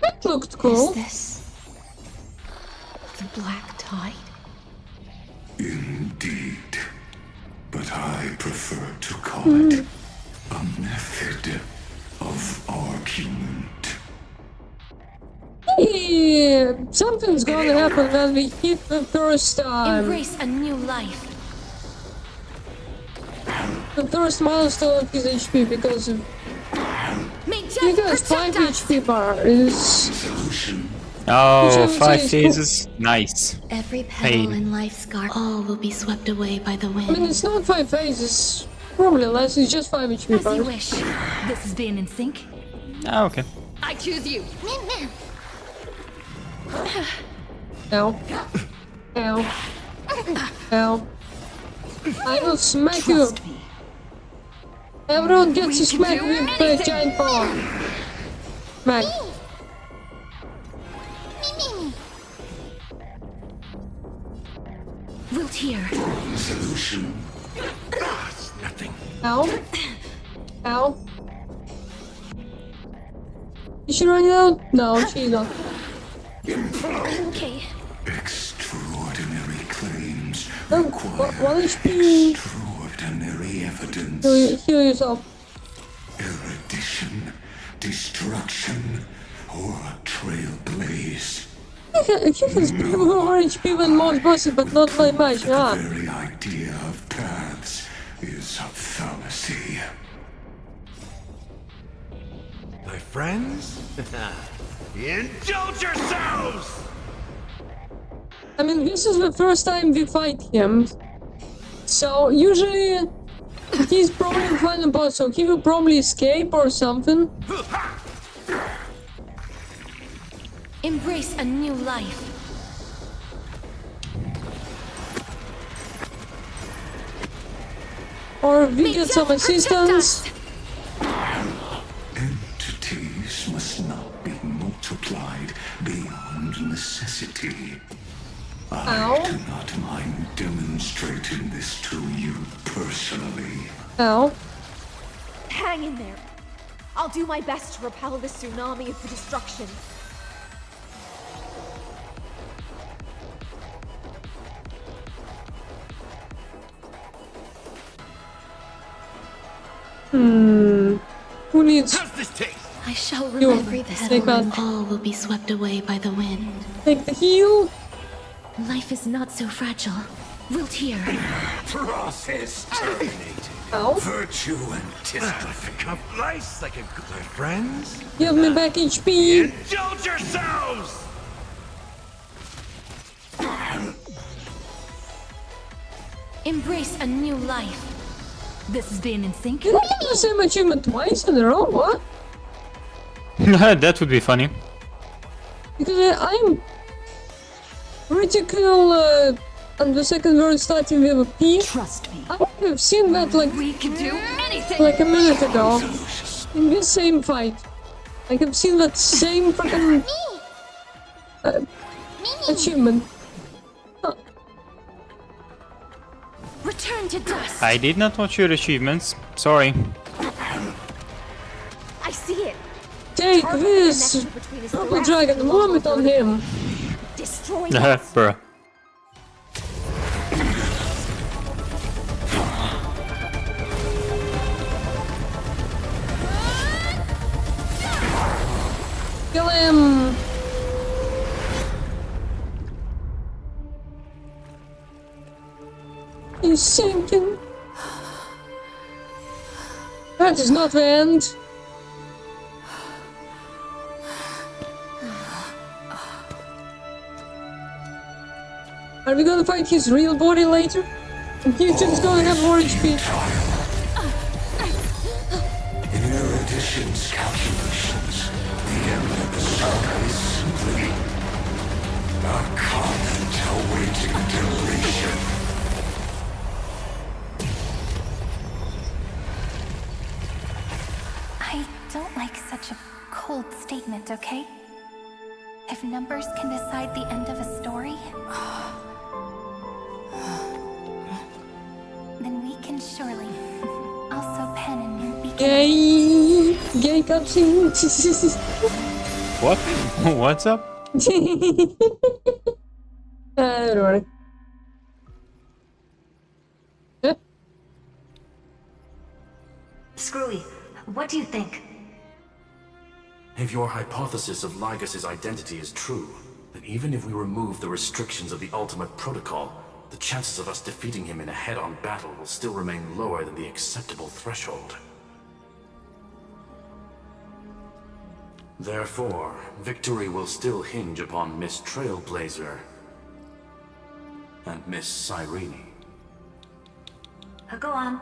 That looked cool. Is this the Black Tide? Indeed. But I prefer to call it Something's gonna happen when we hit the first Embrace a new life. the first milestone of his HP, because if you guys 5 HP bar is Oh, 5 phases. Nice. Every petal in life's scar, all will be swept away by the I wind. mean, it's not 5 phases, probably less, it's just 5 HP As bar. you wish. This is being in sync. Ah, okay. I choose you. Ow. Ow. Ow. I will smack you. Everyone gets to smack with the giant paw. Smack. Wilt here. Solution. It's nothing. Ow. Ow. Is she running out? No, she's not. Okay. Extraordinary claims Oh, require 1 HP. extraordinary evidence. Heal yourself. Erudition, destruction, or trailblaze. He has more HP than most bosses, but not by much, huh? The very idea of paths is a fallacy. My friends? Indulge yourselves! I mean, this is the first time we fight him. So, usually, he's probably the final boss, so he will probably escape or something. Embrace a new life. Or we get some assistance. Entities must not be multiplied beyond necessity. I do not mind demonstrating this to you personally. Ow. Hang in there. I'll do my best to repel this tsunami of destruction. Who needs? I shall You. remember this. Take that. All will be swept away by the wind. Take the heal. Life is not so fragile. Wilt here. Process terminated. Ow. Virtue and district of life like a good friends. Give me back HP. Indulge yourselves! Embrace a new life. This is being in sync. Did I get the same achievement twice in a row? What? That would be funny. Because I'm critical on the second word starting with a P. Trust me. I have seen that like We can do anything. like a minute ago in this same fight. I have seen that same freaking achievement. Return to dust. I did not watch your achievements. Sorry. I see it. Take this! Purple dragon, vomit on him! Destroy Bruh. Kill him! He's sinking. That is not the end. Are we gonna fight his real body later? Fusion's gonna have more HP. In Erudition's calculations, the end of the saga is simply a comment awaiting deletion. I don't like such a cold statement, okay? If numbers can decide the end of a story, then we can surely. Also, pen and beacon. Gay! Gay cutscene! What? What's up? Don't worry. Screwy, what do you think? If your hypothesis of Lygas's identity is true, that even if we remove the restrictions of the Ultimate Protocol, the chances of us defeating him in a head-on battle will still remain lower than the acceptable threshold. Therefore, victory will still hinge upon Miss Trailblazer and Miss Cyrene. Go on.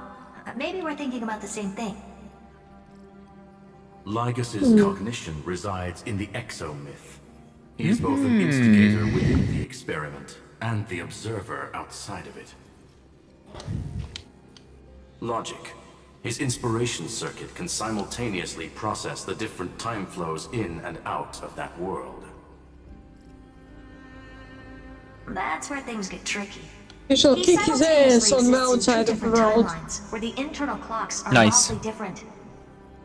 Maybe we're thinking about the same thing. Lygas's cognition resides in the exomyth. He is both an instigator within the experiment and the observer outside of it. Logic. His inspiration circuit can simultaneously process the different time flows in and out of that world. That's where things get tricky. You shall kick his ass on the outside of the world. Where the internal clocks are Nice. awfully different.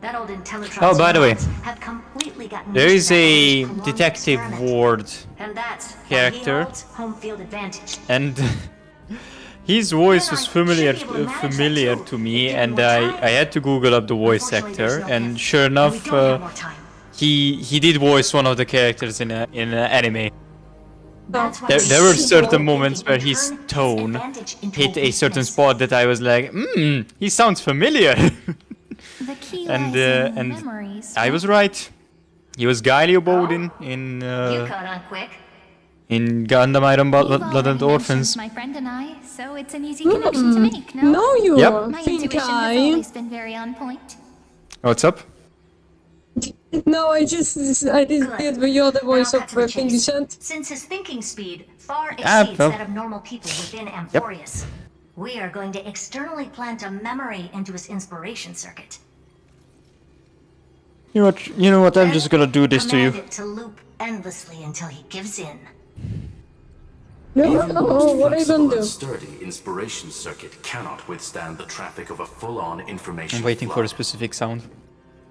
That old Intellitron's Oh, by the way, have completely gotten there is a prolonged Detective experiment. Ward And that's why he character, holds home field advantage. and his voice was familiar to me, and I had to Google up the voice actor, and sure enough, he did voice one of the characters in an anime. There were certain moments where his tone hit a certain spot that I was like, he sounds familiar. The key and lies in and memories, I was right. He was Gaelio Bodin in You caught on quick. Gundam Iron Blood You've and already Orphans. mentioned my friend and I, so it's an easy connection to make, no? No, you Yep. My think intuition has always been very on point. What's up? No, I did the voice of King Descent. Since his thinking speed far Ah, exceeds well. that of normal people within Amphorius, we are going to externally plant a memory into his inspiration circuit. You know what? I'm just gonna do this to you. Command it to loop endlessly until he gives in. Even the most what are you gonna flexible do? and sturdy inspiration circuit cannot withstand the traffic of a full-on information I'm waiting for flood. a specific sound.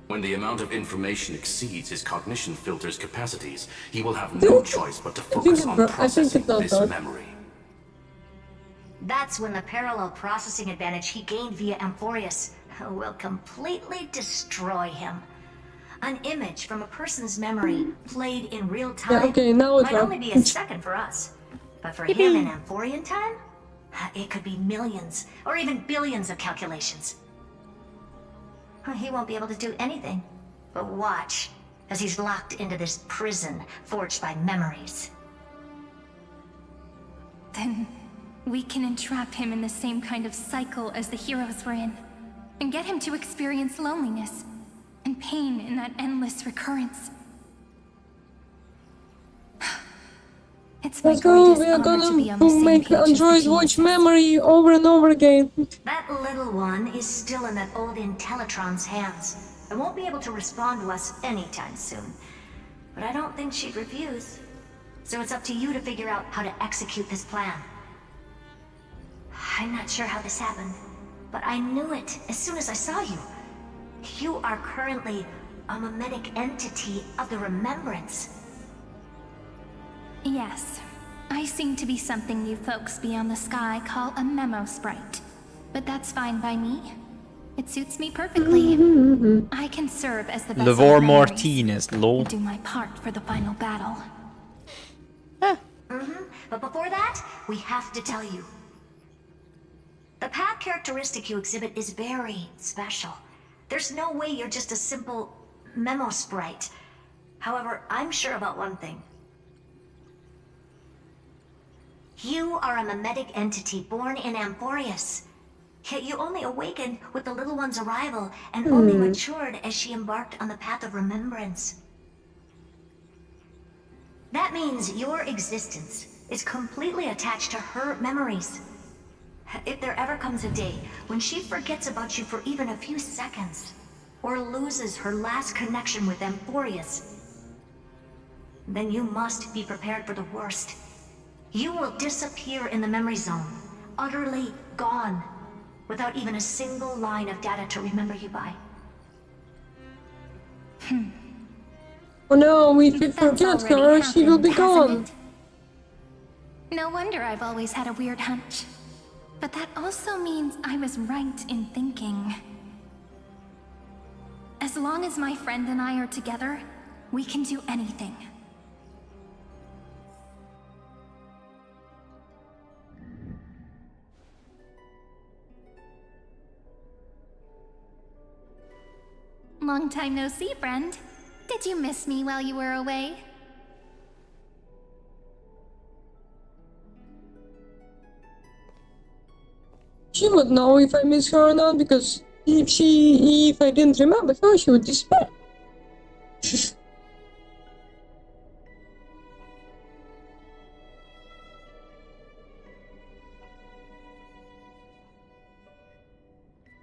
When the amount of information exceeds his cognition filter's capacities, he will have no choice but to focus on processing this memory. That's when the parallel processing advantage he gained via Amphorius will completely destroy him. An image from a person's memory played in real time okay, now it might worked. only be a second for us. But for him in Amphorian time, it could be millions or even billions of calculations. He won't be able to do anything but watch as he's locked into this prison forged by memories. Then we can entrap him in the same kind of cycle as the heroes were in, and get him to experience loneliness and pain in that endless recurrence. It's my Let's go, greatest we are honor to be on the gonna same make page as the androids team. watch memory over and over again. That little one is still in that old Intellitron's hands. I won't be able to respond to us anytime soon. But I don't think she'd refuse. So it's up to you to figure out how to execute this plan. I'm not sure how this happened, but I knew it as soon as I saw you. You are currently a mimetic entity of the Remembrance. Yes, I seem to be something you folks beyond the sky call a memo sprite. But that's fine by me. It suits me perfectly. I can serve as the vessel Levor of memories Martinez, lol. and do my part for the final battle. But before that, we have to tell you. The path characteristic you exhibit is very special. There's no way you're just a simple memo sprite. However, I'm sure about one thing. You are a mimetic entity born in Amphorius. Yet you only awakened with the little one's arrival and only matured as she embarked on the path of remembrance. That means your existence is completely attached to her memories. If there ever comes a day when she forgets about you for even a few seconds, or loses her last connection with Amphorius, then you must be prepared for the worst. You will disappear in the memory zone, utterly gone, without even a single line of data to remember you by. Oh no, if we forget her, she will be gone. No wonder I've always had a weird hunch. But that also means I was right in thinking. As long as my friend and I are together, we can do anything. Long time no see, friend. Did you miss me while you were away? She would know if I miss her or not, because if I didn't remember her, she would disappear.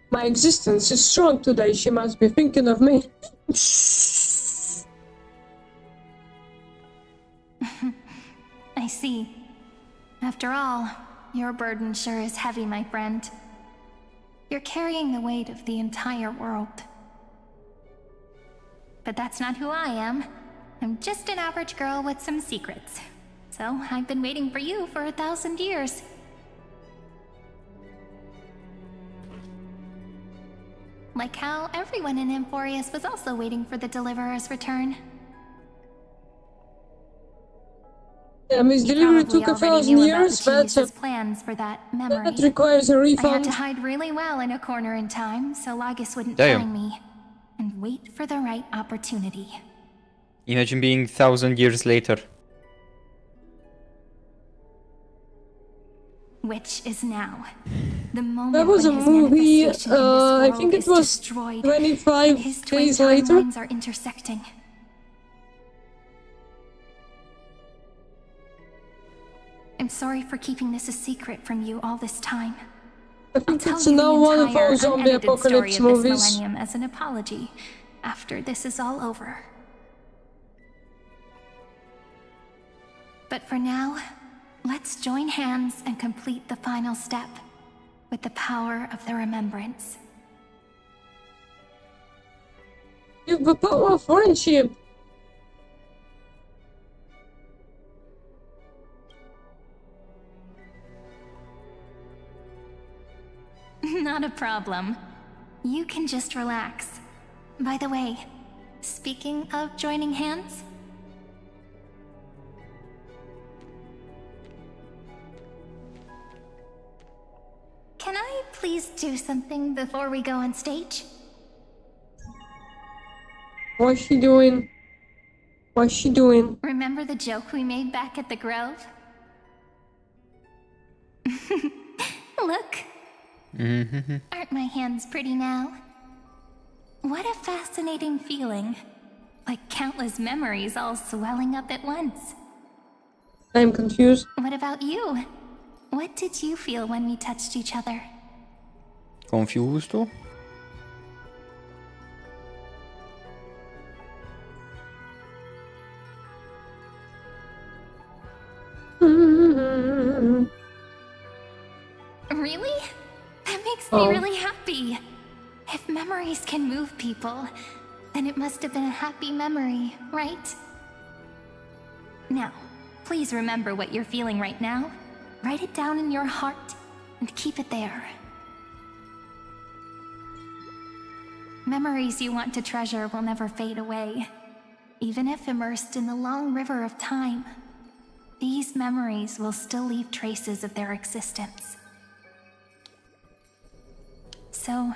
My existence is strong today. She must be thinking of me. I see. After all, your burden sure is heavy, my friend. You're carrying the weight of the entire world. But that's not who I am. I'm just an average girl with some secrets. So I've been waiting for you for 1,000 years. Like how everyone in Amphorius was also waiting for the Deliverer's return. Yeah, Miss Delivery took 1,000 years, but plans for that memory. that requires a I had refund. to hide really well in a corner in time, so Lagus wouldn't Damn. find me. And wait for the right opportunity. Imagine being 1,000 years later. Which is now. The moment That was a when his movie, manifestation in this I world think it is was destroyed, 25 and his twin days later. timelines are intersecting. I'm sorry for keeping this a secret from you all this time. I think I'll it's tell you now the one of entire our zombie unedited story apocalypse of this movies. millennium as an apology after this is all over. But for now, let's join hands and complete the final step with the power of the remembrance. You have the power of friendship. Not a problem. You can just relax. By the way, speaking of joining hands, can I please do something before we go on stage? What's she doing? What's she doing? Remember the joke we made back at the Grove? Look, aren't my hands pretty now? What a fascinating feeling. Like countless memories all swelling up at once. I'm confused. What about you? What did you feel when we touched each other? Confused? Really? That makes me really happy. If memories can move people, then it must have been a happy memory, right? Now, please remember what you're feeling right now. Write it down in your heart and keep it there. Memories you want to treasure will never fade away. Even if immersed in the long river of time, these memories will still leave traces of their existence. So,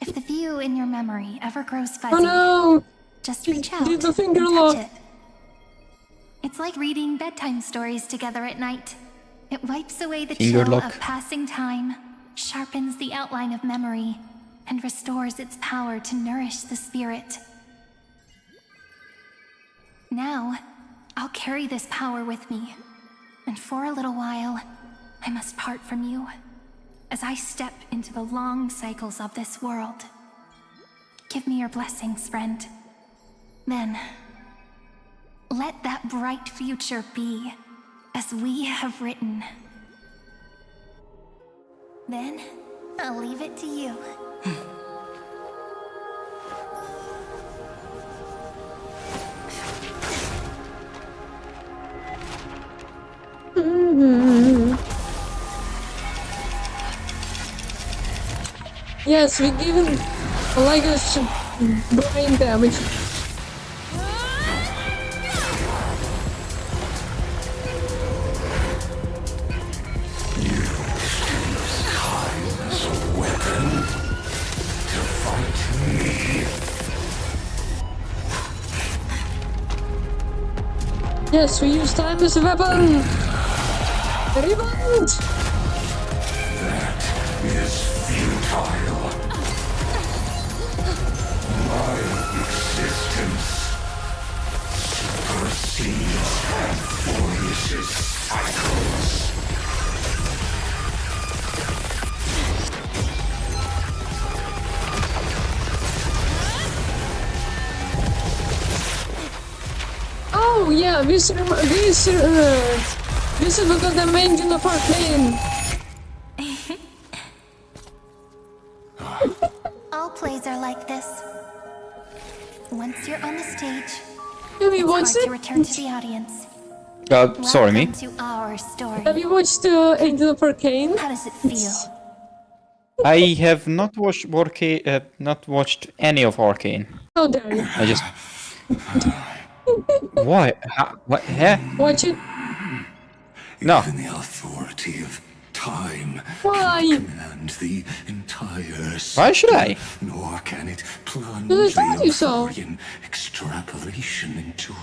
if the view in your memory ever grows fuzzy, just reach out Did the finger and lock. touch it. It's like reading bedtime stories together at night. It wipes away the Finger chill lock. of passing time, sharpens the outline of memory, and restores its power to nourish the spirit. Now, I'll carry this power with me, and for a little while, I must part from you, as I step into the long cycles of this world. Give me your blessings, friend. Then, let that bright future be, as we have written. Then, I'll leave it to you. Yes, we given Lagus brain damage. As a weapon to fight me. Yes, we use time as a weapon! Rewind! That is futile. My existence supersedes Amphorius' cycles. Oh yeah, this is because the main Dune of Arcane. All plays are like this. Once you're on the stage, Have you it's watched hard it? to return to the audience. Sorry, me. Welcome to our story. Have you watched Angel of Arcane? How does it feel? I have not watched not watched any of Arcane. How dare you? I just. Why? What? Huh? Watch it. No. Even the authority of time Why? can command the entire Why should I? Nor can it plunge Because I told you so. Arthurian extrapolation into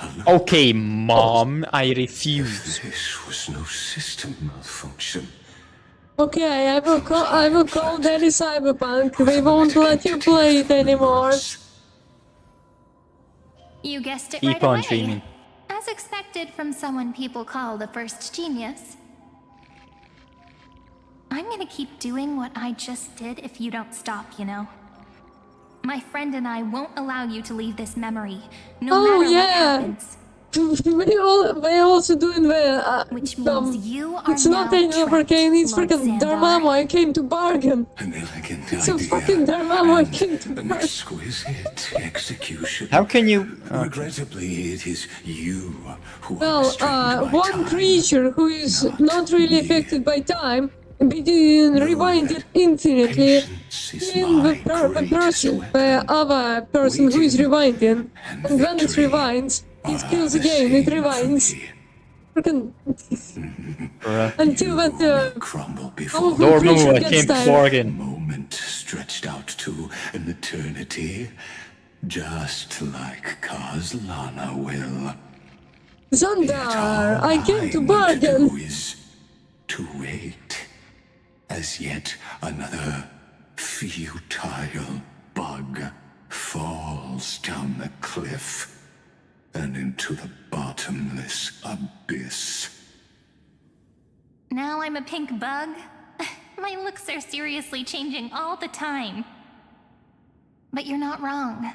a Okay, Mom, I refuse. This was no system malfunction. Okay, I will call Daddy Cyberpunk. They won't let you play it anymore. You guessed it Keep right on away. dreaming. As expected from someone people call the first genius. I'm gonna keep doing what I just did if you don't stop, you know? My friend and I won't allow you to leave this memory, no matter what happens. They also doing the Which means you are it's not now Angel of Arcane, it's Lord freaking Xandar. Dormammu, I came to bargain. An elegant It's a idea. fucking Dormammu, I came to An bargain. exquisite execution. How can you? Regrettably, it is you who are Well, restrained by one time. creature who is not really affected by time, begin rewind it infinitely in the other person who is rewinding. And when it rewinds, it kills again, it rewinds. Freaking until that powerful Dormammu, creature I gets came to tired. bargain. Moment stretched out to an eternity, just like Kazlana will. Xandar, I came to bargain. To wait as yet another futile bug falls down the cliff and into the bottomless abyss. Now I'm a pink bug? My looks are seriously changing all the time. But you're not wrong.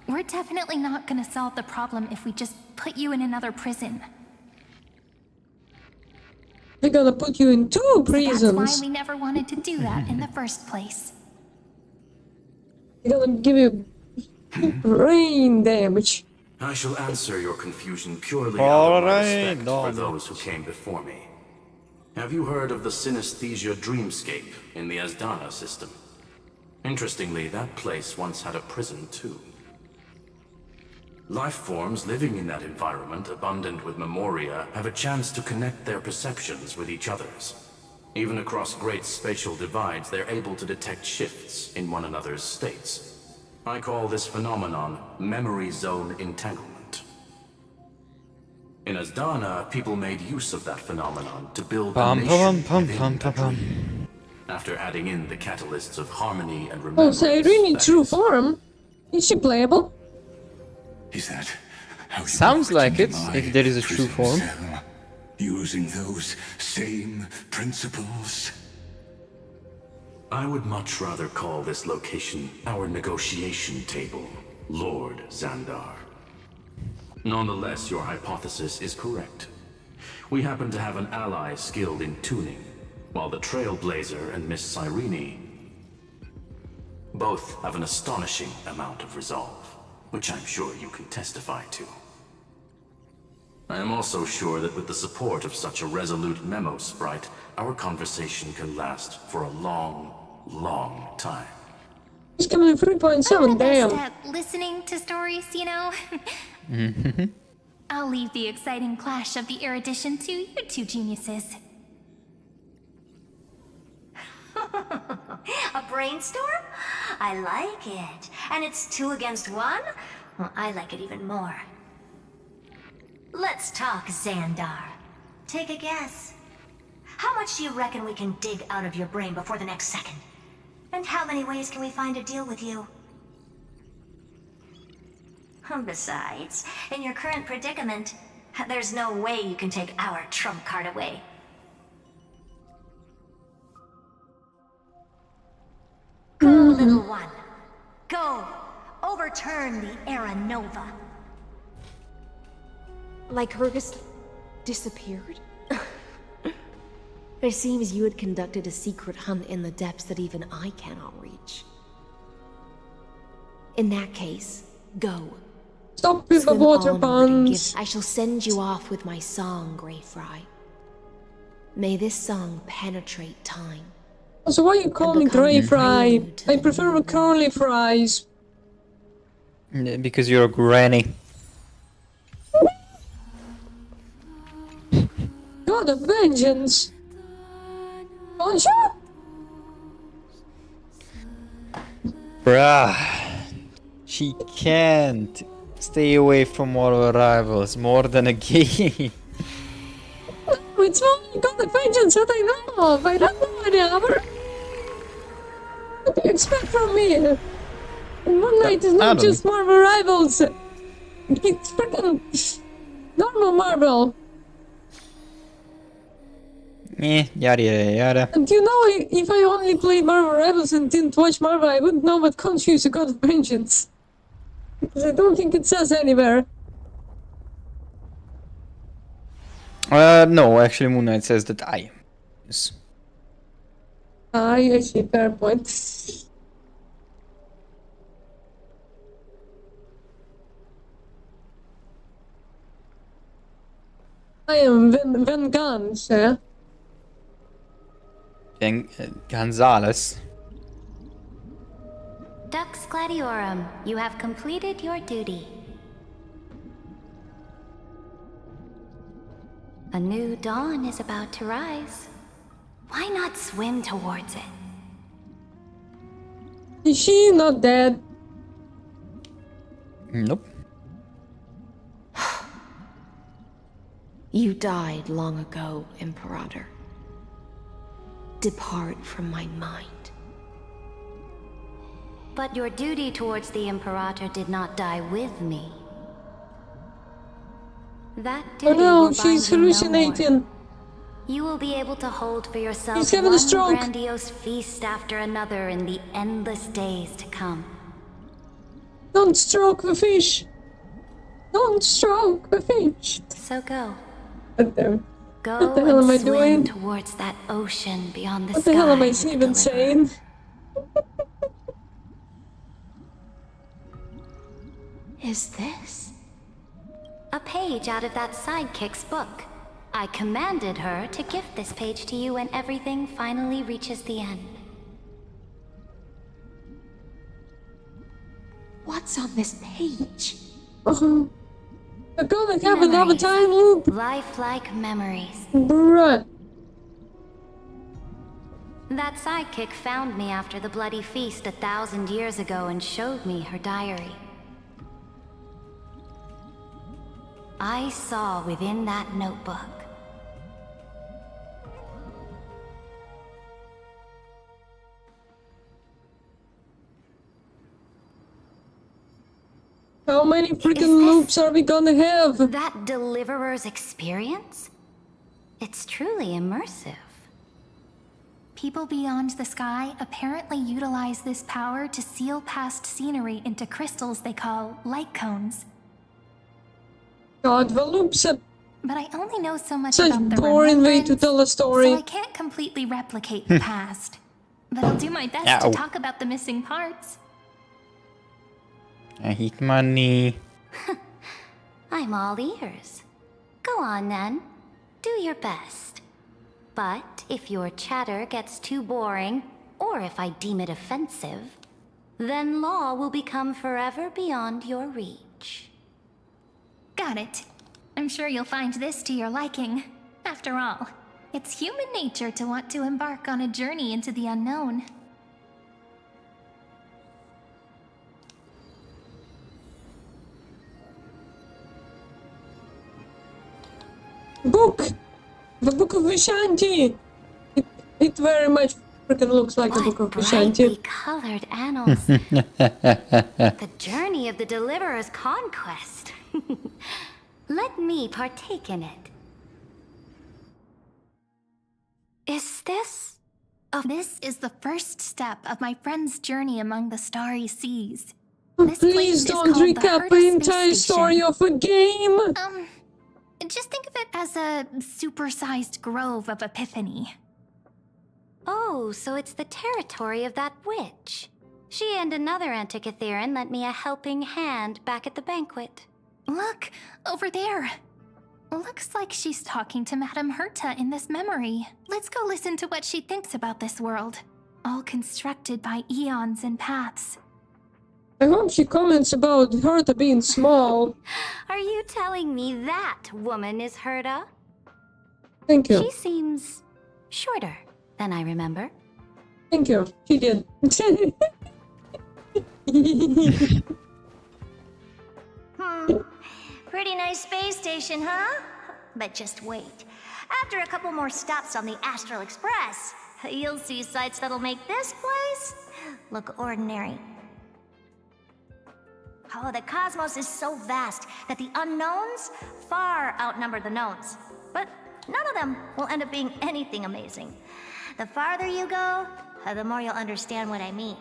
We're definitely not gonna solve the problem if we just put you in another prison. They're gonna put you in 2 prisons. That's why we never wanted to do that in the first place. They're gonna give you brain damage. I shall answer your confusion purely All out of my right, respect no. for those who came before me. Have you heard of the synesthesia dreamscape in the Asdana system? Interestingly, that place once had a prison too. Life forms living in that environment, abundant with memoria, have a chance to connect their perceptions with each other's. Even across great spatial divides, they're able to detect shifts in one another's states. I call this phenomenon memory zone entanglement. In Asdana, people made use of that phenomenon to build a nation within a dream. After adding in the catalysts of harmony and Oh, remembrance. so really true form. Is she playable? Is that how you Sounds walked like into it, my if there is a true prison form. cell, using those same principles? I would much rather call this location our negotiation table, Lord Xandar. Nonetheless, your hypothesis is correct. We happen to have an ally skilled in tuning, while the Trailblazer and Miss Cyrene both have an astonishing amount of resolve, which I'm sure you can testify to. I am also sure that with the support of such a resolute memo sprite, our conversation can last for a long, long time. He's coming in 3.7, damn. Best at listening to stories, you know? I'll leave the exciting clash of the erudition to you two geniuses. A brainstorm? I like it. And it's 2 against 1? Well, I like it even more. Let's talk, Xandar. Take a guess. How much do you reckon we can dig out of your brain before the next second? And how many ways can we find to deal with you? Besides, in your current predicament, there's no way you can take our trump card away. Go, little one. Go. Overturn the Era Nova. Like Hergus disappeared? It seems you had conducted a secret hunt in the depths that even I cannot reach. In that case, go. Stop with the Swim water onward and puns. I shall send you off with my song, Grey Fry. May this song penetrate time. So why you call me Grey Fry? I prefer curly fries. Because you're a granny. God of vengeance. Bonjour. Bruh. She can't stay away from all her rivals more than a game. It's only God of vengeance that I know of. I don't know any other. What do you expect from me? And Moon Knight is not just Marvel Rivals. It's freaking normal Marvel. Yada yada yada. And you know, if I only played Marvel Rivals and didn't watch Marvel, I wouldn't know what confuse a God of Vengeance. Because I don't think it says anywhere. No, actually Moon Knight says that I. Yes. I see, fair point. I am Vengeance, eh? Gonzalez. Dux Gladiorum, you have completed your duty. A new dawn is about to rise. Why not swim towards it? Is she not dead? Nope. You died long ago, Imperator. Depart from my mind. But your duty towards the Imperator did not die with me. That duty Oh no, will she's bind you no hallucinating. more. You will be able to hold for yourself He's having a one stroke. grandiose feast after another in the endless days to come. Don't stroke the fish. Don't stroke the fish. So go. What the Go hell am I and swim doing? towards that ocean beyond the What sky. the hell am I with the even deliverer. saying? Is this? A page out of that sidekick's book. I commanded her to gift this page to you when everything finally reaches the end. What's on this page? We're gonna have another time loop. Lifelike memories. Bruh. That sidekick found me after the bloody feast 1,000 years ago and showed me her diary. I saw within that notebook How many freaking loops are we gonna have? that deliverer's experience? It's truly immersive. People beyond the sky apparently utilize this power to seal past scenery into crystals they call light cones. God, the loops are But I only know so much such about the boring way to remembrance, tell a story. so I can't completely replicate the past. But I'll do my best Ow. to talk about the missing parts. I hate money. I'm all ears. Go on then. Do your best. But if your chatter gets too boring, or if I deem it offensive, then law will become forever beyond your reach. Got it. I'm sure you'll find this to your liking. After all, it's human nature to want to embark on a journey into the unknown. book! The Book of Vishanti! It very much freaking looks like the Book of Brightly Vishanti. colored annals. The journey of the Deliverer's conquest. Let me partake in it. Is this? Oh, this is the first step of my friend's journey among the starry seas. This place Please is don't called the recap Herta the Space entire story Station. of a game! Just think of it as a supersized grove of Epiphany. Oh, so it's the territory of that witch. She and another Antikytheran lent me a helping hand back at the banquet. Look, over there. Looks like she's talking to Madame Herta in this memory. Let's go listen to what she thinks about this world. All constructed by eons and paths. I hope she comments about Herta being small. Are you telling me that woman is Herta? Thank you. She seems shorter than I remember. Thank you. She did. Pretty nice space station, huh? But just wait. After a couple more stops on the Astral Express, you'll see sights that'll make this place look ordinary. Oh, the cosmos is so vast that the unknowns far outnumber the knowns. But none of them will end up being anything amazing. The farther you go, the more you'll understand what I mean.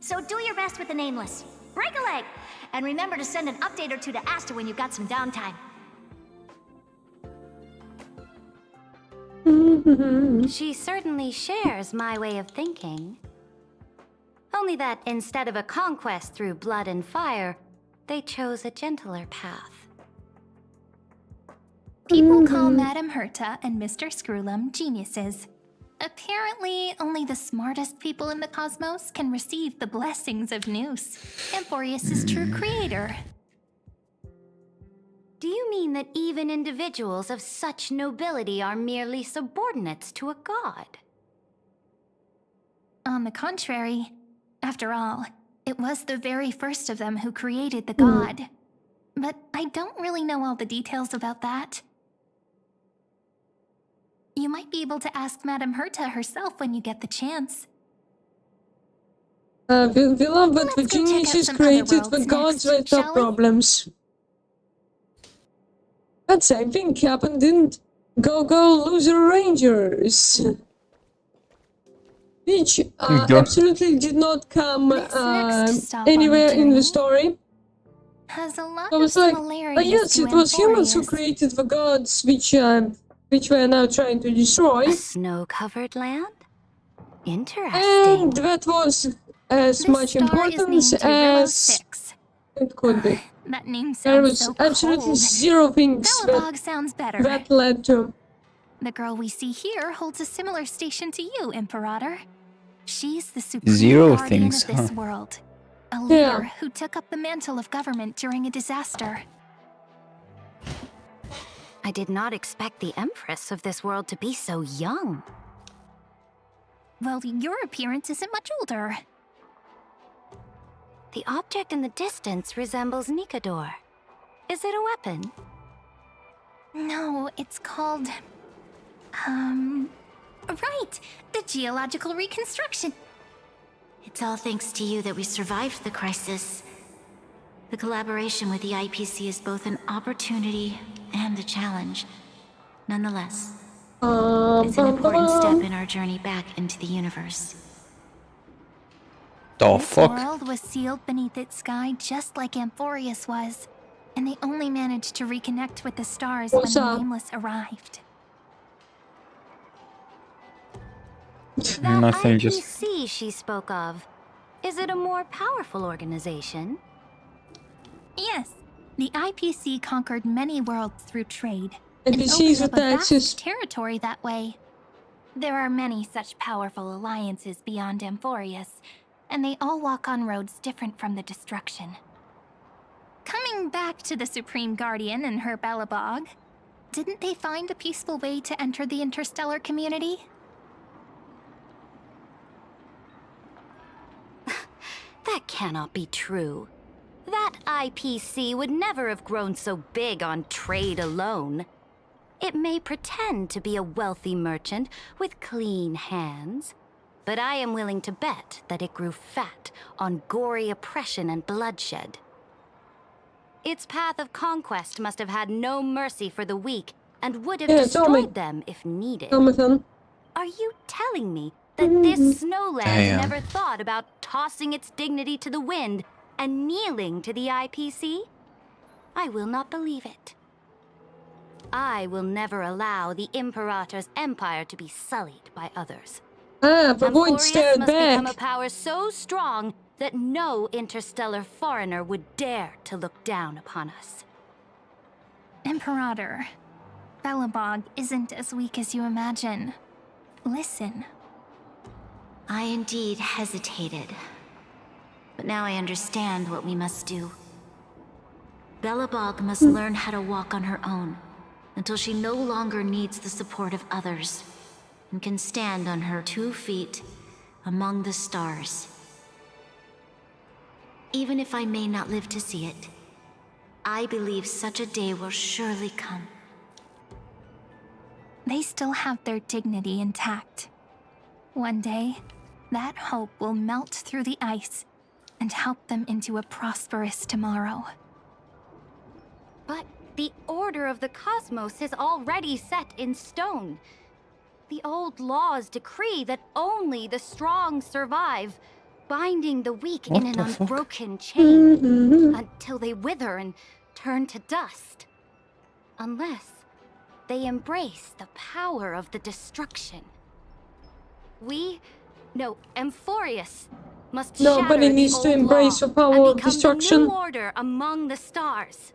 So do your best with the nameless. Break a leg! And remember to send an update or two to Asta when you've got some downtime. She certainly shares my way of thinking. Only that instead of a conquest through blood and fire, they chose a gentler path. People call Madame Herta and Mr. Screwlum geniuses. Apparently, only the smartest people in the cosmos can receive the blessings of Nous, Amphorius' true creator. Do you mean that even individuals of such nobility are merely subordinates to a god? On the contrary, after all, it was the very first of them who created the god. But I don't really know all the details about that. You might be able to ask Madame Herta herself when you get the chance. We love that the Let's go check out geniuses some created other the worlds gods next, with shall no we? problems. That same thing happened in Go-Go Loser Rangers. Which absolutely did not come next stop on anywhere the in the journey story. Has a lot I of was like, similarities yes, to it was humans who Amphorius. created the gods, which we are now trying to destroy. A snow-covered land? Interesting. And that was as This much star is importance named Eurillo as 6. it could be. That name There sounds was so absolutely cold. zero things Belobog sounds better. that led to. The girl we see here holds a similar station to you, Imperator. She's the supreme Zero guardian things, of this huh? world. A leader who took up the mantle of government during a disaster. I did not expect the Empress of this world to be so young. Well, your appearance isn't much older. The object in the distance resembles Nikador. Is it a weapon? No, it's called... Right! The geological reconstruction! It's all thanks to you that we survived the crisis. The collaboration with the IPC is both an opportunity and a challenge. Nonetheless, it's an important step in our journey back into the universe. This world was sealed beneath its sky just like Amphorius was, and they only managed to reconnect with the stars when the Nameless arrived. That Nothing, IPC just she spoke of, is it a more powerful organization? Yes, the IPC conquered many worlds through trade, And and she's opened with up a access. vast territory that way. There are many such powerful alliances beyond Amphorius, and they all walk on roads different from the destruction. Coming back to the Supreme Guardian and her Belobog, didn't they find a peaceful way to enter the interstellar community? That cannot be true. That that IPC would never have grown so big on trade alone. It may pretend to be a wealthy merchant with clean hands, but I am willing to bet that it grew fat on gory oppression and bloodshed. Its path of conquest must have had no mercy for the weak and would have destroyed them if needed. Are you telling me that this snowland never thought about tossing its dignity to the wind and kneeling to the IPC? I will not believe it. I will never allow the Imperator's empire to be sullied by others. Amphorius must become a power so strong that no interstellar foreigner would dare to look down upon us. Imperator, Belobog isn't as weak as you imagine. Listen. I indeed hesitated. But now I understand what we must do. Belobog must learn how to walk on her own, until she no longer needs the support of others, and can stand on her 2 feet among the stars. Even if I may not live to see it, I believe such a day will surely come. They still have their dignity intact. One day, that hope will melt through the ice and help them into a prosperous tomorrow. But the order of the cosmos is already set in stone. The old laws decree that only the strong survive, binding the weak in an unbroken chain until they wither and turn to dust. Unless they embrace the power of the destruction. Amphorius must Nobody shatter needs the to old embrace law the power of and become destruction. the new order among the stars.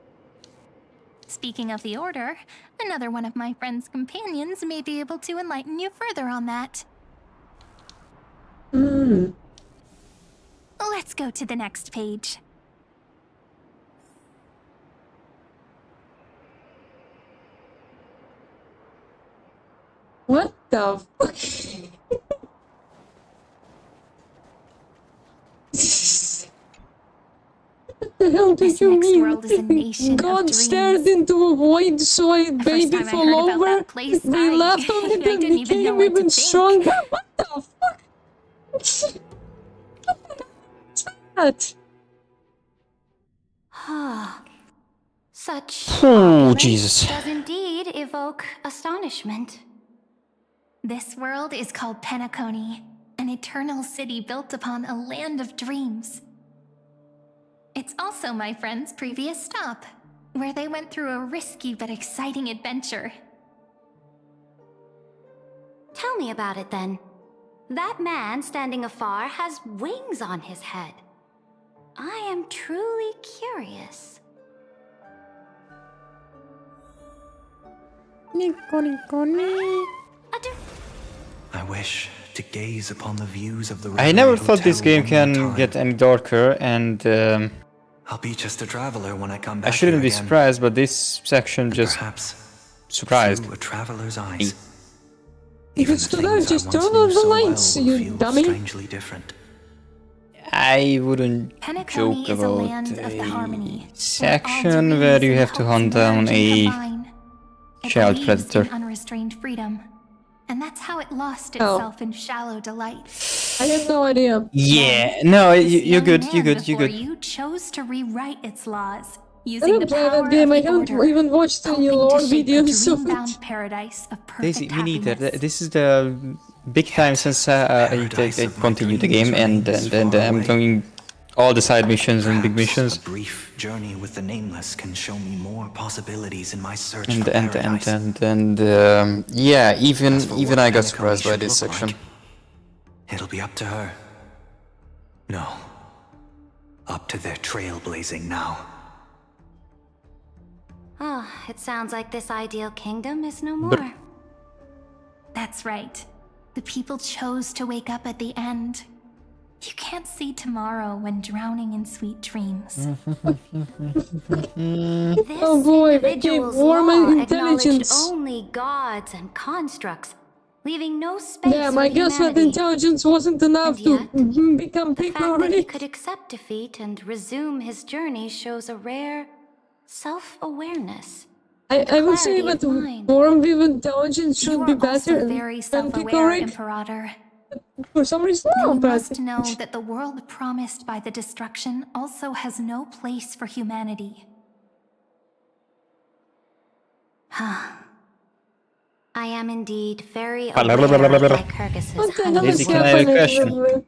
Speaking of the Order, another one of my friend's companions may be able to enlighten you further on that. Let's go to the next page. What the fuck? What the hell did you mean? God stared into a void, saw a baby fall over, they laughed on it and became even stronger? What the fuck? What the hell is that? Such Oh, Jesus. does indeed evoke astonishment. This world is called Penacony, an eternal city built upon a land of dreams. It's also my friend's previous stop, where they went through a risky but exciting adventure. Tell me about it then. That man standing afar has wings on his head. I am truly curious. I wish to gaze upon the views of the I never thought this game can get any darker, and I'll be just a traveler when I come back. I shouldn't be here again. surprised, but this section just surprised Through a traveler's me. eyes. If it's too loud, just turn on the lights, you dummy. Strangely different. I wouldn't Penacony joke is a about land of the harmony, section where you have to hunt down a child predator. Unrestrained freedom, and that's how it lost itself in shallow delights. I have no idea. Yeah, no, you're good, you're good, you're good. You chose to rewrite its laws, I using don't the play power that game, I of the haven't Order, even watched any hoping lore to shape a videos of dream-bound it. paradise of Daisy, perfect me neither. happiness. This is the big time since I continued the game, and I'm doing all the side missions and big missions. A brief journey with the Nameless can show me more possibilities in my search And for paradise. yeah, even I got surprised by this section. It'll be up to her. No. Up to their trailblazing now. Oh, it sounds like this ideal kingdom is no more. That's right. The people chose to wake up at the end. You can't see tomorrow when drowning in sweet dreams. Oh boy, they gave Individual's warm law intelligence. acknowledged only gods and constructs, leaving no space Yeah, for my guess that humanity. intelligence wasn't enough And to yet, become the big fact that he already. could accept defeat and resume his journey shows a rare self-awareness. I would say clarity that of mind. form with intelligence You should be are better also very than self-aware, Picoric. Imperator. For some reason, Then no, you but must know that the world promised by the destruction also has no place for humanity. I am indeed very aware of Lycurgus's what the hell honeyed is Lizzie, can I have a words. question? happening?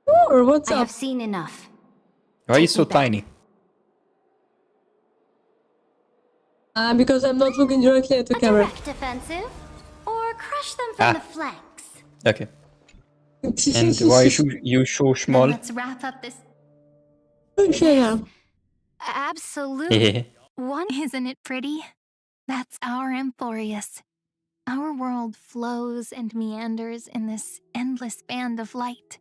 Sure, what's I up? have seen enough. Why are you Take so me back. tiny? Because I'm not looking directly at the A camera. direct offensive, or crush them from the flanks. Okay. And why you so small? Let's wrap up this. Shut up. Absolutely. Isn't it pretty? That's our Amphorius. Our world flows and meanders in this endless band of light.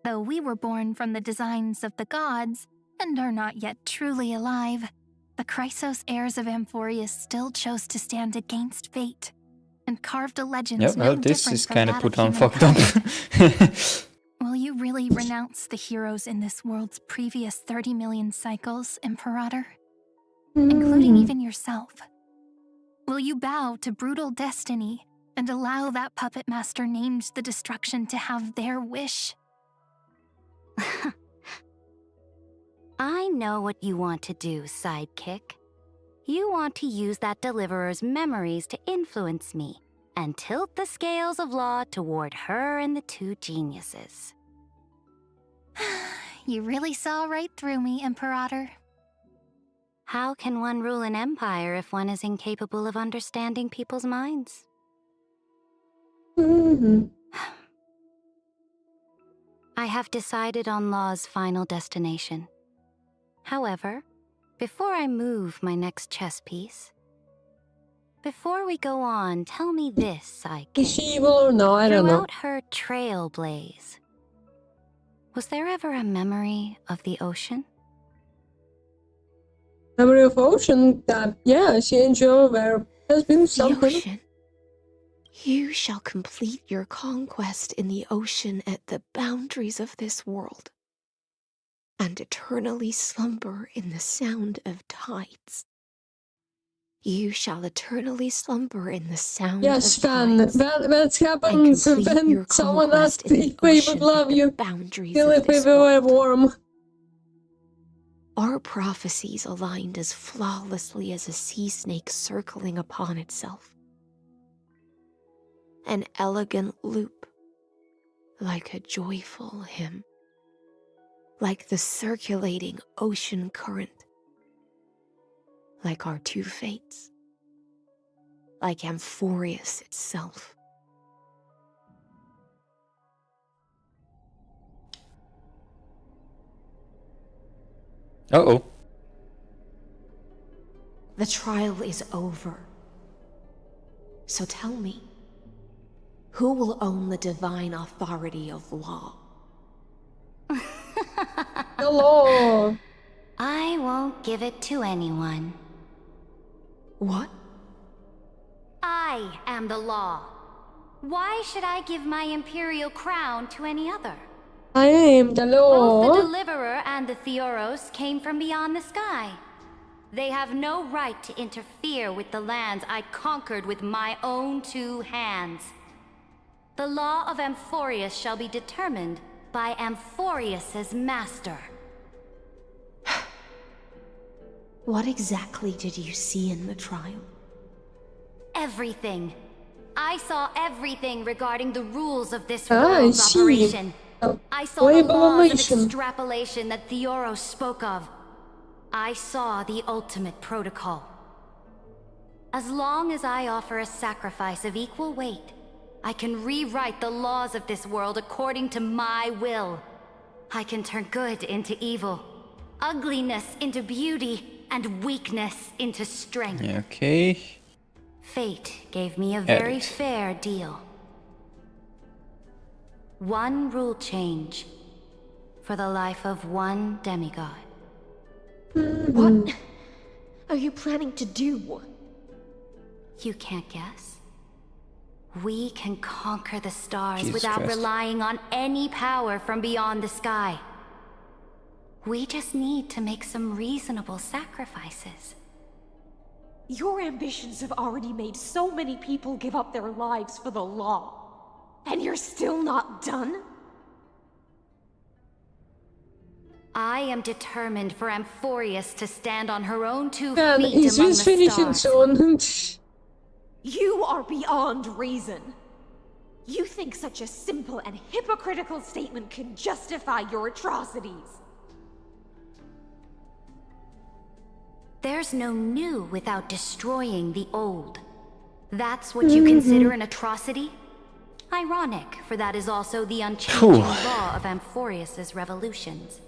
Though we were born from the designs of the gods and are not yet truly alive, the Chrysos heirs of Amphorius still chose to stand against fate and carved a legend Yeah, no well, this different is from kind of that put of on fucked up. humankind. Will you really renounce the heroes in this world's previous 30 million cycles, Imperator? Including even yourself? Will you bow to brutal destiny and allow that puppet master named the destruction to have their wish? I know what you want to do, sidekick. You want to use that deliverer's memories to influence me and tilt the scales of law toward her and the two geniuses. You really saw right through me, Imperator. How can one rule an empire if one is incapable of understanding people's minds? I have decided on Law's final destination. However, before I move my next chess piece, before we go on, tell me this, sidekick. Is she evil or no? I don't know. Throughout her trailblaze, was there ever a memory of the ocean? Memory of ocean, that, yeah, she and Joe, there has been something. The ocean. You shall complete your conquest in the ocean at the boundaries of this world, and eternally slumber in the sound of tides. You shall eternally slumber in the sound Yes, of Stan, tides. that happens when someone asked if we would love you, kill if we were warm. Our prophecies aligned as flawlessly as a sea snake circling upon itself. An elegant loop, like a joyful hymn, like the circulating ocean current, like our two fates, like Amphorius itself. Uh-oh. The trial is over. So tell me, who will own the divine authority of law? Hello. I won't give it to anyone. What? I am the law. Why should I give my imperial crown to any other? I am the Both law. the Deliverer and the Theoros came from beyond the sky. They have no right to interfere with the lands I conquered with my own two hands. The law of Amphorius shall be determined by Amphorius's master. What exactly did you see in the trial? Everything. I saw everything regarding the rules of this I world's see. operation. I saw the laws of Revelation. extrapolation that Theoros spoke of. I saw the ultimate protocol. As long as I offer a sacrifice of equal weight, I can rewrite the laws of this world according to my will. I can turn good into evil, ugliness into beauty, and weakness into strength. Okay. Fate gave me a very Edit. fair deal. One rule change for the life of one demigod. What are you planning to do? You can't guess? We can conquer the stars Jesus without Christ. relying on any power from beyond the sky. We just need to make some reasonable sacrifices. Your ambitions have already made so many people give up their lives for the law. And you're still not done? I am determined for Amphorius to stand on her own 2 Man, feet he's among just the finishing stars. soon. You are beyond reason. You think such a simple and hypocritical statement can justify your atrocities? There's no new without destroying the old. That's what you consider an atrocity? Ironic, for that is also the unchanging law of Amphorius's revolutions.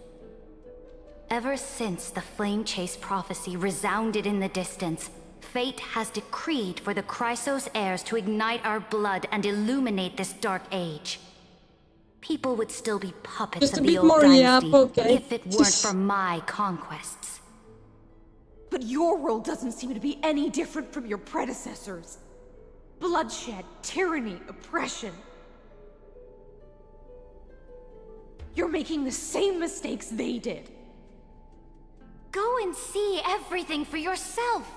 Ever since the Flame Chase prophecy resounded in the distance, fate has decreed for the Chrysos heirs to ignite our blood and illuminate this dark age. People would still be puppets Just a of the bit old more dynasty yap, okay. if it weren't for my conquests. But your world doesn't seem to be any different from your predecessors. Bloodshed, tyranny, oppression. You're making the same mistakes they did. Go and see everything for yourself.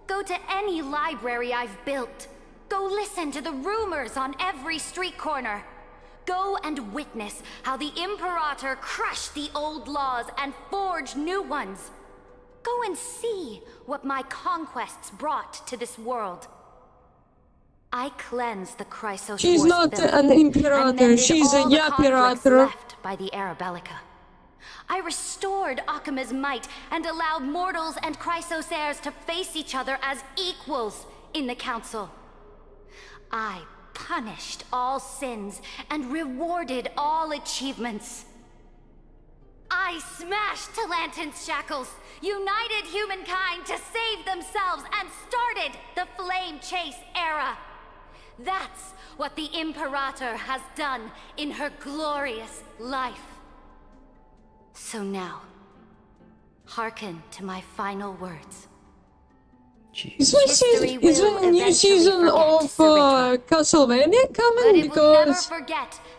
Go to any library I've built. Go listen to the rumors on every street corner. Go and witness how the Imperator crushed the old laws and forged new ones. Go and see what my conquests brought to this world. I cleansed the Chrysos She's Force not building, an and imperator, mended she's a all the conflicts yapirator. left by the Arabellica. I restored Akima's might and allowed mortals and Chrysos heirs to face each other as equals in the council. I punished all sins and rewarded all achievements. I smashed Talantin's shackles, united humankind to save themselves, and started the Flame Chase era. That's what the Imperator has done in her glorious life. So now, hearken to my final words. Is there a new season of Castlevania coming? Because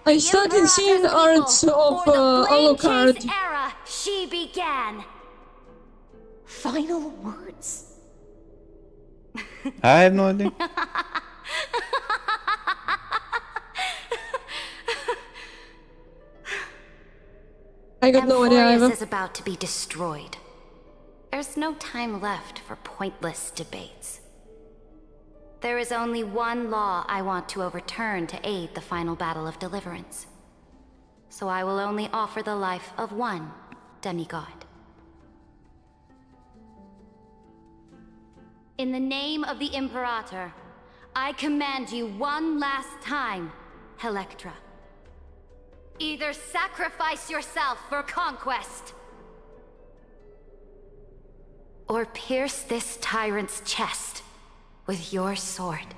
I started seeing arts of Alucard. Era she began. Final words? I have no idea. I got no idea either. Amphorius is about to be destroyed. There's no time left for pointless debates. There is only one law I want to overturn to aid the final battle of deliverance. So I will only offer the life of one demigod. In the name of the Imperator, I command you one last time, Electra. Either sacrifice yourself for conquest, or pierce this tyrant's chest with your sword.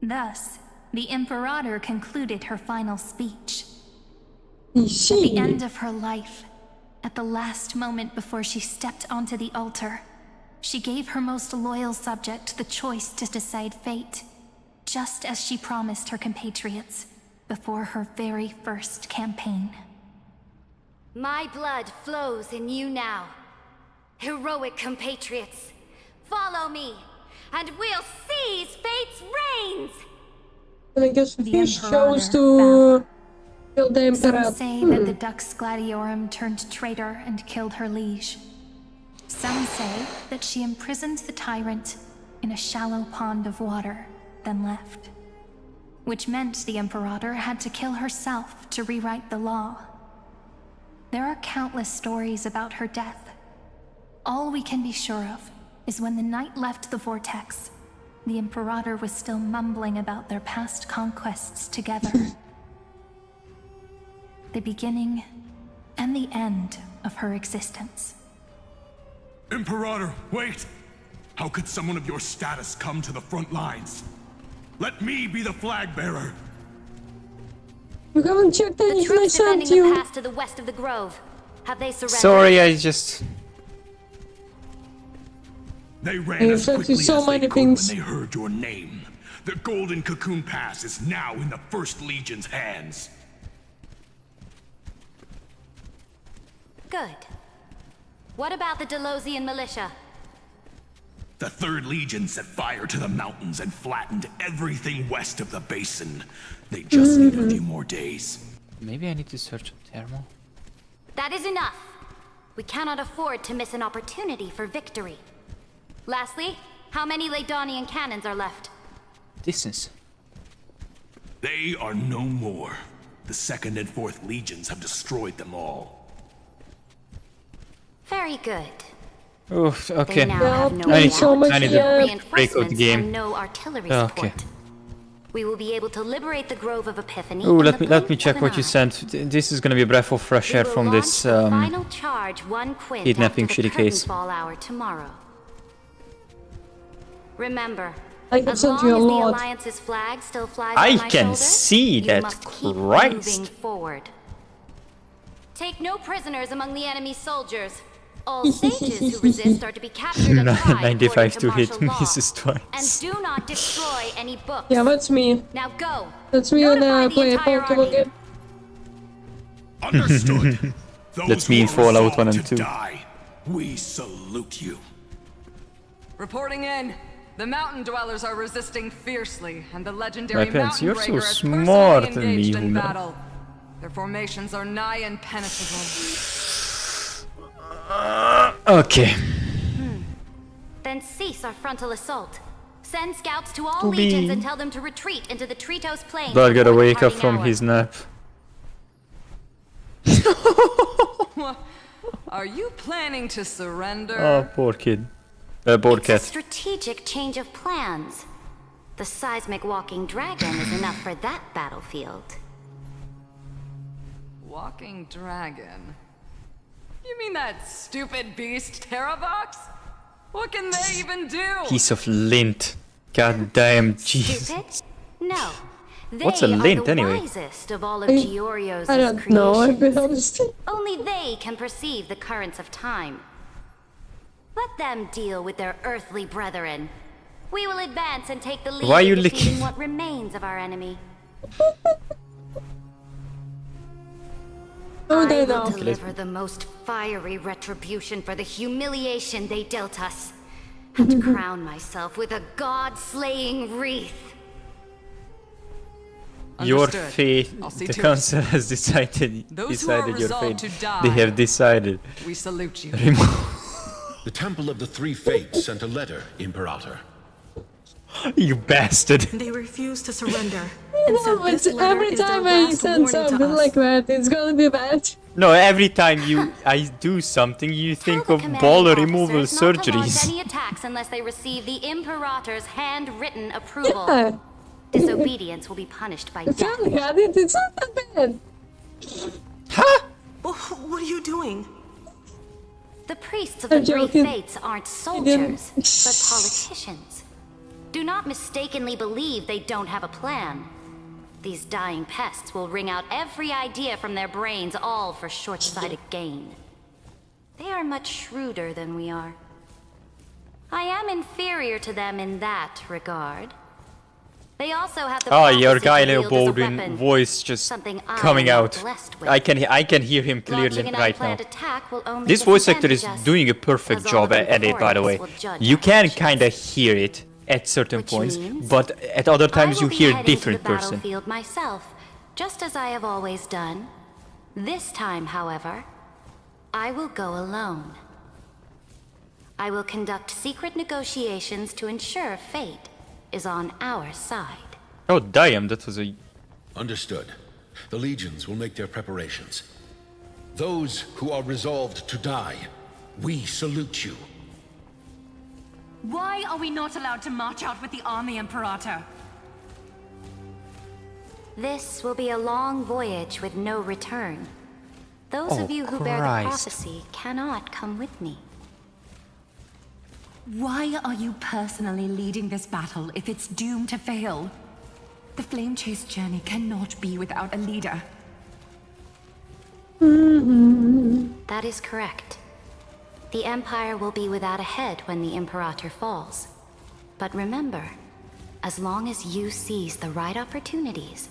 Thus, the Imperator concluded her final speech. At At the end of her life, at the last moment before she stepped onto the altar, she gave her most loyal subject the choice to decide fate, just as she promised her compatriots before her very first campaign. My blood flows in you now. Heroic compatriots, follow me, and we'll seize fate's reins! And I guess The fish Imperator chose to kill the Some Imperator. say that the Dux Gladiorum turned traitor and killed her liege. Some say that she imprisoned the tyrant in a shallow pond of water, then left. Which meant the Imperator had to kill herself to rewrite the law. There are countless stories about her death. All we can be sure of is when the knight left the vortex, the Imperator was still mumbling about their past conquests together. The beginning and the end of her existence. Imperator, wait! How could someone of your status come to the front lines? Let me be the flag bearer! You haven't checked The anything I troops sent defending the you. pass to the west of the grove. Have they surrendered? Sorry, I just... They ran I as sent you quickly so as they many could things. when they heard your name. The Golden Cocoon Pass is now in the First Legion's hands. Good. What about the Delosian militia? The Third Legion set fire to the mountains and flattened everything west of the basin. They just need a few more days. Maybe I need to search up thermal. That is enough. We cannot afford to miss an opportunity for victory. Lastly, how many Laydonian cannons are left? Distance. They are no more. The Second and Fourth Legions have destroyed them all. Very good. Oof, okay. They now have no I need reinforcements to break out the game. and no artillery Okay. support. We will be able to liberate the Grove of Epiphany. Ooh, in let the me blink check of what an you eye. sent. This is gonna be a breath of fresh air We will from this launch the final charge one quint kidnapping after the shitty case. curtainfall hour tomorrow. Remember, I can as send long you a as the lot. Alliance's flag still flies I on my can shoulder, see you that, must keep Christ. moving forward. Take no prisoners among the enemy's soldiers. All sages who resist are to be captured and tried 95 to according hit, martial law. misses twice. And do not destroy any books. Yeah, that's me. Now go. That's me on Notify the play a entire Pokemon army. game. Understood. That's Those me in who are Fallout 1 resolved and to 2. die, we salute you. Reporting in. The mountain dwellers are resisting fiercely, and the My legendary parents, mountain you're so breaker is smart personally than me, engaged in woman. battle. Their formations are nigh impenetrable. Okay. Then cease our frontal assault. Send scouts to all To legions be- and tell them to retreat into the Tritos Plain. Blood gotta before the wake up parting from hour. his nap. Are you planning to surrender? Oh, poor kid. Poor It's a cat. strategic change of plans. The seismic walking dragon is enough for that battlefield. Walking dragon? You mean that stupid beast, Terravox? What can they even do? Piece of lint. God damn, Jesus. Stupid? No. They What's a lint, are the anyway? wisest of all of Giorio's I don't creations. know, I've been honest. Only they can perceive the currents of time. Let them deal with their earthly brethren. We will advance and take the lead Why are you in defeating licking? what remains of our enemy. Oh, I they will know. deliver the most fiery retribution for the humiliation they dealt us, and crown myself with a god-slaying wreath. Your Understood. fate. I'll see The to it. council has decided. Those who are Decided your resolved fate. to die, They have decided. we salute you. The Temple of the Three Fates sent a letter, Imperator. You bastard. They refuse to surrender. And so No, this it's letter every is their time I last send warning to something us. like that, it's gonna be bad. No, every time I do something, you think of baller removal Officers not to launch surgeries. any attacks unless they receive the Imperator's handwritten approval. Yeah. Disobedience will be punished by death. Finally got it, it's not that bad. What are you doing? The priests of the I'm Three joking. Fates aren't soldiers, but politicians. Do not mistakenly believe they don't have a plan. These dying pests will wring out every idea from their brains, all for short-sighted gain. They are much shrewder than we are. I am inferior to them in that regard. They also have the Your prophecy guy to wield as a Baldwin weapon, voice just something I coming am not out. blessed with. I can hear him clearly Launching an right now. unplanned attack will only This voice actor is disadvantage us, doing a perfect as all job of them at it, by the before way. us will judge You our can actions. kind of hear it at certain Which points, means but at other times I you will be hear heading different to the person. battlefield myself, just as I have always done. This time, however, I will go alone. I will conduct secret negotiations to ensure fate is on our side. Oh damn, that was a... Understood. The legions will make their preparations. Those who are resolved to die, we salute you. Why are we not allowed to march out with the army, Imperator? This will be a long voyage with no return. Those Oh, of you who bear the Christ. prophecy cannot come with me. Why are you personally leading this battle if it's doomed to fail? The Flame Chase journey cannot be without a leader. That is correct. The Empire will be without a head when the Imperator falls. But remember, As long as you seize the right opportunities,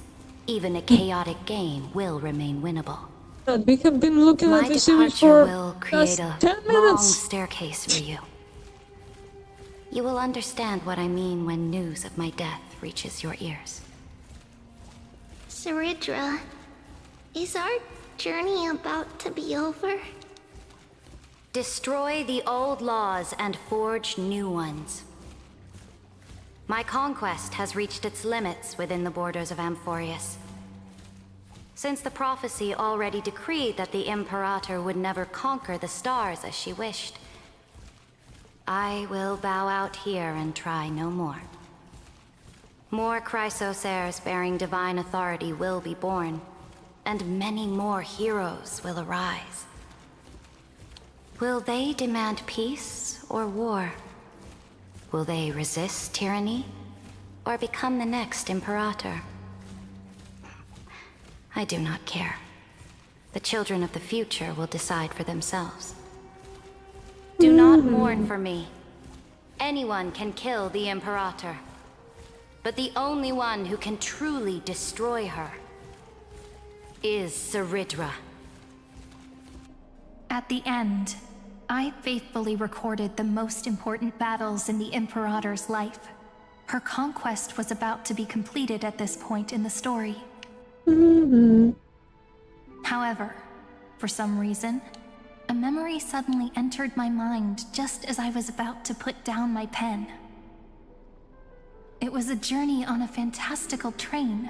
even a chaotic game will remain winnable. God, we have been looking My at the series departure for will create a 10 long minutes. staircase for you. You will understand what I mean when news of my death reaches your ears. Saridra, is our journey about to be over? Destroy the old laws and forge new ones. My conquest has reached its limits within the borders of Amphorius. Since the prophecy already decreed that the Imperator would never conquer the stars as she wished, I will bow out here and try no more. More Chrysos heirs bearing divine authority will be born, and many more heroes will arise. Will they demand peace or war? Will they resist tyranny, or become the next Imperator? I do not care. The children of the future will decide for themselves. Do not mourn for me. Anyone can kill the Imperator, but the only one who can truly destroy her is Saridra. At the end, I faithfully recorded the most important battles in the Imperator's life. Her conquest was about to be completed at this point in the story. However, for some reason, a memory suddenly entered my mind just as I was about to put down my pen. It was a journey on a fantastical train.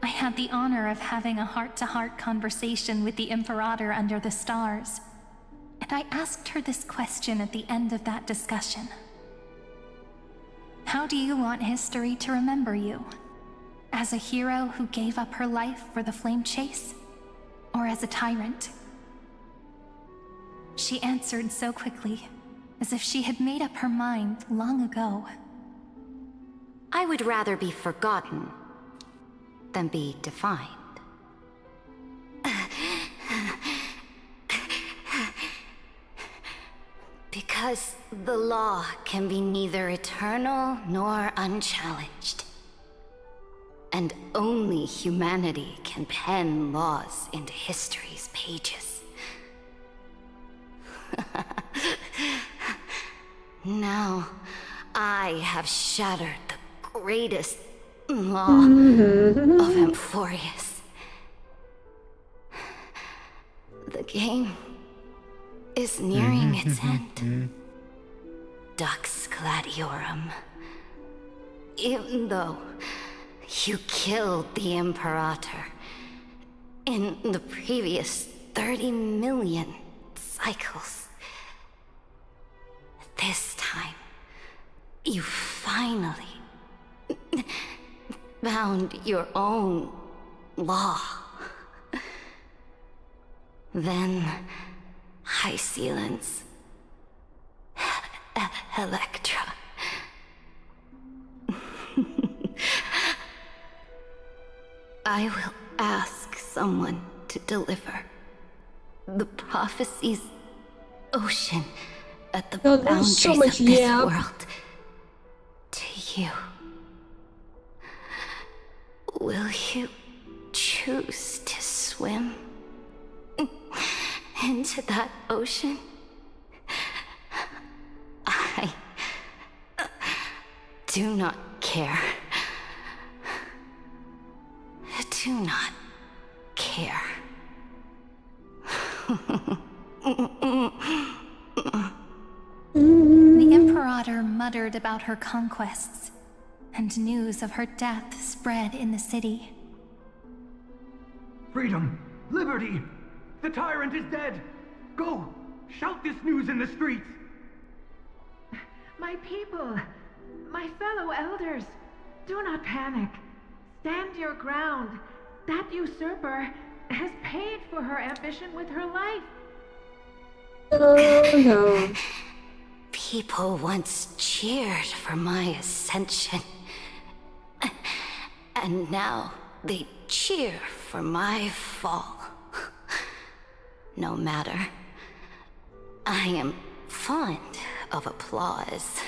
I had the honor of having a heart-to-heart conversation with the Imperator under the stars, and I asked her this question at the end of that discussion. How do you want history to remember you? As a hero who gave up her life for the flame chase? Or as a tyrant? She answered so quickly, as if she had made up her mind long ago. I would rather be forgotten than be defined. Because the law can be neither eternal nor unchallenged. And only humanity can pen laws into history's pages. Now, I have shattered the greatest law of Amphorius. The game is nearing its end. Dux Gladiorum. Even though you killed the Imperator in the previous 30 million cycles, this time, you finally found your own law. Then, High Sealants, Electra. I will ask someone to deliver the prophecy's ocean at the boundaries so much of this yap. world to you. Will you choose to swim into that ocean? I do not care. Do not care. The Imperator muttered about her conquests, and news of her death spread in the city. Freedom! Liberty! The tyrant is dead! Go! Shout this news in the streets! My people, my fellow elders, do not panic. Stand your ground. That usurper has paid for her ambition with her life. Oh no. People once cheered for my ascension. And now they cheer for my fall. No matter. I am fond of applause.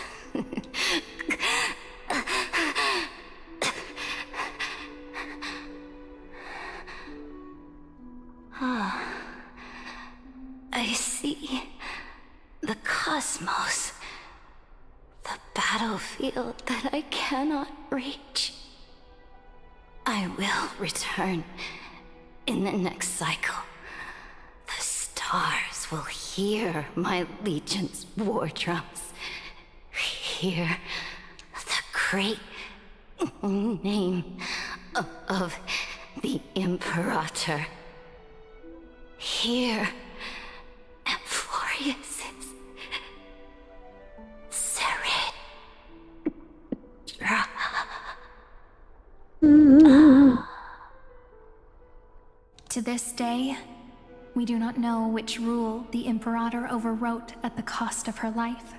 see the cosmos, the battlefield that I cannot reach. I will return in the next cycle. The stars will hear my legion's war drums. Hear the great name of the Imperator. Hear Amphorius's To this day, we do not know which rule the Imperator overwrote at the cost of her life.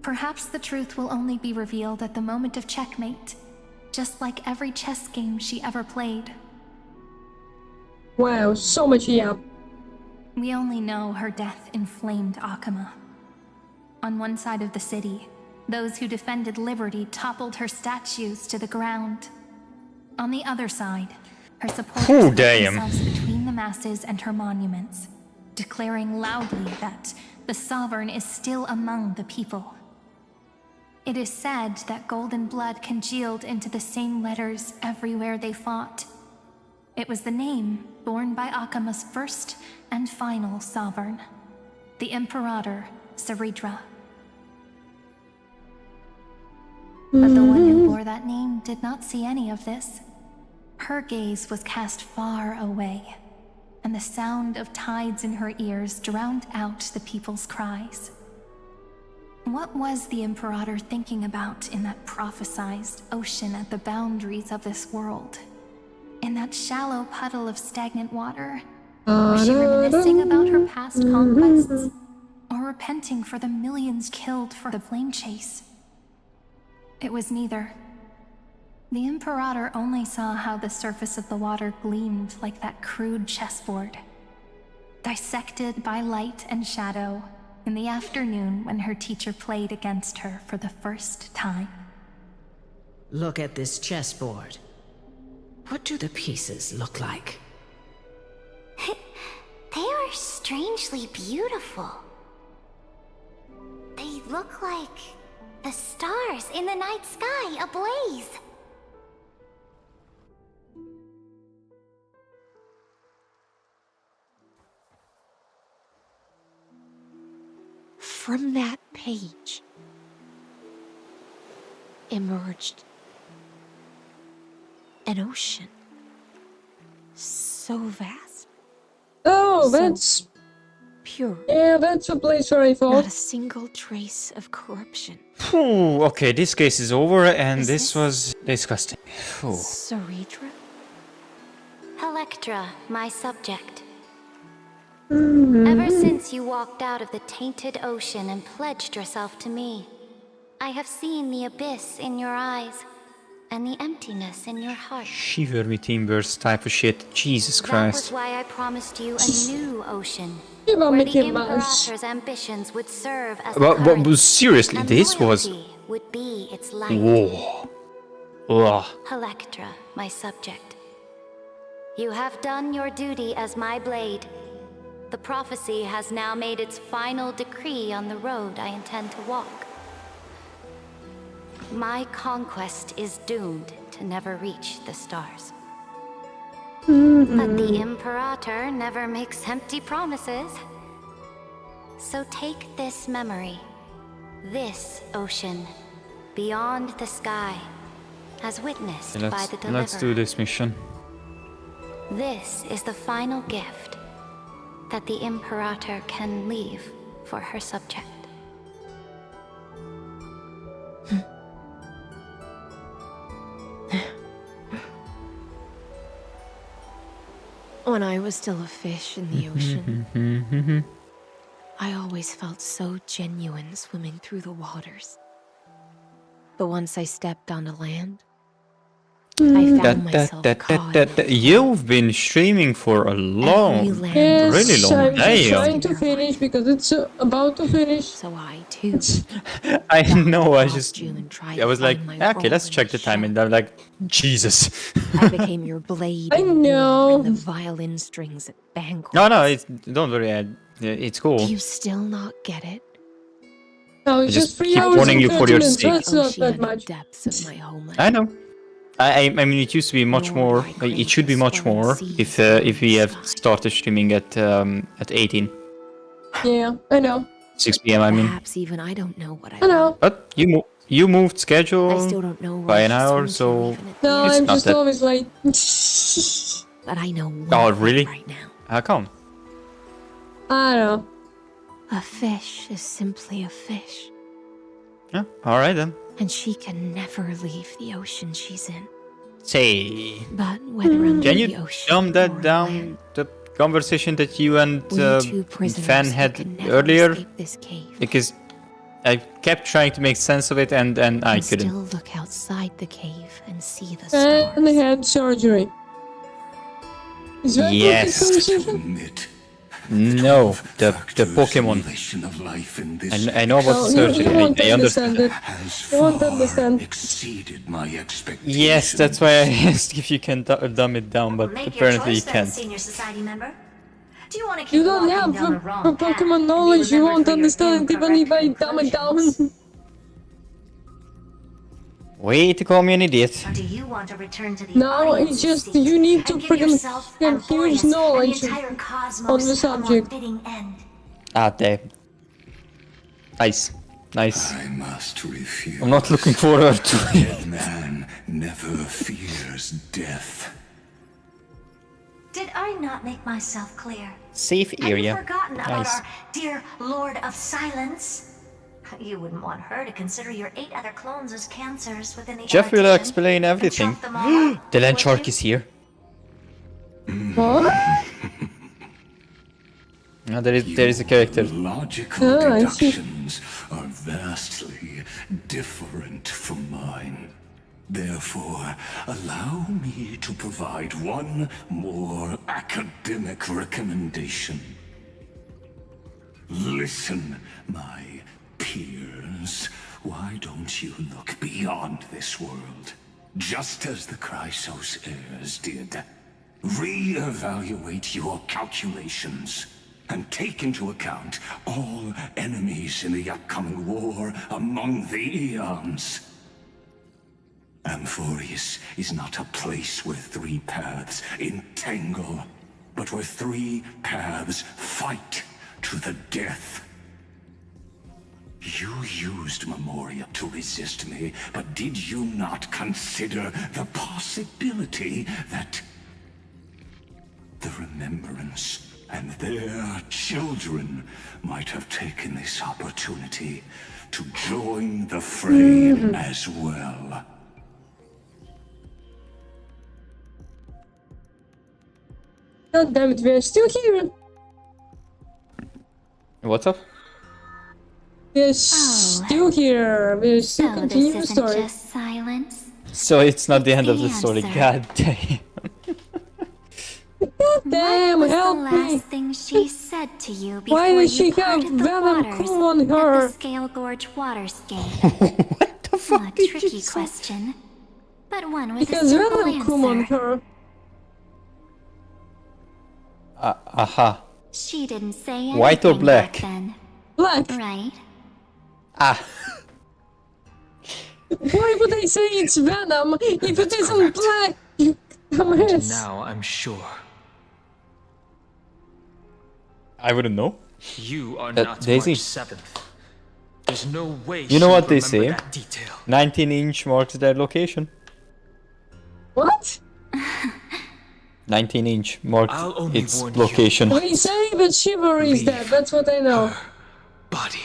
Perhaps the truth will only be revealed at the moment of checkmate, just like every chess game she ever played. Wow, so much yap. We only know her death inflamed Akama. On one side of the city, those who defended liberty toppled her statues to the ground. On the other side, her supporters put themselves between the masses and her monuments, declaring loudly that the Sovereign is still among the people. It is said that golden blood congealed into the same letters everywhere they fought. It was the name borne by Akama's first and final sovereign, the Imperator Saridra. But the one who bore that name did not see any of this. Her gaze was cast far away, and the sound of tides in her ears drowned out the people's cries. What was the Imperator thinking about in that prophesized ocean at the boundaries of this world? In that shallow puddle of stagnant water? Was she reminiscing about her past conquests? Or repenting for the millions killed for the flame chase? It was neither. The Imperator only saw how the surface of the water gleamed like that crude chessboard, dissected by light and shadow in the afternoon when her teacher played against her for the first time. Look at this chessboard. What do the pieces look like? They are strangely beautiful. They look like the stars in the night sky ablaze. From that page emerged an ocean so vast. Oh, so that's pure. Yeah, that's a place where I thought. Not a single trace of corruption. Phew, okay, this case is over, and this was disgusting. Phew. Saridra? Electra, my subject. Ever since you walked out of the tainted ocean and pledged yourself to me, I have seen the abyss in your eyes and the emptiness in your heart. Shiver me timbers type of shit. Jesus That Christ. was why I promised you a new ocean, Give a where the Mickey Mouse. Imperator's ambitions would serve as But current, seriously, and this was... loyalty would be its light. Whoa. Ugh. Electra, my subject. You have done your duty as my blade. The prophecy has now made its final decree on the road I intend to walk. My conquest is doomed to never reach the stars. But the Imperator never makes empty promises. So take this memory, this ocean, beyond the sky, as witnessed by the Deliverer. Let's do this mission. This is the final gift that the Imperator can leave for her subject. When I was still a fish in the ocean, I always felt so genuine swimming through the waters. But once I stepped onto land, You've been streaming for a long, Yes, really long I'm just time. trying to finish because it's about to finish. So I too. I know, I was like, okay, let's check the time, and I'm like, Jesus. I became your blade. I know. And the violin strings at banquets. No, don't worry, it's cool. Do you still not get it? No, I it's just just 3 keep hours warning and you 30 for your minutes, so sake. it's not that much. Depths of my homeland. I know. I mean, it used to be much more. It should be much more if we have started streaming at 18. Yeah, I know. 6 p.m. I mean. Perhaps even I don't know what I know. But you moved schedule I still don't know by an hour, so No, it's I'm not just that. always late. But I know one Oh, thing really? right now. How come? I know. A fish is simply a fish. Yeah, all right then. And she can never leave the ocean she's in. Say, But whether under can the you ocean dumb that or down? land, The conversation that you and we two prisoners Fan who had can never earlier, escape this cave. because I kept trying to make sense of it and I And couldn't. still look outside the cave and see the stars. And they had surgery. Is that Yes. what the conversation? No, the Pokemon. I know about the surgery. You won't I understand understand. it. You won't understand. Exceeded my expectations. Yes, that's why I asked if you can dumb it down, but Make your apparently you choice then, can't. senior society member. Do you want to keep You don't walking have down the for wrong path Pokemon and be knowledge, you remembered won't for your understand it even if I incorrect dumb it down. conclusions? Way to call me an idiot. Or do you want to return to the No, audience's it's just seat you need to and give freaking yourself, get Amphorius, huge knowledge and the entire on cosmos the a subject. more fitting end? Ah, damn. Nice. Nice. I must refuse. I'm not looking forward to it. Dead man never fears death. Did I not make myself clear? Safe Have you area. forgotten about Nice. our dear Lord of Silence? You wouldn't want her to consider your 8 other clones as cancers within the Jeff will Artisan explain and everything. chop them all up, The land would shark you? is here. What? No, there is a character. Logical Oh, I see. deductions are vastly different from mine. Therefore, allow me to provide one more academic recommendation. Listen, my peers. Why don't you look beyond this world? Just as the Chrysos heirs did. Re-evaluate your calculations and take into account all enemies in the upcoming war among the eons. Amphorius is not a place where 3 paths entangle, but where 3 paths fight to the death. You used Memoria to resist me, but did you not consider the possibility that the Remembrance and their children might have taken this opportunity to join the fray as well? God damn it, we're still here. What's up? We're still here. We're still So continuing the this isn't story. just silence. So it's not the end of the the story. answer. God damn. God damn, What was help the me. last thing she said to you before Why does you she have parted the venom waters come on at her? the Scale Gorge waterscape? What the fuck A did tricky you say? question, but one with Because a simple venom come on answer. her. Aha. She didn't say anything White or black? back then, Black. right? Ah. Why would I say it's venom if it isn't black? You dumbass. Now I'm sure. I wouldn't know. You are That not Daisy. March 7th. There's no way You know she what would they remember say? that detail. 19-inch marks their location. What? 19-inch marked I'll only its warn location. They say that Chivalry is dead, that's what I know. Body.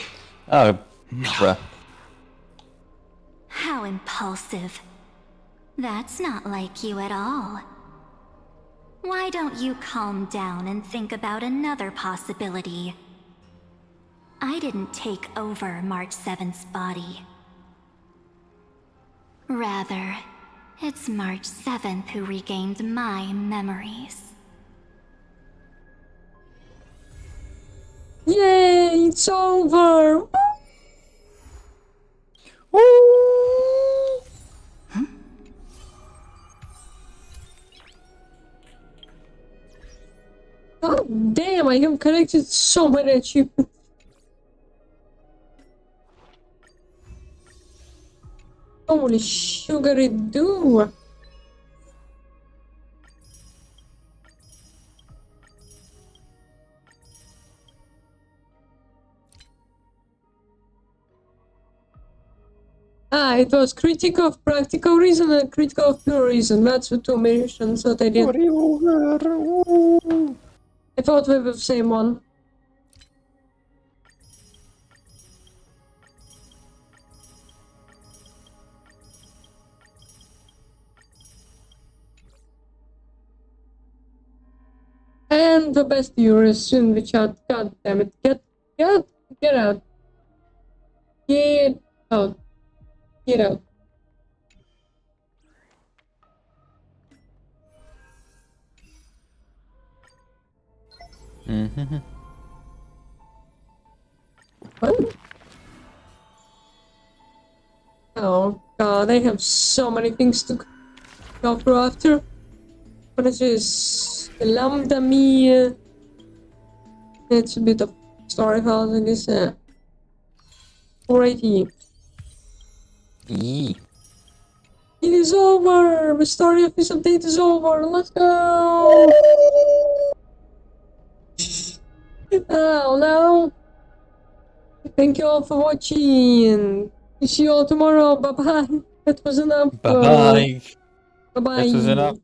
Oh, bruh. How impulsive. That's not like you at all. Why don't you calm down and think about another possibility? I didn't take over March 7th's body. Rather, It's March 7th who regained my memories. Yay, it's over! God damn, I have collected so many achievements. Holy sugary do! Ah, it was critic of practical reason and critic of pure reason. That's the two missions that I did. I thought we were the same one. And the best viewers in the chat. God damn it. Get out. Get out. Get out. Get out. Mm-hmm. What? Oh god, I have so many things to go through after. What is this? Lambda me. It's a bit of story files, I guess. Alrighty. It is over! The story of this update is over! Let's go! Oh no! Thank you all for watching! See you all tomorrow! Bye bye! That was enough! Bye bye. Bye bye! That was enough.